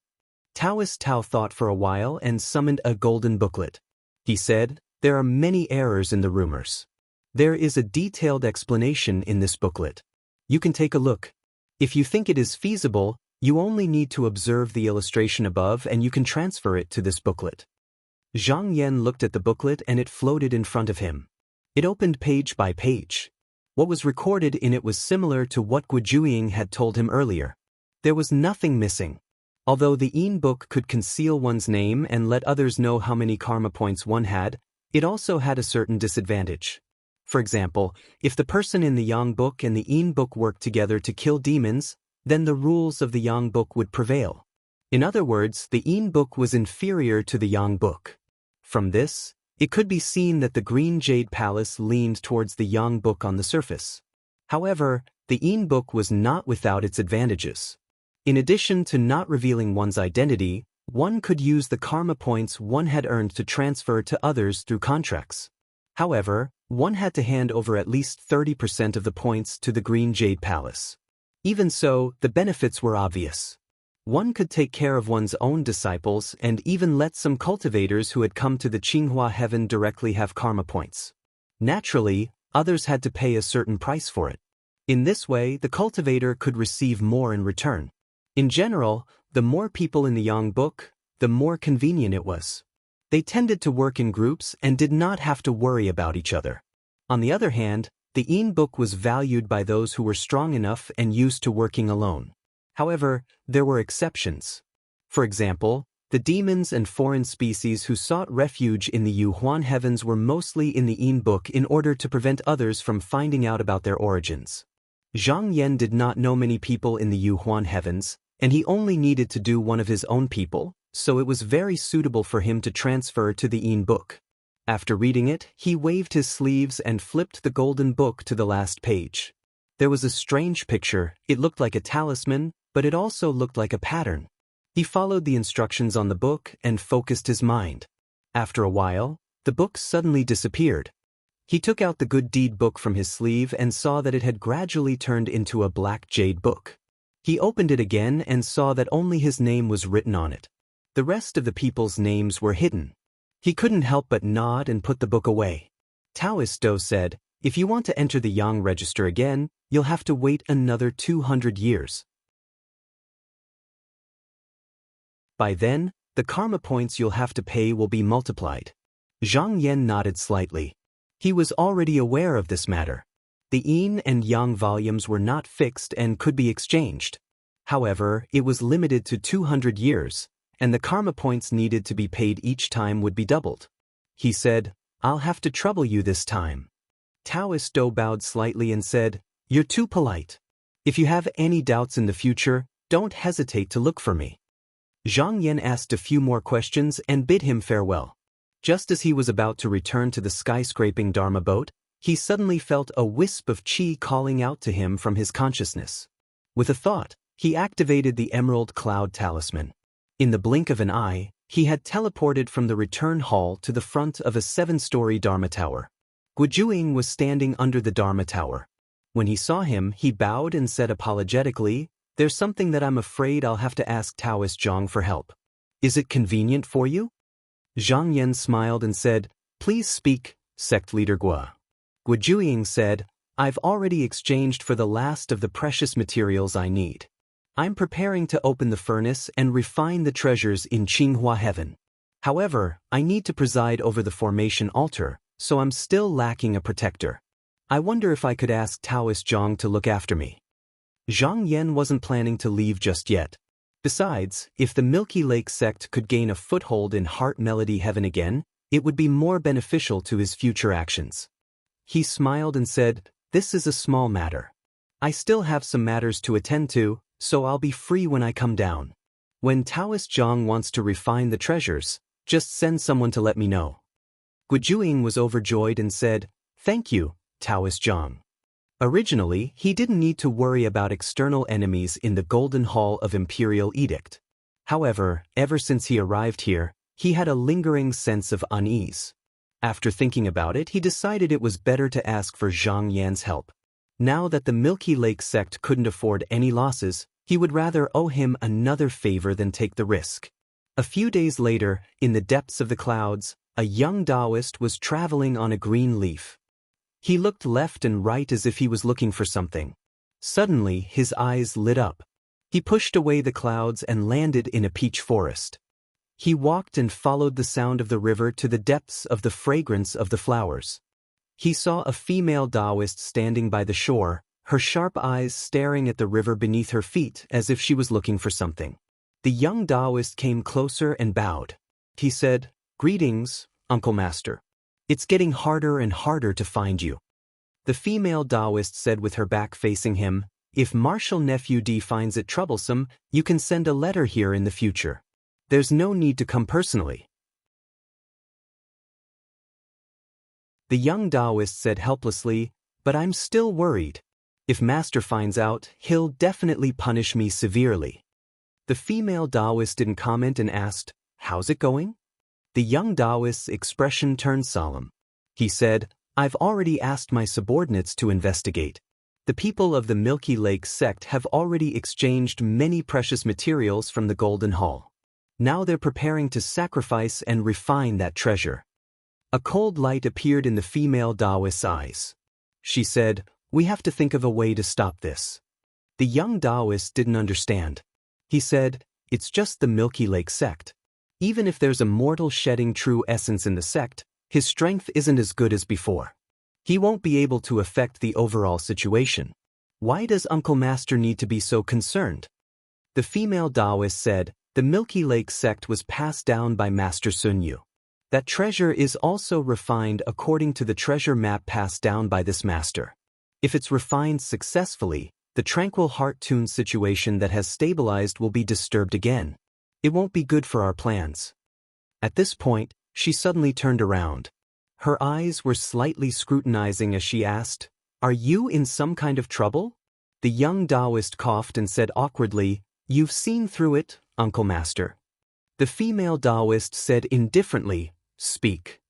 Taoist Tao thought for a while and summoned a golden booklet. He said, "There are many errors in the rumors. There is a detailed explanation in this booklet. You can take a look. If you think it is feasible, you only need to observe the illustration above and you can transfer it to this booklet." Zhang Yan looked at the booklet and it floated in front of him. It opened page by page. What was recorded in it was similar to what Guizhu had told him earlier. There was nothing missing. Although the embark could conceal one's name and let others know how many karma points one had, it also had a certain disadvantage. For example, if the person in the Yang book and the embark worked together to kill demons, then the rules of the Yang book would prevail. In other words, the embark was inferior to the Yang book. From this, it could be seen that the Green Jade Palace leaned towards the Yang book on the surface. However, the embark was not without its advantages. In addition to not revealing one's identity, one could use the karma points one had earned to transfer to others through contracts. However, one had to hand over at least 30% of the points to the Green Jade Palace. Even so, the benefits were obvious. One could take care of one's own disciples and even let some cultivators who had come to the Qinghua heaven directly have karma points. Naturally, others had to pay a certain price for it. In this way, the cultivator could receive more in return. In general, the more people in the Yang book, the more convenient it was. They tended to work in groups and did not have to worry about each other. On the other hand, the Yin book was valued by those who were strong enough and used to working alone. However, there were exceptions. For example, the demons and foreign species who sought refuge in the Yuhuan heavens were mostly in the Yin book in order to prevent others from finding out about their origins. Zhang Yan did not know many people in the Yuhuan heavens, and he only needed to do one of his own people, so it was very suitable for him to transfer to the Yin book. After reading it, he waved his sleeves and flipped the golden book to the last page. There was a strange picture. It looked like a talisman, but it also looked like a pattern. He followed the instructions on the book and focused his mind. After a while, the book suddenly disappeared. He took out the good deed book from his sleeve and saw that it had gradually turned into a black jade book. He opened it again and saw that only his name was written on it. The rest of the people's names were hidden. He couldn't help but nod and put the book away. Taoist Do said, "If you want to enter the Yang register again, you'll have to wait another 200 years. By then, the karma points you'll have to pay will be multiplied." Zhang Yan nodded slightly. He was already aware of this matter. The Yin and Yang volumes were not fixed and could be exchanged. However, it was limited to 200 years, and the karma points needed to be paid each time would be doubled. He said, "I'll have to trouble you this time." Taoist Do bowed slightly and said, "You're too polite. If you have any doubts in the future, don't hesitate to look for me." Zhang Yan asked a few more questions and bid him farewell. Just as he was about to return to the skyscraping Dharma boat, he suddenly felt a wisp of qi calling out to him from his consciousness. With a thought, he activated the Emerald Cloud Talisman. In the blink of an eye, he had teleported from the return hall to the front of a 7-story Dharma tower. Gujuing was standing under the Dharma tower. When he saw him, he bowed and said apologetically, "There's something that I'm afraid I'll have to ask Taoist Zhang for help. Is it convenient for you?" Zhang Yan smiled and said, "Please speak, sect leader Gua." Gujuing said, "I've already exchanged for the last of the precious materials I need. I'm preparing to open the furnace and refine the treasures in Qinghua Heaven. However, I need to preside over the formation altar, so I'm still lacking a protector. I wonder if I could ask Taoist Zhang to look after me." Zhang Yan wasn't planning to leave just yet. Besides, if the Milky Lake sect could gain a foothold in Heart Melody Heaven again, it would be more beneficial to his future actions. He smiled and said, "This is a small matter. I still have some matters to attend to, so I'll be free when I come down. When Taoist Zhang wants to refine the treasures, just send someone to let me know." Gujuing was overjoyed and said, "Thank you, Taoist Zhang." Originally, he didn't need to worry about external enemies in the Golden Hall of Imperial Edict. However, ever since he arrived here, he had a lingering sense of unease. After thinking about it, he decided it was better to ask for Zhang Yan's help. Now that the Milky Lake sect couldn't afford any losses, he would rather owe him another favor than take the risk. A few days later, in the depths of the clouds, a young Taoist was traveling on a green leaf. He looked left and right as if he was looking for something. Suddenly, his eyes lit up. He pushed away the clouds and landed in a peach forest. He walked and followed the sound of the river to the depths of the fragrance of the flowers. He saw a female Taoist standing by the shore, her sharp eyes staring at the river beneath her feet as if she was looking for something. The young Taoist came closer and bowed. He said, "Greetings, Uncle Master. It's getting harder and harder to find you." The female Taoist said with her back facing him, "If Marshal Nephew D finds it troublesome, you can send a letter here in the future. There's no need to come personally." The young Taoist said helplessly, "But I'm still worried. If Master finds out, he'll definitely punish me severely." The female Taoist didn't comment and asked, "How's it going?" The young Taoist's expression turned solemn. He said, "I've already asked my subordinates to investigate. The people of the Milky Lake sect have already exchanged many precious materials from the Golden Hall. Now they're preparing to sacrifice and refine that treasure." A cold light appeared in the female Taoist's eyes. She said, "We have to think of a way to stop this." The young Taoist didn't understand. He said, "It's just the Milky Lake sect. Even if there's a mortal shedding true essence in the sect, his strength isn't as good as before. He won't be able to affect the overall situation. Why does Uncle Master need to be so concerned?" The female Taoist said, "The Milky Lake sect was passed down by Master Sun Yu. That treasure is also refined according to the treasure map passed down by this master. If it's refined successfully, the tranquil heart-tuned situation that has stabilized will be disturbed again. It won't be good for our plans." At this point, she suddenly turned around. Her eyes were slightly scrutinizing as she asked, "Are you in some kind of trouble?" The young Taoist coughed and said awkwardly, "You've seen through it, Uncle Master." The female Taoist said indifferently, "Speak."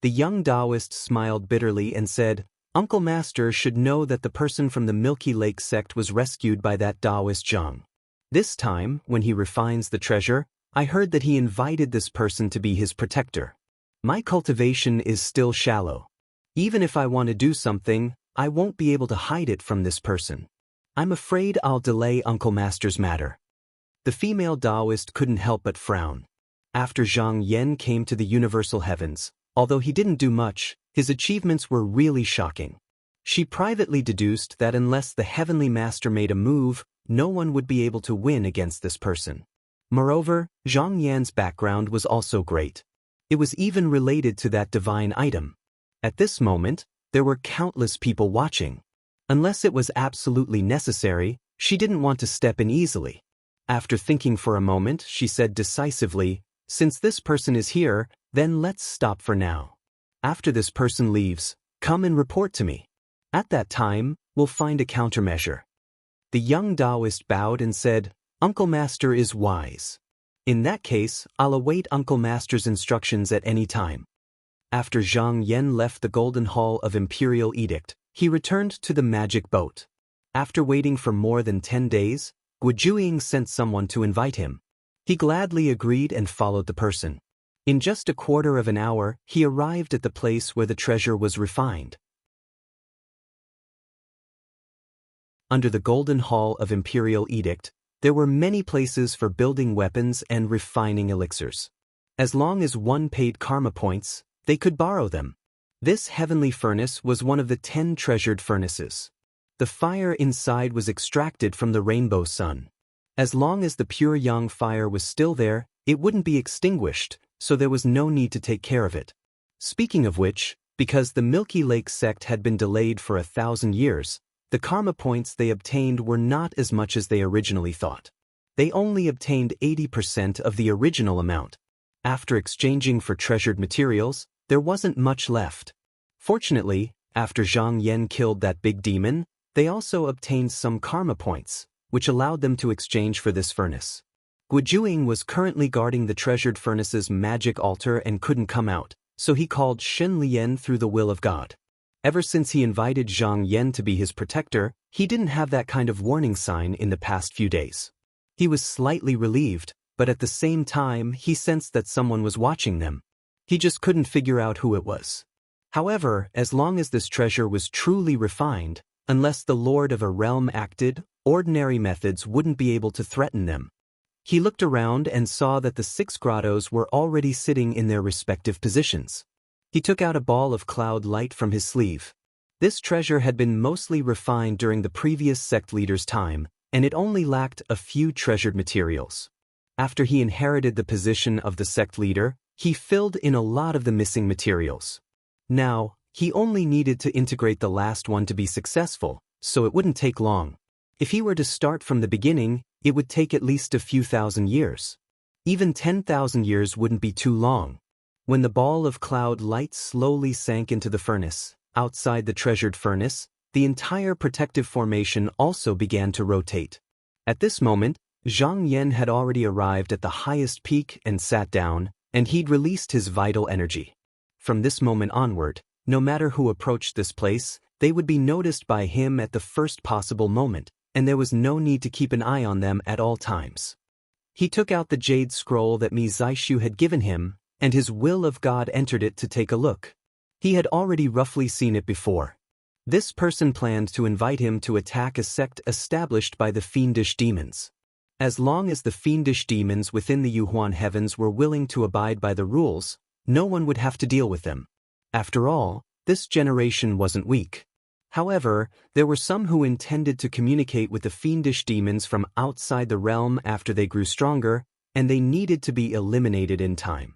The young Taoist smiled bitterly and said, "Uncle Master should know that the person from the Milky Lake sect was rescued by that Taoist Zhang. This time, when he refines the treasure, I heard that he invited this person to be his protector. My cultivation is still shallow. Even if I want to do something, I won't be able to hide it from this person. I'm afraid I'll delay Uncle Master's matter." The female Taoist couldn't help but frown. After Zhang Yan came to the universal heavens, although he didn't do much, his achievements were really shocking. She privately deduced that unless the heavenly master made a move, no one would be able to win against this person. Moreover, Zhang Yan's background was also great. It was even related to that divine item. At this moment, there were countless people watching. Unless it was absolutely necessary, she didn't want to step in easily. After thinking for a moment, she said decisively, "Since this person is here, then let's stop for now. After this person leaves, come and report to me. At that time, we'll find a countermeasure." The young Taoist bowed and said, "Uncle Master is wise. In that case, I'll await Uncle Master's instructions at any time." After Zhang Yan left the Golden Hall of Imperial Edict, he returned to the magic boat. After waiting for more than 10 days, Gujuing sent someone to invite him. He gladly agreed and followed the person. In just a quarter of an hour, he arrived at the place where the treasure was refined. Under the Golden Hall of Imperial Edict, there were many places for building weapons and refining elixirs. As long as one paid karma points, they could borrow them. This heavenly furnace was one of the 10 treasured furnaces. The fire inside was extracted from the rainbow sun. As long as the pure yang fire was still there, it wouldn't be extinguished, so there was no need to take care of it. Speaking of which, because the Milky Lake sect had been delayed for 1,000 years, the karma points they obtained were not as much as they originally thought. They only obtained 80% of the original amount. After exchanging for treasured materials, there wasn't much left. Fortunately, after Zhang Yan killed that big demon, they also obtained some karma points, which allowed them to exchange for this furnace. Gujuing was currently guarding the treasured furnace's magic altar and couldn't come out, so he called Shen Lian through the will of God. Ever since he invited Zhang Yan to be his protector, he didn't have that kind of warning sign in the past few days. He was slightly relieved, but at the same time he sensed that someone was watching them. He just couldn't figure out who it was. However, as long as this treasure was truly refined, unless the lord of a realm acted, ordinary methods wouldn't be able to threaten them. He looked around and saw that the 6 grottos were already sitting in their respective positions. He took out a ball of cloud light from his sleeve. This treasure had been mostly refined during the previous sect leader's time, and it only lacked a few treasured materials. After he inherited the position of the sect leader, he filled in a lot of the missing materials. Now, he only needed to integrate the last one to be successful, so it wouldn't take long. If he were to start from the beginning, it would take at least a few thousand years. Even 10,000 years wouldn't be too long. When the ball of cloud light slowly sank into the furnace, outside the treasured furnace, the entire protective formation also began to rotate. At this moment, Zhang Yan had already arrived at the highest peak and sat down, and he'd released his vital energy. From this moment onward, no matter who approached this place, they would be noticed by him at the first possible moment, and there was no need to keep an eye on them at all times. He took out the jade scroll that Mi Zaishu had given him, and his will of God entered it to take a look. He had already roughly seen it before. This person planned to invite him to attack a sect established by the fiendish demons. As long as the fiendish demons within the Yuhuan heavens were willing to abide by the rules, no one would have to deal with them. After all, this generation wasn't weak. However, there were some who intended to communicate with the fiendish demons from outside the realm after they grew stronger, and they needed to be eliminated in time.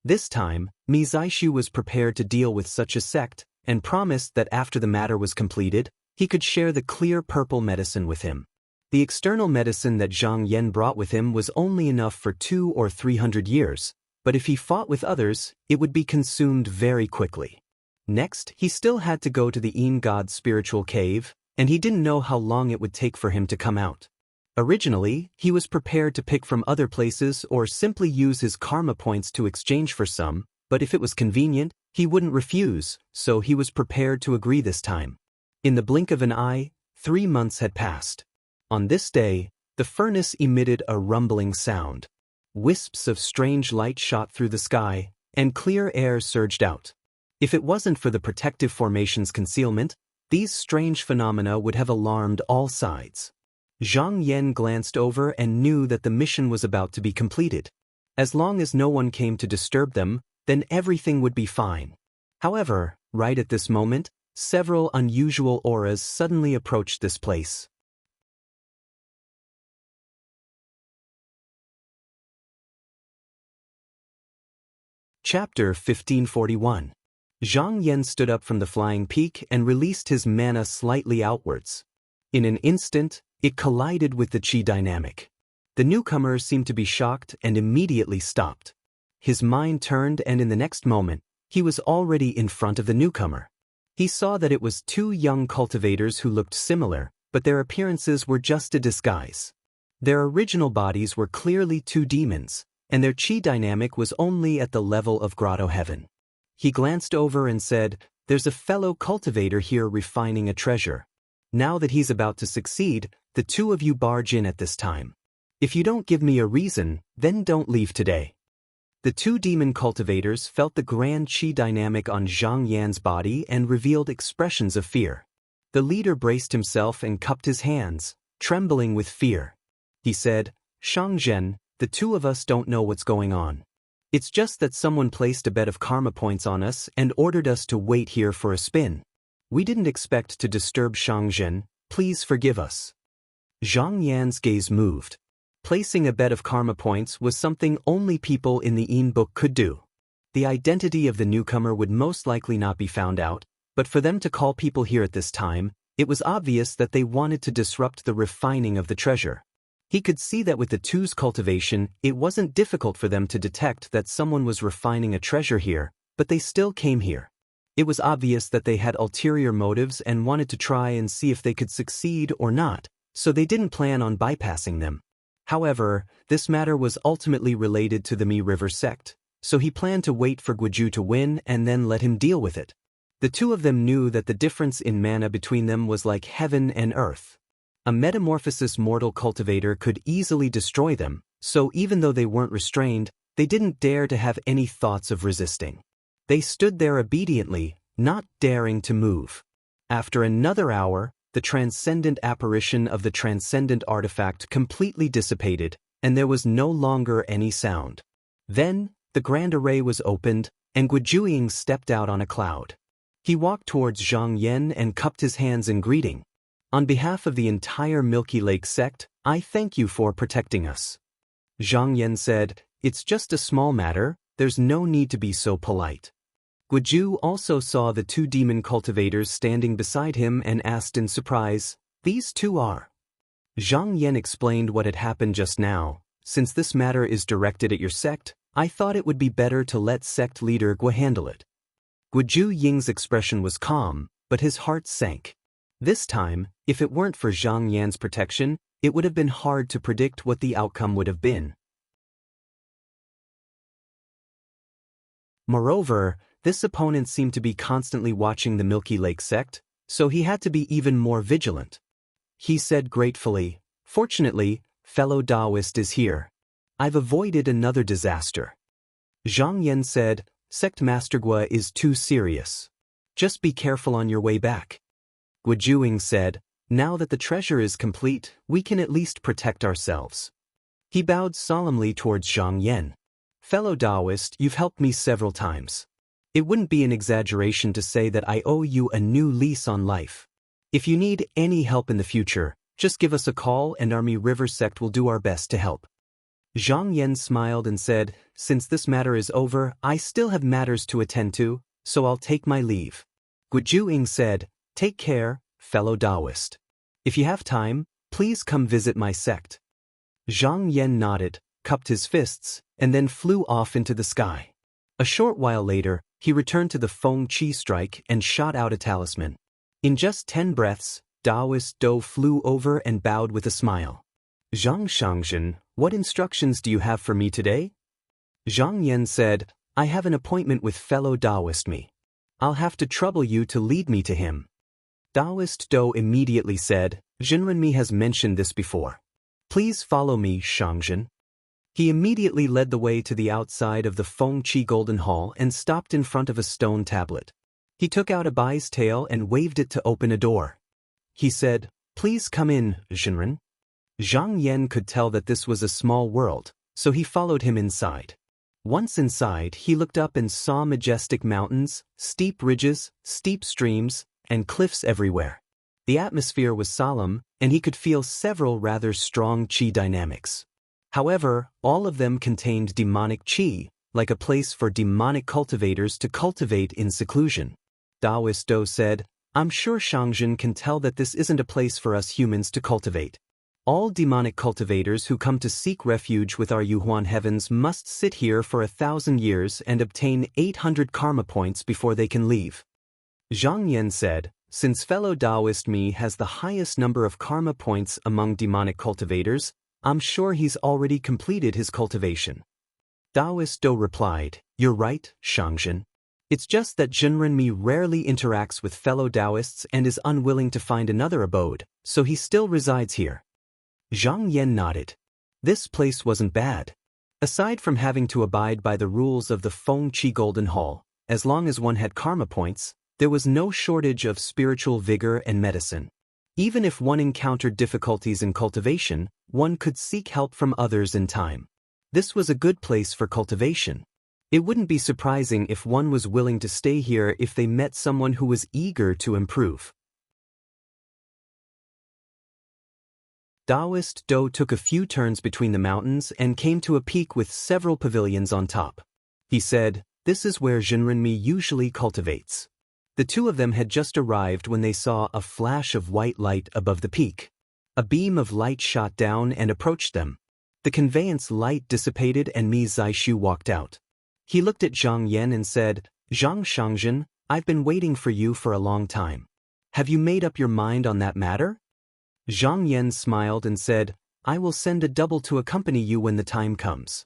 This time, Mizaishu was prepared to deal with such a sect, and promised that after the matter was completed, he could share the clear purple medicine with him. The external medicine that Zhang Yan brought with him was only enough for 200 or 300 years, but if he fought with others, it would be consumed very quickly. Next, he still had to go to the Yin God's spiritual cave, and he didn't know how long it would take for him to come out. Originally, he was prepared to pick from other places or simply use his karma points to exchange for some, but if it was convenient, he wouldn't refuse, so he was prepared to agree this time. In the blink of an eye, 3 months had passed. On this day, the furnace emitted a rumbling sound. Wisps of strange light shot through the sky, and clear air surged out. If it wasn't for the protective formation's concealment, these strange phenomena would have alarmed all sides. Zhang Yan glanced over and knew that the mission was about to be completed. As long as no one came to disturb them, then everything would be fine. However, right at this moment, several unusual auras suddenly approached this place. Chapter 1541. Zhang Yan stood up from the flying peak and released his mana slightly outwards. In an instant, it collided with the chi dynamic. The newcomer seemed to be shocked and immediately stopped. His mind turned, and in the next moment, he was already in front of the newcomer. He saw that it was 2 young cultivators who looked similar, but their appearances were just a disguise. Their original bodies were clearly 2 demons, and their chi dynamic was only at the level of grotto heaven. He glanced over and said, "There's a fellow cultivator here refining a treasure. Now that he's about to succeed, the 2 of you barge in at this time. If you don't give me a reason, then don't leave today." The 2 demon cultivators felt the grand chi dynamic on Zhang Yan's body and revealed expressions of fear. The leader braced himself and cupped his hands, trembling with fear. He said, "Shangzhen, the 2 of us don't know what's going on. It's just that someone placed a bet of karma points on us and ordered us to wait here for a spin. We didn't expect to disturb Shangzhen, please forgive us." Zhang Yan's gaze moved. Placing a bet of karma points was something only people in the Yin book could do. The identity of the newcomer would most likely not be found out, but for them to call people here at this time, it was obvious that they wanted to disrupt the refining of the treasure. He could see that with the 2's cultivation, it wasn't difficult for them to detect that someone was refining a treasure here, but they still came here. It was obvious that they had ulterior motives and wanted to try and see if they could succeed or not, so they didn't plan on bypassing them. However, this matter was ultimately related to the Mi River sect, so he planned to wait for Guiju to win and then let him deal with it. The 2 of them knew that the difference in mana between them was like heaven and earth. A metamorphosis mortal cultivator could easily destroy them, so even though they weren't restrained, they didn't dare to have any thoughts of resisting. They stood there obediently, not daring to move. After another hour, the transcendent apparition of the transcendent artifact completely dissipated, and there was no longer any sound. Then, the grand array was opened, and Guizhuing stepped out on a cloud. He walked towards Zhang Yan and cupped his hands in greeting. "On behalf of the entire Milky Lake sect, I thank you for protecting us." Zhang Yan said, "It's just a small matter, there's no need to be so polite." Guizhu also saw the 2 demon cultivators standing beside him and asked in surprise, "These 2 are?" Zhang Yan explained what had happened just now. "Since this matter is directed at your sect, I thought it would be better to let sect leader Gui handle it." Guizhu Ying's expression was calm, but his heart sank. This time, if it weren't for Zhang Yan's protection, it would have been hard to predict what the outcome would have been. Moreover, this opponent seemed to be constantly watching the Milky Lake sect, so he had to be even more vigilant. He said gratefully, "Fortunately, fellow Taoist is here. I've avoided another disaster." Zhang Yan said, "Sect Master Gui is too serious. Just be careful on your way back." Guizhuing said, Now that the treasure is complete, we can at least protect ourselves. He bowed solemnly towards Zhang Yan. Fellow Taoist, you've helped me several times. It wouldn't be an exaggeration to say that I owe you a new lease on life. If you need any help in the future, just give us a call and Army River Sect will do our best to help. Zhang Yan smiled and said, since this matter is over, I still have matters to attend to, so I'll take my leave. Guju Ying said, take care, fellow Taoist. If you have time, please come visit my sect. Zhang Yan nodded, cupped his fists, and then flew off into the sky. A short while later, he returned to the Feng Qi strike and shot out a talisman. In just 10 breaths, Taoist Do flew over and bowed with a smile. Zhang Shangzhen, what instructions do you have for me today? Zhang Yan said, I have an appointment with fellow Taoist me. I'll have to trouble you to lead me to him. Taoist Do immediately said, Jinrenmi has mentioned this before. Please follow me, Shangzhen. He immediately led the way to the outside of the Feng Qi Golden Hall and stopped in front of a stone tablet. He took out a bai's tail and waved it to open a door. He said, please come in, Jinren. Zhang Yan could tell that this was a small world, so he followed him inside. Once inside, he looked up and saw majestic mountains, steep ridges, steep streams, and cliffs everywhere. The atmosphere was solemn, and he could feel several rather strong qi dynamics. However, all of them contained demonic qi, like a place for demonic cultivators to cultivate in seclusion. Taoist Do said, I'm sure Shangzhen can tell that this isn't a place for us humans to cultivate. All demonic cultivators who come to seek refuge with our Yuhuan heavens must sit here for 1,000 years and obtain 800 karma points before they can leave. Zhang Yan said, since fellow Taoist me has the highest number of karma points among demonic cultivators, I'm sure he's already completed his cultivation. Taoist Do replied, you're right, Shangzhen. It's just that Jinrenmi rarely interacts with fellow Taoists and is unwilling to find another abode, so he still resides here. Zhang Yan nodded. This place wasn't bad. Aside from having to abide by the rules of the Feng Qi Golden Hall, as long as one had karma points, there was no shortage of spiritual vigor and medicine. Even if one encountered difficulties in cultivation, one could seek help from others in time. This was a good place for cultivation. It wouldn't be surprising if one was willing to stay here if they met someone who was eager to improve. Taoist Do took a few turns between the mountains and came to a peak with several pavilions on top. He said, this is where Jinrenmi usually cultivates. The two of them had just arrived when they saw a flash of white light above the peak. A beam of light shot down and approached them. The conveyance light dissipated and Mi Zaishu walked out. He looked at Zhang Yan and said, Zhang Shangzhen, I've been waiting for you for a long time. Have you made up your mind on that matter? Zhang Yan smiled and said, I will send a double to accompany you when the time comes.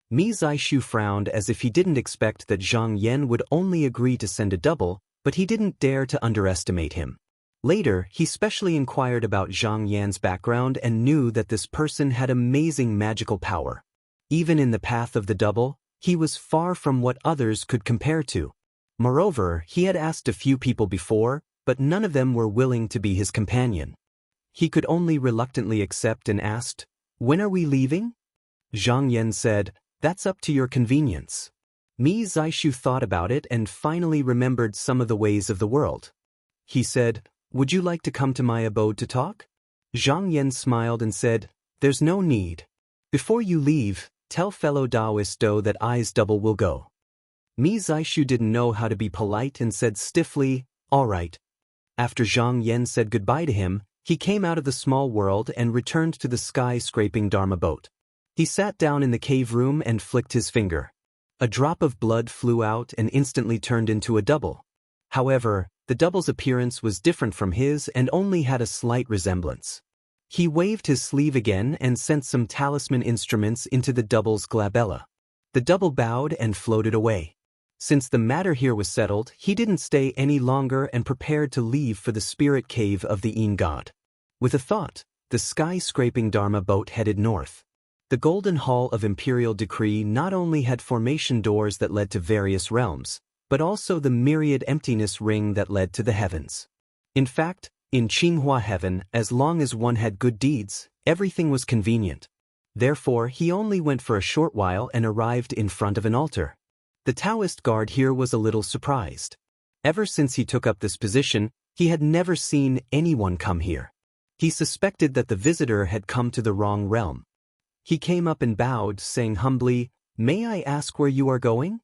Mi Zaishu frowned as if he didn't expect that Zhang Yan would only agree to send a double, but he didn't dare to underestimate him. Later, he specially inquired about Zhang Yan's background and knew that this person had amazing magical power. Even in the path of the double, he was far from what others could compare to. Moreover, he had asked a few people before, but none of them were willing to be his companion. He could only reluctantly accept and asked, when are we leaving? Zhang Yan said, that's up to your convenience. Mi Zaishu thought about it and finally remembered some of the ways of the world. He said, would you like to come to my abode to talk? Zhang Yan smiled and said, there's no need. Before you leave, tell fellow Taoist Do that I's double will go. Mi Zaishu didn't know how to be polite and said stiffly, all right. After Zhang Yan said goodbye to him, he came out of the small world and returned to the sky-scraping Dharma boat. He sat down in the cave room and flicked his finger. A drop of blood flew out and instantly turned into a double. However, the double's appearance was different from his and only had a slight resemblance. He waved his sleeve again and sent some talisman instruments into the double's glabella. The double bowed and floated away. Since the matter here was settled, he didn't stay any longer and prepared to leave for the spirit cave of the Yin god. With a thought, the sky-scraping Dharma boat headed north. The Golden Hall of Imperial Decree not only had formation doors that led to various realms, but also the myriad emptiness ring that led to the heavens. In fact, In Qinghua heaven, as long as one had good deeds, everything was convenient. Therefore, he only went for a short while and arrived in front of an altar. The Taoist guard here was a little surprised. Ever since he took up this position, he had never seen anyone come here. He suspected that the visitor had come to the wrong realm. He came up and bowed, saying humbly, "May I ask where you are going?"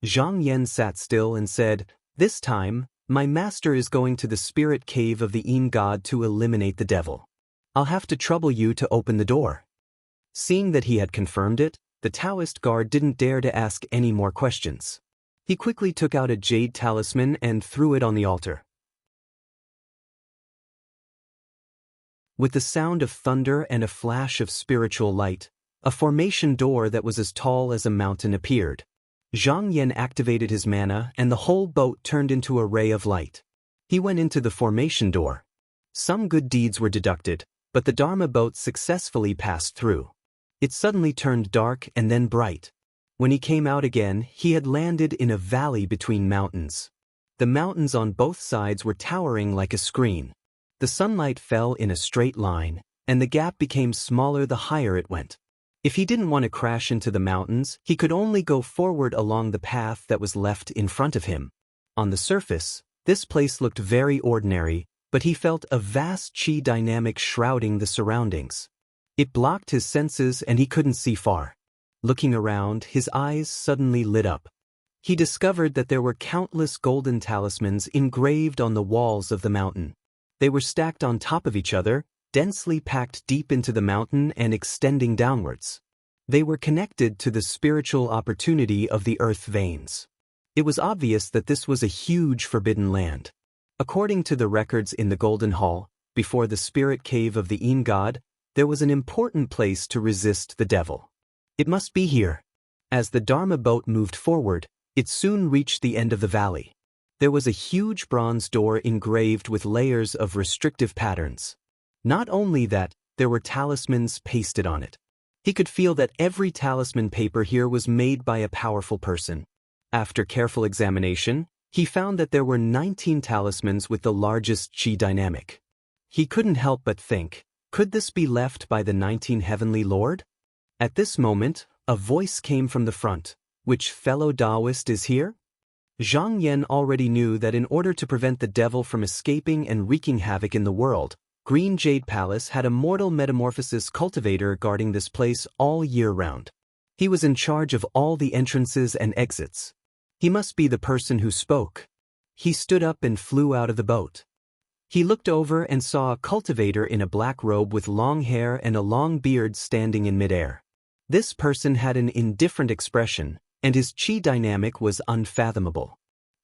Zhang Yan sat still and said, "This time, my master is going to the spirit cave of the Yin god to eliminate the devil. I'll have to trouble you to open the door." Seeing that he had confirmed it, the Taoist guard didn't dare to ask any more questions. He quickly took out a jade talisman and threw it on the altar. With the sound of thunder and a flash of spiritual light, a formation door that was as tall as a mountain appeared. Zhang Yan activated his mana and the whole boat turned into a ray of light. He went into the formation door. Some good deeds were deducted, but the Dharma boat successfully passed through. It suddenly turned dark and then bright. When he came out again, he had landed in a valley between mountains. The mountains on both sides were towering like a screen. The sunlight fell in a straight line, and the gap became smaller the higher it went. If he didn't want to crash into the mountains, he could only go forward along the path that was left in front of him. On the surface, this place looked very ordinary, but he felt a vast chi dynamic shrouding the surroundings. It blocked his senses and he couldn't see far. Looking around, his eyes suddenly lit up. He discovered that there were countless golden talismans engraved on the walls of the mountain. They were stacked on top of each other, densely packed deep into the mountain and extending downwards. They were connected to the spiritual opportunity of the earth veins. It was obvious that this was a huge forbidden land. According to the records in the Golden Hall, before the spirit cave of the Yin god, there was an important place to resist the devil. It must be here. As the Dharma boat moved forward, it soon reached the end of the valley. There was a huge bronze door engraved with layers of restrictive patterns. Not only that, there were talismans pasted on it. He could feel that every talisman paper here was made by a powerful person. After careful examination, he found that there were 19 talismans with the largest chi dynamic. He couldn't help but think, could this be left by the 19 Heavenly Lord? At this moment, a voice came from the front. "Which fellow Taoist is here?" Zhang Yan already knew that in order to prevent the devil from escaping and wreaking havoc in the world, Green Jade Palace had a mortal metamorphosis cultivator guarding this place all year round. He was in charge of all the entrances and exits. He must be the person who spoke. He stood up and flew out of the boat. He looked over and saw a cultivator in a black robe with long hair and a long beard standing in midair. This person had an indifferent expression, and his chi dynamic was unfathomable.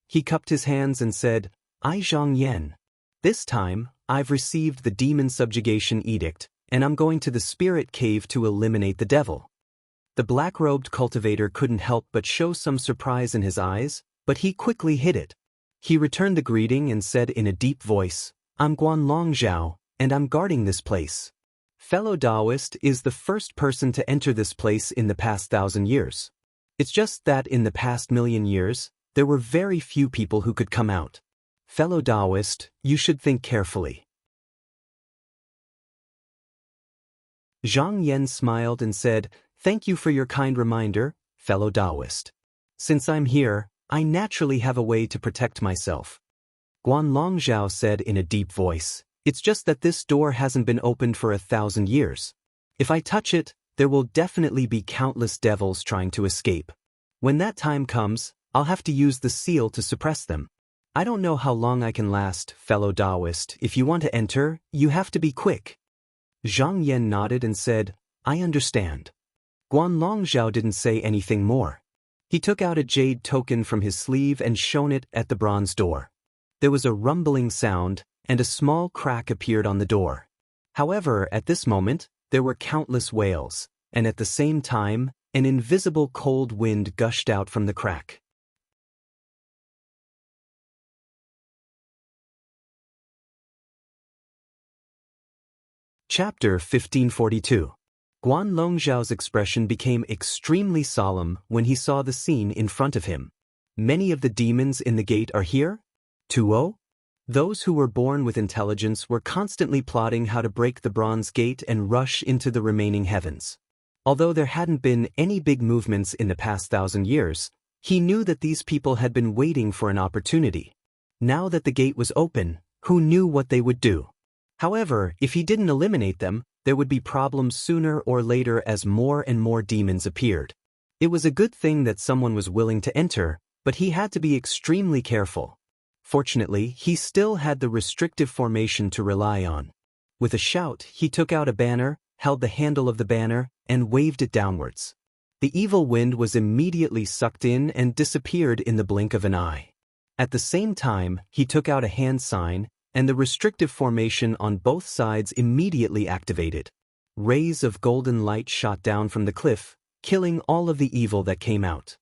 He cupped his hands and said, "I Zhang Yan. This time, I've received the demon subjugation edict, and I'm going to the spirit cave to eliminate the devil." The black-robed cultivator couldn't help but show some surprise in his eyes, but he quickly hid it. He returned the greeting and said in a deep voice, "I'm Guanlong Zhao, and I'm guarding this place. Fellow Taoist is the first person to enter this place in the past 1,000 years. It's just that in the past 1,000,000 years, there were very few people who could come out. Fellow Taoist, you should think carefully." Zhang Yan smiled and said, "Thank you for your kind reminder, fellow Taoist. Since I'm here, I naturally have a way to protect myself." Guanlong Zhao said in a deep voice, "It's just that this door hasn't been opened for 1,000 years. If I touch it, there will definitely be countless devils trying to escape. When that time comes, I'll have to use the seal to suppress them. I don't know how long I can last, fellow Taoist. If you want to enter, you have to be quick." Zhang Yan nodded and said, "I understand." Guanlong Zhao didn't say anything more. He took out a jade token from his sleeve and shone it at the bronze door. There was a rumbling sound, and a small crack appeared on the door. However, at this moment, there were countless wails, and at the same time, an invisible cold wind gushed out from the crack. Chapter 1542. Guanlong Zhao's expression became extremely solemn when he saw the scene in front of him. "Many of the demons in the gate are here? 2-0? Those who were born with intelligence were constantly plotting how to break the bronze gate and rush into the remaining heavens. Although there hadn't been any big movements in the past 1,000 years, he knew that these people had been waiting for an opportunity. Now that the gate was open, who knew what they would do? However, if he didn't eliminate them, there would be problems sooner or later as more and more demons appeared. It was a good thing that someone was willing to enter, but he had to be extremely careful. Fortunately, he still had the restrictive formation to rely on. With a shout, he took out a banner, held the handle of the banner, and waved it downwards. The evil wind was immediately sucked in and disappeared in the blink of an eye. At the same time, he took out a hand sign, and the restrictive formation on both sides immediately activated. Rays of golden light shot down from the cliff, killing all of the evil that came out.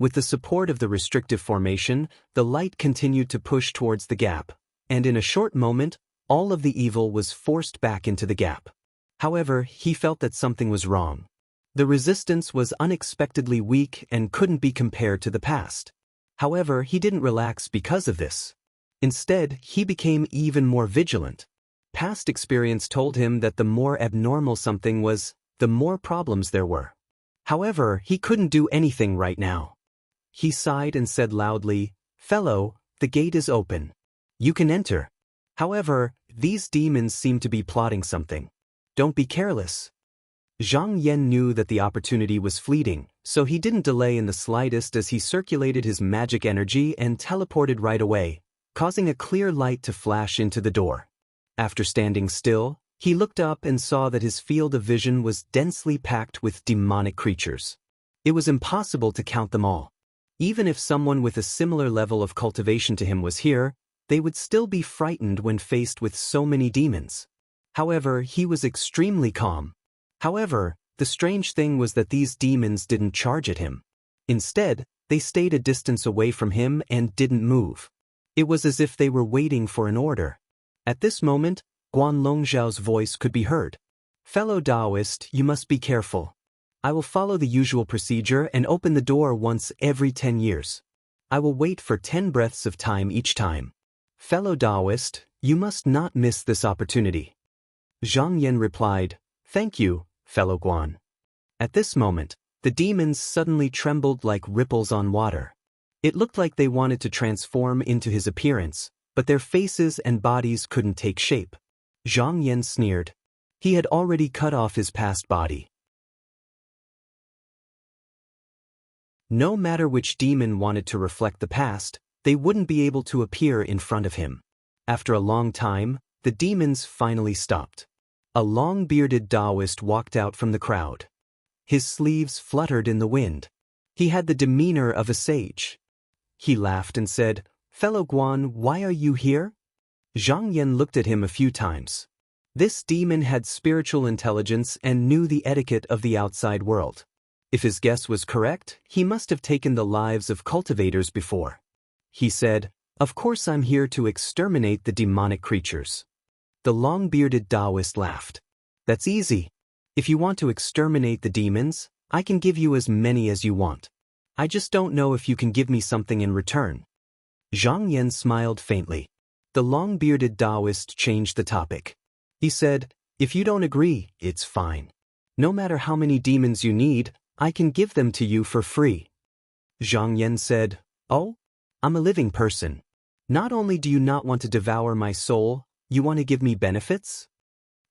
With the support of the restrictive formation, the light continued to push towards the gap, and in a short moment, all of the evil was forced back into the gap. However, he felt that something was wrong. The resistance was unexpectedly weak and couldn't be compared to the past. However, he didn't relax because of this. Instead, he became even more vigilant. Past experience told him that the more abnormal something was, the more problems there were. However, he couldn't do anything right now. He sighed and said loudly, "Fellow, the gate is open. You can enter." However, these demons seem to be plotting something. Don't be careless. Zhang Yan knew that the opportunity was fleeting, so he didn't delay in the slightest as he circulated his magic energy and teleported right away, causing a clear light to flash into the door. After standing still, he looked up and saw that his field of vision was densely packed with demonic creatures. It was impossible to count them all. Even if someone with a similar level of cultivation to him was here, they would still be frightened when faced with so many demons. However, he was extremely calm. However, the strange thing was that these demons didn't charge at him. Instead, they stayed a distance away from him and didn't move. It was as if they were waiting for an order. At this moment, Guan Longzhao's voice could be heard. "Fellow Taoist, you must be careful. I will follow the usual procedure and open the door once every 10 years. I will wait for 10 breaths of time each time. Fellow Taoist, you must not miss this opportunity." Zhang Yan replied, "Thank you, fellow Guan." At this moment, the demons suddenly trembled like ripples on water. It looked like they wanted to transform into his appearance, but their faces and bodies couldn't take shape. Zhang Yan sneered. He had already cut off his past body. No matter which demon wanted to reflect the past, they wouldn't be able to appear in front of him. After a long time, the demons finally stopped. A long-bearded Taoist walked out from the crowd. His sleeves fluttered in the wind. He had the demeanor of a sage. He laughed and said, "Fellow Guan, why are you here?" Zhang Yan looked at him a few times. This demon had spiritual intelligence and knew the etiquette of the outside world. If his guess was correct, he must have taken the lives of cultivators before. He said, "Of course I'm here to exterminate the demonic creatures." The long-bearded Taoist laughed. "That's easy. If you want to exterminate the demons, I can give you as many as you want. I just don't know if you can give me something in return." Zhang Yan smiled faintly. The long-bearded Taoist changed the topic. He said, "If you don't agree, it's fine. No matter how many demons you need, I can give them to you for free." Zhang Yan said, "Oh? I'm a living person. Not only do you not want to devour my soul, you want to give me benefits?"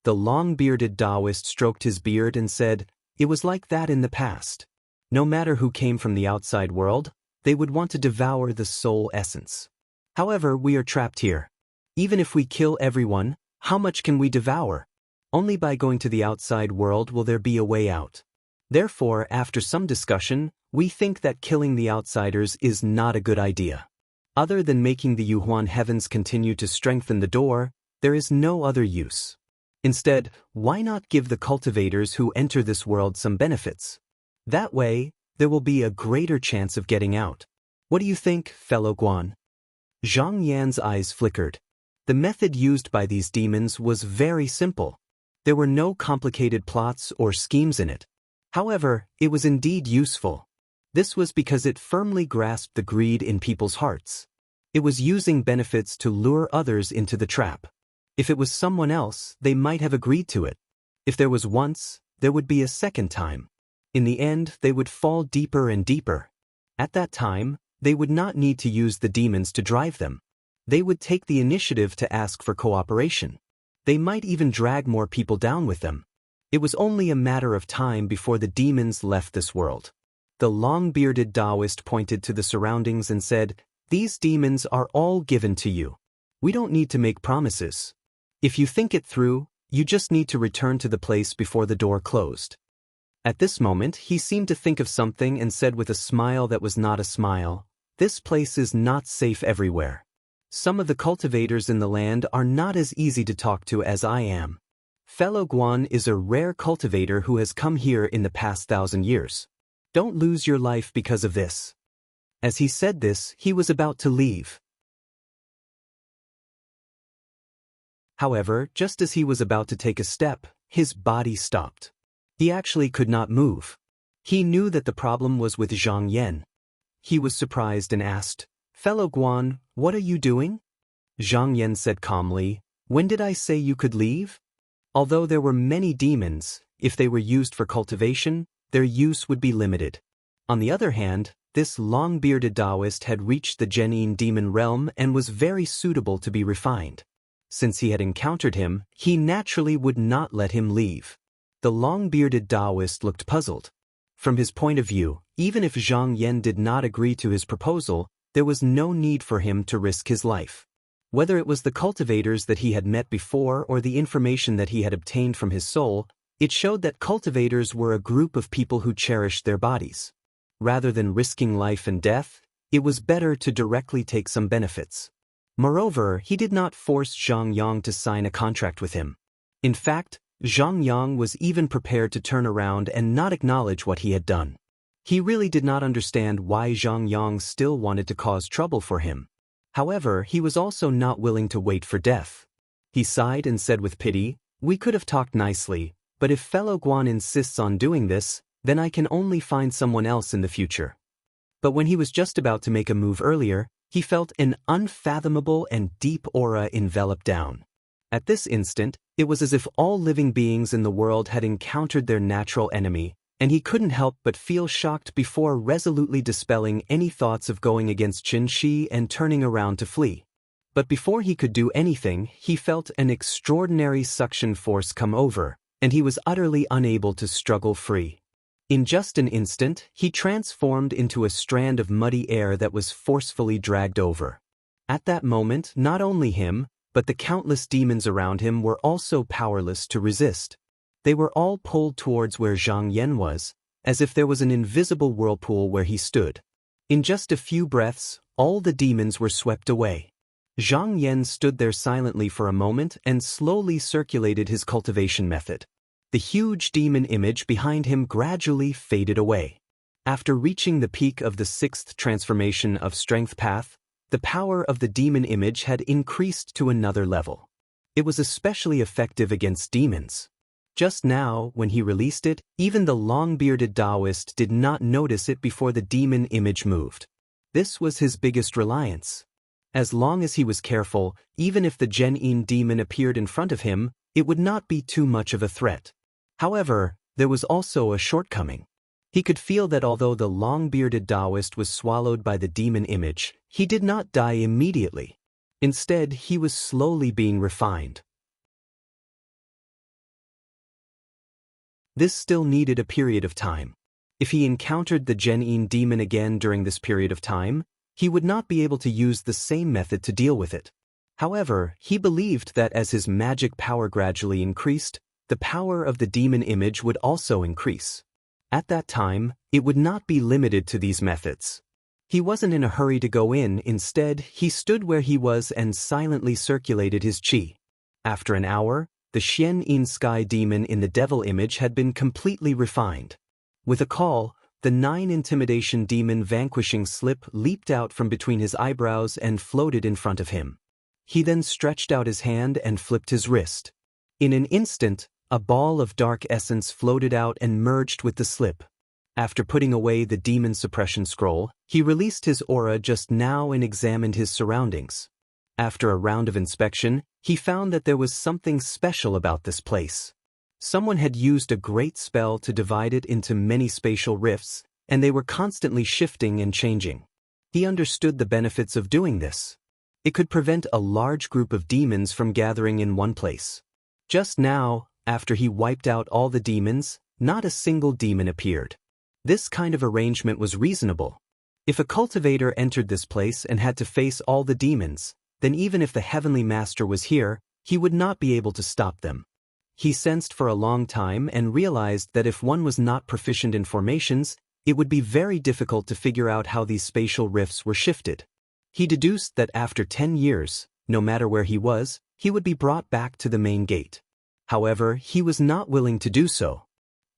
The long-bearded Taoist stroked his beard and said, "It was like that in the past. No matter who came from the outside world, they would want to devour the soul essence. However, we are trapped here. Even if we kill everyone, how much can we devour? Only by going to the outside world will there be a way out. Therefore, after some discussion, we think that killing the outsiders is not a good idea. Other than making the Yuhuan heavens continue to strengthen the door, there is no other use. Instead, why not give the cultivators who enter this world some benefits? That way, there will be a greater chance of getting out. What do you think, fellow Guan?" Zhang Yan's eyes flickered. The method used by these demons was very simple. There were no complicated plots or schemes in it. However, it was indeed useful. This was because it firmly grasped the greed in people's hearts. It was using benefits to lure others into the trap. If it was someone else, they might have agreed to it. If there was once, there would be a second time. In the end, they would fall deeper and deeper. At that time, they would not need to use the demons to drive them. They would take the initiative to ask for cooperation. They might even drag more people down with them. It was only a matter of time before the demons left this world. The long-bearded Taoist pointed to the surroundings and said, "These demons are all given to you. We don't need to make promises. If you think it through, you just need to return to the place before the door closed." At this moment, he seemed to think of something and said with a smile that was not a smile, "This place is not safe everywhere. Some of the cultivators in the land are not as easy to talk to as I am. Fellow Guan is a rare cultivator who has come here in the past 1,000 years. Don't lose your life because of this." As he said this, he was about to leave. However, just as he was about to take a step, his body stopped. He actually could not move. He knew that the problem was with Zhang Yan. He was surprised and asked, "Fellow Guan, what are you doing?" Zhang Yan said calmly, "When did I say you could leave?" Although there were many demons, if they were used for cultivation, their use would be limited. On the other hand, this long-bearded Taoist had reached the Genin demon realm and was very suitable to be refined. Since he had encountered him, he naturally would not let him leave. The long-bearded Taoist looked puzzled. From his point of view, even if Zhang Yan did not agree to his proposal, there was no need for him to risk his life. Whether it was the cultivators that he had met before or the information that he had obtained from his soul, it showed that cultivators were a group of people who cherished their bodies. Rather than risking life and death, it was better to directly take some benefits. Moreover, he did not force Zhang Yang to sign a contract with him. In fact, Zhang Yang was even prepared to turn around and not acknowledge what he had done. He really did not understand why Zhang Yang still wanted to cause trouble for him. However, he was also not willing to wait for death. He sighed and said with pity, "We could have talked nicely, but if fellow Guan insists on doing this, then I can only find someone else in the future." But when he was just about to make a move earlier, he felt an unfathomable and deep aura envelop down. At this instant, it was as if all living beings in the world had encountered their natural enemy, and he couldn't help but feel shocked before resolutely dispelling any thoughts of going against Qin Shi and turning around to flee. But before he could do anything, he felt an extraordinary suction force come over, and he was utterly unable to struggle free. In just an instant, he transformed into a strand of muddy air that was forcefully dragged over. At that moment, not only him, but the countless demons around him were also powerless to resist. They were all pulled towards where Zhang Yan was, as if there was an invisible whirlpool where he stood. In just a few breaths, all the demons were swept away. Zhang Yan stood there silently for a moment and slowly circulated his cultivation method. The huge demon image behind him gradually faded away. After reaching the peak of the 6th transformation of strength path, the power of the demon image had increased to another level. It was especially effective against demons. Just now, when he released it, even the long-bearded Taoist did not notice it before the demon image moved. This was his biggest reliance. As long as he was careful, even if the Genin demon appeared in front of him, it would not be too much of a threat. However, there was also a shortcoming. He could feel that although the long-bearded Taoist was swallowed by the demon image, he did not die immediately. Instead, he was slowly being refined. This still needed a period of time. If he encountered the Genin demon again during this period of time, he would not be able to use the same method to deal with it. However, he believed that as his magic power gradually increased, the power of the demon image would also increase. At that time, it would not be limited to these methods. He wasn't in a hurry to go in. Instead, he stood where he was and silently circulated his qi. After an hour, the Xian-In sky demon in the devil image had been completely refined. With a call, the 9 intimidation demon vanquishing slip leaped out from between his eyebrows and floated in front of him. He then stretched out his hand and flipped his wrist. In an instant, a ball of dark essence floated out and merged with the slip. After putting away the demon suppression scroll, he released his aura just now and examined his surroundings. After a round of inspection, he found that there was something special about this place. Someone had used a great spell to divide it into many spatial rifts, and they were constantly shifting and changing. He understood the benefits of doing this. It could prevent a large group of demons from gathering in one place. Just now, after he wiped out all the demons, not a single demon appeared. This kind of arrangement was reasonable. If a cultivator entered this place and had to face all the demons, then even if the Heavenly Master was here, he would not be able to stop them. He sensed for a long time and realized that if one was not proficient in formations, it would be very difficult to figure out how these spatial rifts were shifted. He deduced that after 10 years, no matter where he was, he would be brought back to the main gate. However, he was not willing to do so.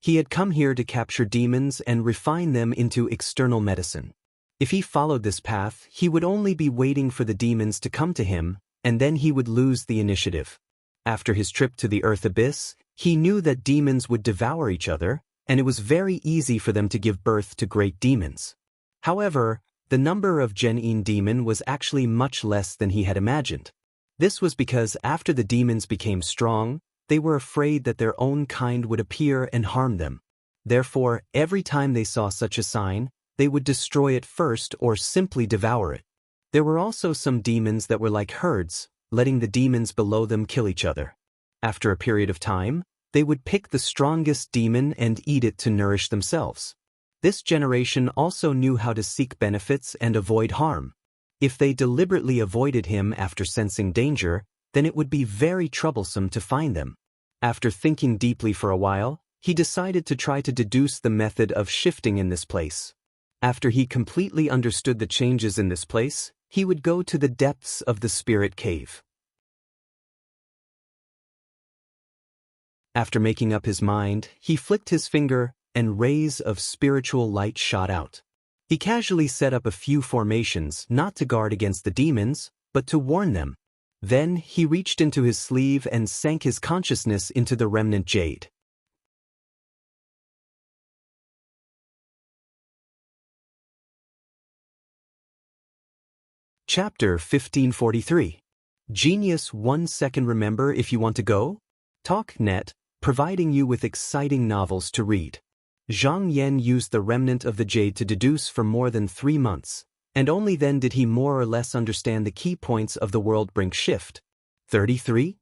He had come here to capture demons and refine them into external medicine. If he followed this path, he would only be waiting for the demons to come to him, and then he would lose the initiative. After his trip to the Earth Abyss, he knew that demons would devour each other, and it was very easy for them to give birth to great demons. However, the number of Genin demon was actually much less than he had imagined. This was because after the demons became strong, they were afraid that their own kind would appear and harm them. Therefore, every time they saw such a sign, they would destroy it first or simply devour it. There were also some demons that were like herds, letting the demons below them kill each other. After a period of time, they would pick the strongest demon and eat it to nourish themselves. This generation also knew how to seek benefits and avoid harm. If they deliberately avoided him after sensing danger, then it would be very troublesome to find them. After thinking deeply for a while, he decided to try to deduce the method of shifting in this place. After he completely understood the changes in this place, he would go to the depths of the spirit cave. After making up his mind, he flicked his finger, and rays of spiritual light shot out. He casually set up a few formations not to guard against the demons, but to warn them. Then he reached into his sleeve and sank his consciousness into the remnant jade. Chapter 1543. Genius 1 second. Remember, if you want to go? TalkNet, providing you with exciting novels to read. Zhang Yan used the remnant of the jade to deduce for more than 3 months, and only then did he more or less understand the key points of the world brink shift. 33.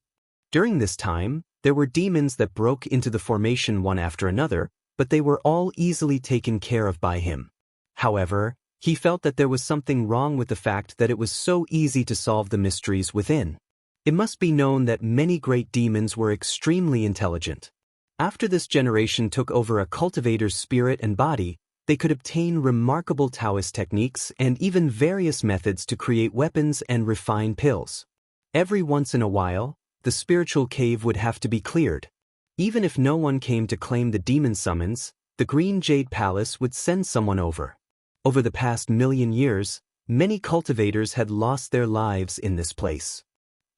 During this time, there were demons that broke into the formation one after another, but they were all easily taken care of by him. However, he felt that there was something wrong with the fact that it was so easy to solve the mysteries within. It must be known that many great demons were extremely intelligent. After this generation took over a cultivator's spirit and body, they could obtain remarkable Taoist techniques and even various methods to create weapons and refine pills. Every once in a while, the spiritual cave would have to be cleared. Even if no one came to claim the demon summons, the Green Jade Palace would send someone over. Over the past 1,000,000 years, many cultivators had lost their lives in this place.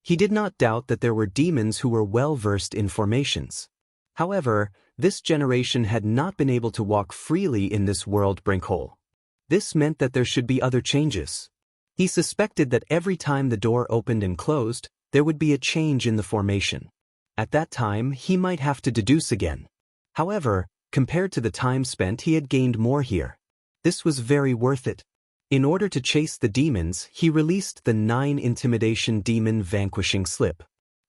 He did not doubt that there were demons who were well versed in formations. However, this generation had not been able to walk freely in this world brink hole. This meant that there should be other changes. He suspected that every time the door opened and closed, there would be a change in the formation. At that time, he might have to deduce again. However, compared to the time spent, he had gained more here. This was very worth it. In order to chase the demons, he released the 9 intimidation demon vanquishing slip.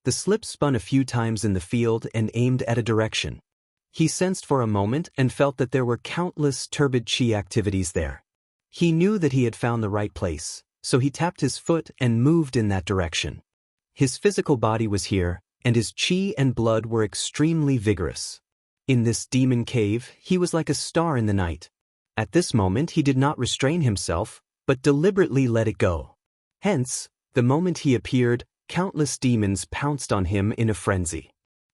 The slip spun a few times in the field and aimed at a direction. He sensed for a moment and felt that there were countless turbid chi activities there. He knew that he had found the right place, so he tapped his foot and moved in that direction. His physical body was here, and his chi and blood were extremely vigorous. In this demon cave, he was like a star in the night. At this moment he did not restrain himself, but deliberately let it go. Hence, the moment he appeared, countless demons pounced on him in a frenzy.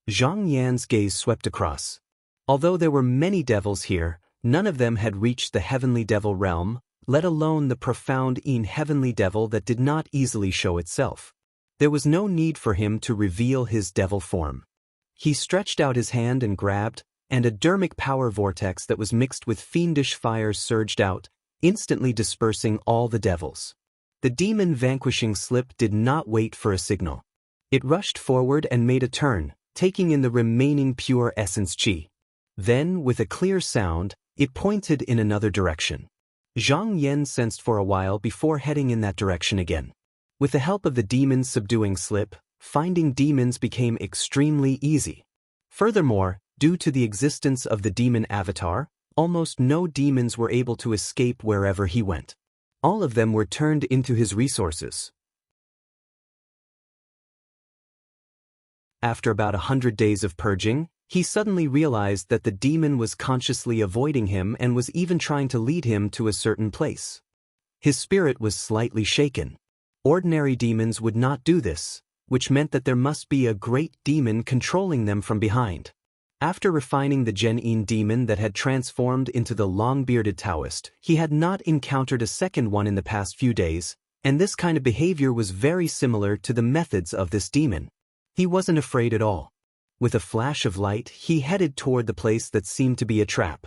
Zhang Yan's gaze swept across. Although there were many devils here, none of them had reached the heavenly devil realm, let alone the profound heavenly devil that did not easily show itself. There was no need for him to reveal his devil form. He stretched out his hand and grabbed, and a dermic power vortex that was mixed with fiendish fires surged out, instantly dispersing all the devils. The demon-vanquishing slip did not wait for a signal. It rushed forward and made a turn, taking in the remaining pure essence chi. Then, with a clear sound, it pointed in another direction. Zhang Yan sensed for a while before heading in that direction again. With the help of the demon's subduing slip, finding demons became extremely easy. Furthermore, due to the existence of the demon avatar, almost no demons were able to escape wherever he went. All of them were turned into his resources. After about 100 days of purging, he suddenly realized that the demon was consciously avoiding him and was even trying to lead him to a certain place. His spirit was slightly shaken. Ordinary demons would not do this, which meant that there must be a great demon controlling them from behind. After refining the Gen-in demon that had transformed into the long-bearded Taoist, he had not encountered a second one in the past few days, and this kind of behavior was very similar to the methods of this demon. He wasn't afraid at all. With a flash of light, he headed toward the place that seemed to be a trap.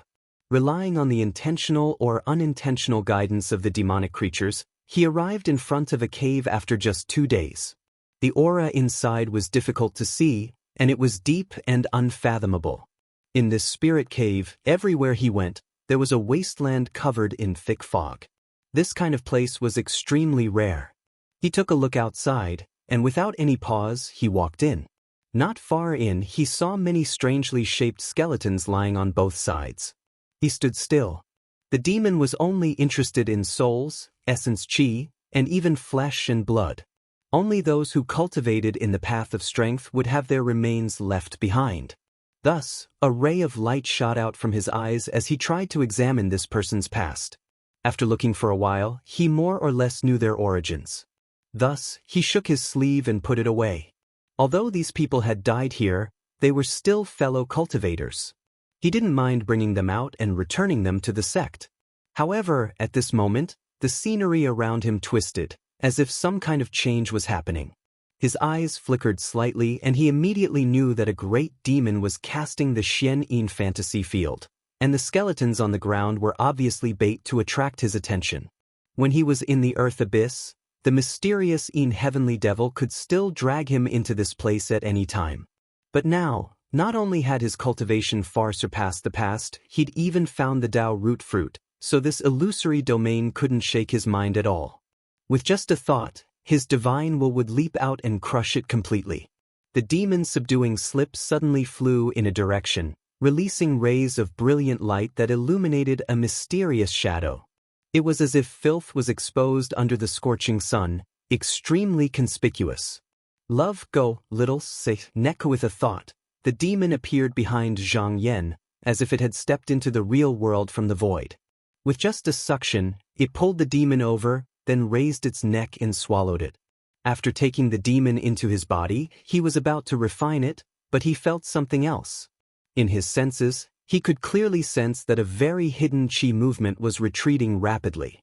Relying on the intentional or unintentional guidance of the demonic creatures, he arrived in front of a cave after just 2 days. The aura inside was difficult to see, and it was deep and unfathomable. In this spirit cave, everywhere he went, there was a wasteland covered in thick fog. This kind of place was extremely rare. He took a look outside, and without any pause, he walked in. Not far in, he saw many strangely shaped skeletons lying on both sides. He stood still. The demon was only interested in souls, essence chi, and even flesh and blood. Only those who cultivated in the path of strength would have their remains left behind. Thus, a ray of light shot out from his eyes as he tried to examine this person's past. After looking for a while, he more or less knew their origins. Thus, he shook his sleeve and put it away. Although these people had died here, they were still fellow cultivators. He didn't mind bringing them out and returning them to the sect. However, at this moment, the scenery around him twisted, as if some kind of change was happening. His eyes flickered slightly and he immediately knew that a great demon was casting the Xian-yin fantasy field, and the skeletons on the ground were obviously bait to attract his attention. When he was in the earth abyss, the mysterious heavenly devil could still drag him into this place at any time. But now, not only had his cultivation far surpassed the past, he'd even found the Tao root fruit, so this illusory domain couldn't shake his mind at all. With just a thought, his divine will would leap out and crush it completely. The demon's subduing slip suddenly flew in a direction, releasing rays of brilliant light that illuminated a mysterious shadow. It was as if filth was exposed under the scorching sun, extremely conspicuous. Love go, little say, neck with a thought, the demon appeared behind Zhang Yan, as if it had stepped into the real world from the void. With just a suction, it pulled the demon over, then raised its neck and swallowed it. After taking the demon into his body, he was about to refine it, but he felt something else. In his senses, he could clearly sense that a very hidden chi movement was retreating rapidly.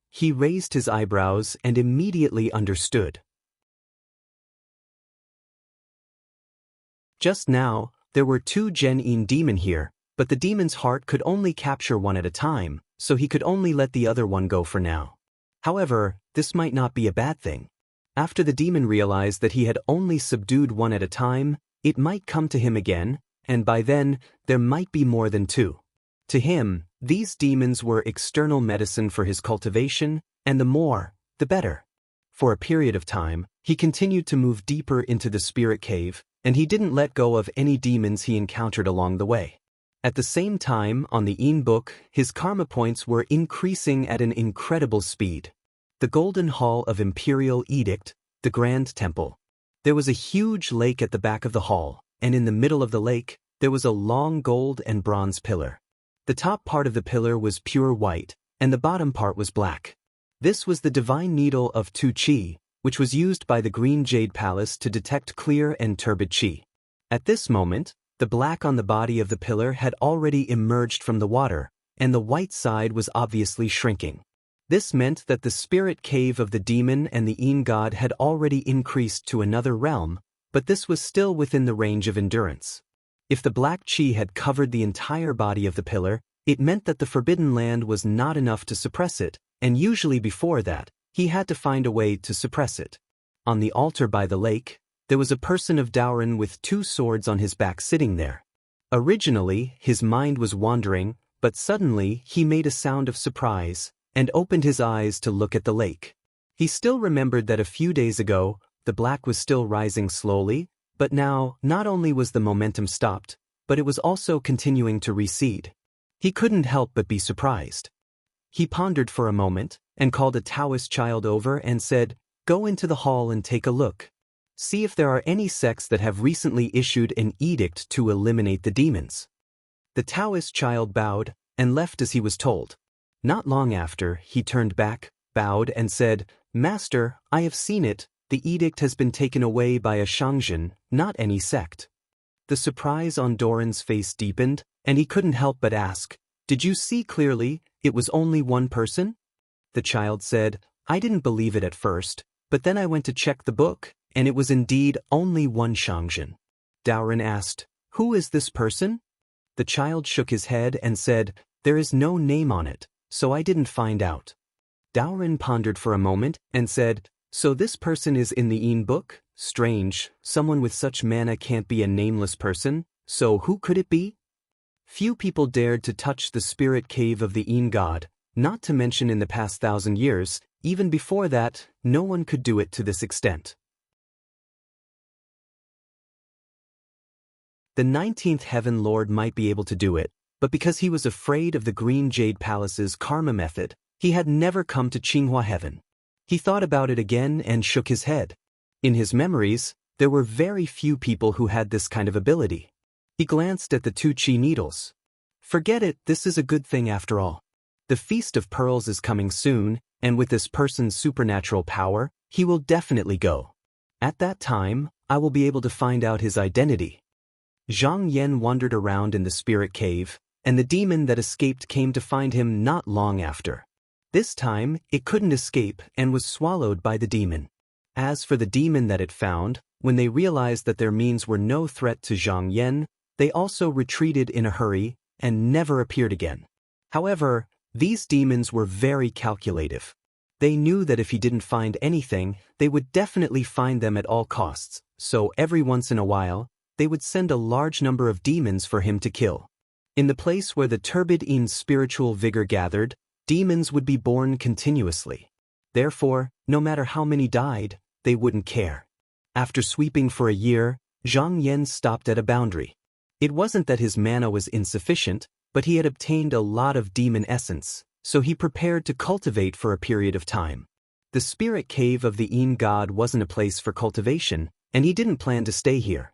He raised his eyebrows and immediately understood. Just now, there were 2 Gen-in demon here, but the demon's heart could only capture one at a time, so he could only let the other one go for now. However, this might not be a bad thing. After the demon realized that he had only subdued one at a time, it might come to him again, and by then, there might be more than 2. To him, these demons were external medicine for his cultivation, and the more, the better. For a period of time, he continued to move deeper into the spirit cave, and he didn't let go of any demons he encountered along the way. At the same time, on the book, his karma points were increasing at an incredible speed. The Golden Hall of Imperial Edict, the Grand Temple. There was a huge lake at the back of the hall, and in the middle of the lake, there was a long gold and bronze pillar. The top part of the pillar was pure white, and the bottom part was black. This was the divine needle of Tu Chi, which was used by the Green Jade Palace to detect clear and turbid chi. At this moment, the black on the body of the pillar had already emerged from the water, and the white side was obviously shrinking. This meant that the spirit cave of the demon and the Yin god had already increased to another realm, but this was still within the range of endurance. If the black qi had covered the entire body of the pillar, it meant that the forbidden land was not enough to suppress it, and usually before that, he had to find a way to suppress it. On the altar by the lake, there was a person of Daoren with 2 swords on his back sitting there. Originally, his mind was wandering, but suddenly he made a sound of surprise, and opened his eyes to look at the lake. He still remembered that a few days ago, the black was still rising slowly, but now, not only was the momentum stopped, but it was also continuing to recede. He couldn't help but be surprised. He pondered for a moment, and called a Taoist child over and said, "Go into the hall and take a look. See if there are any sects that have recently issued an edict to eliminate the demons." The Taoist child bowed, and left as he was told. Not long after, he turned back, bowed and said, "Master, I have seen it, the edict has been taken away by a Shangjin, not any sect." The surprise on Doran's face deepened, and he couldn't help but ask, "Did you see clearly, it was only one person?" The child said, "I didn't believe it at first, but then I went to check the book, and it was indeed only one Shangjin." Daoren asked, "Who is this person?" The child shook his head and said, "There is no name on it, so I didn't find out." Daoren pondered for a moment and said, "So this person is in the Yin book? Strange, someone with such mana can't be a nameless person, so who could it be?" Few people dared to touch the spirit cave of the Yin god, not to mention in the past 1,000 years, even before that, no one could do it to this extent. The 19th Heaven Lord might be able to do it, but because he was afraid of the Green Jade Palace's karma method, he had never come to Qinghua Heaven. He thought about it again and shook his head. In his memories, there were very few people who had this kind of ability. He glanced at the 2 qi needles. Forget it, this is a good thing after all. The Feast of Pearls is coming soon, and with this person's supernatural power, he will definitely go. At that time, I will be able to find out his identity. Zhang Yan wandered around in the spirit cave, and the demon that escaped came to find him not long after. This time, it couldn't escape and was swallowed by the demon. As for the demon that it found, when they realized that their means were no threat to Zhang Yan, they also retreated in a hurry and never appeared again. However, these demons were very calculative. They knew that if he didn't find anything, they would definitely find them at all costs, so every once in a while, they would send a large number of demons for him to kill. In the place where the turbid Yin spiritual vigor gathered, demons would be born continuously. Therefore, no matter how many died, they wouldn't care. After sweeping for a year, Zhang Yan stopped at a boundary. It wasn't that his mana was insufficient, but he had obtained a lot of demon essence, so he prepared to cultivate for a period of time. The spirit cave of the Yin god wasn't a place for cultivation, and he didn't plan to stay here.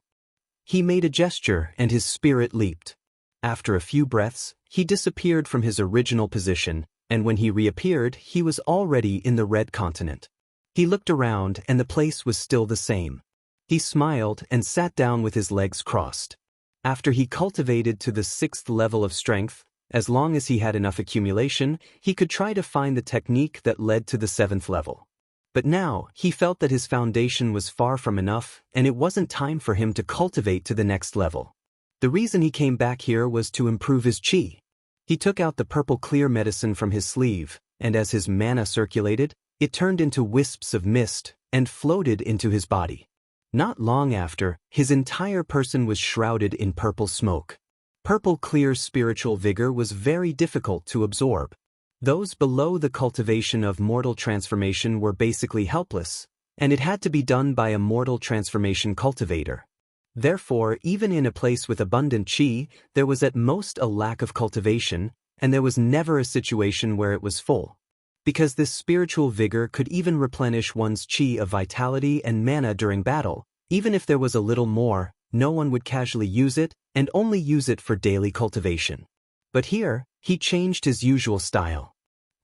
He made a gesture and his spirit leaped. After a few breaths, he disappeared from his original position, and when he reappeared, he was already in the Red Continent. He looked around and the place was still the same. He smiled and sat down with his legs crossed. After he cultivated to the 6th level of strength, as long as he had enough accumulation, he could try to find the technique that led to the 7th level. But now, he felt that his foundation was far from enough, and it wasn't time for him to cultivate to the next level. The reason he came back here was to improve his qi. He took out the purple clear medicine from his sleeve, and as his mana circulated, it turned into wisps of mist and floated into his body. Not long after, his entire person was shrouded in purple smoke. Purple clear spiritual vigor was very difficult to absorb. Those below the cultivation of mortal transformation were basically helpless, and it had to be done by a mortal transformation cultivator. Therefore, even in a place with abundant qi, there was at most a lack of cultivation, and there was never a situation where it was full. Because this spiritual vigor could even replenish one's qi of vitality and mana during battle, even if there was a little more, no one would casually use it, and only use it for daily cultivation. But here, he changed his usual style.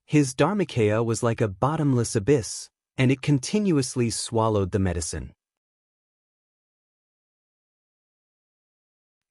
His Dharmakaya was like a bottomless abyss, and it continuously swallowed the medicine.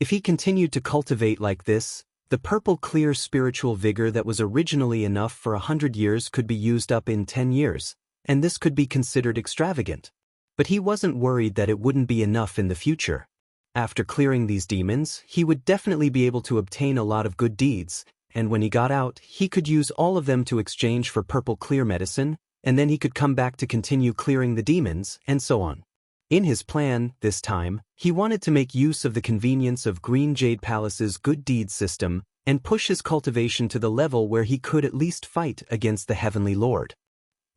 If he continued to cultivate like this, the purple clear spiritual vigor that was originally enough for 100 years could be used up in 10 years, and this could be considered extravagant. But he wasn't worried that it wouldn't be enough in the future. After clearing these demons, he would definitely be able to obtain a lot of good deeds, and when he got out, he could use all of them to exchange for purple clear medicine, and then he could come back to continue clearing the demons, and so on. In his plan, this time, he wanted to make use of the convenience of Green Jade Palace's good deeds system and push his cultivation to the level where he could at least fight against the Heavenly Lord.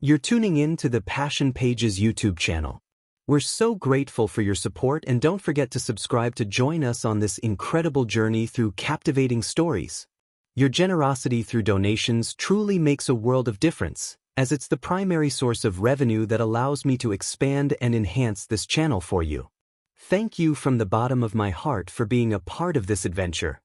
You're tuning in to the Passion Pages YouTube channel. We're so grateful for your support, and don't forget to subscribe to join us on this incredible journey through captivating stories. Your generosity through donations truly makes a world of difference, as it's the primary source of revenue that allows me to expand and enhance this channel for you. Thank you from the bottom of my heart for being a part of this adventure.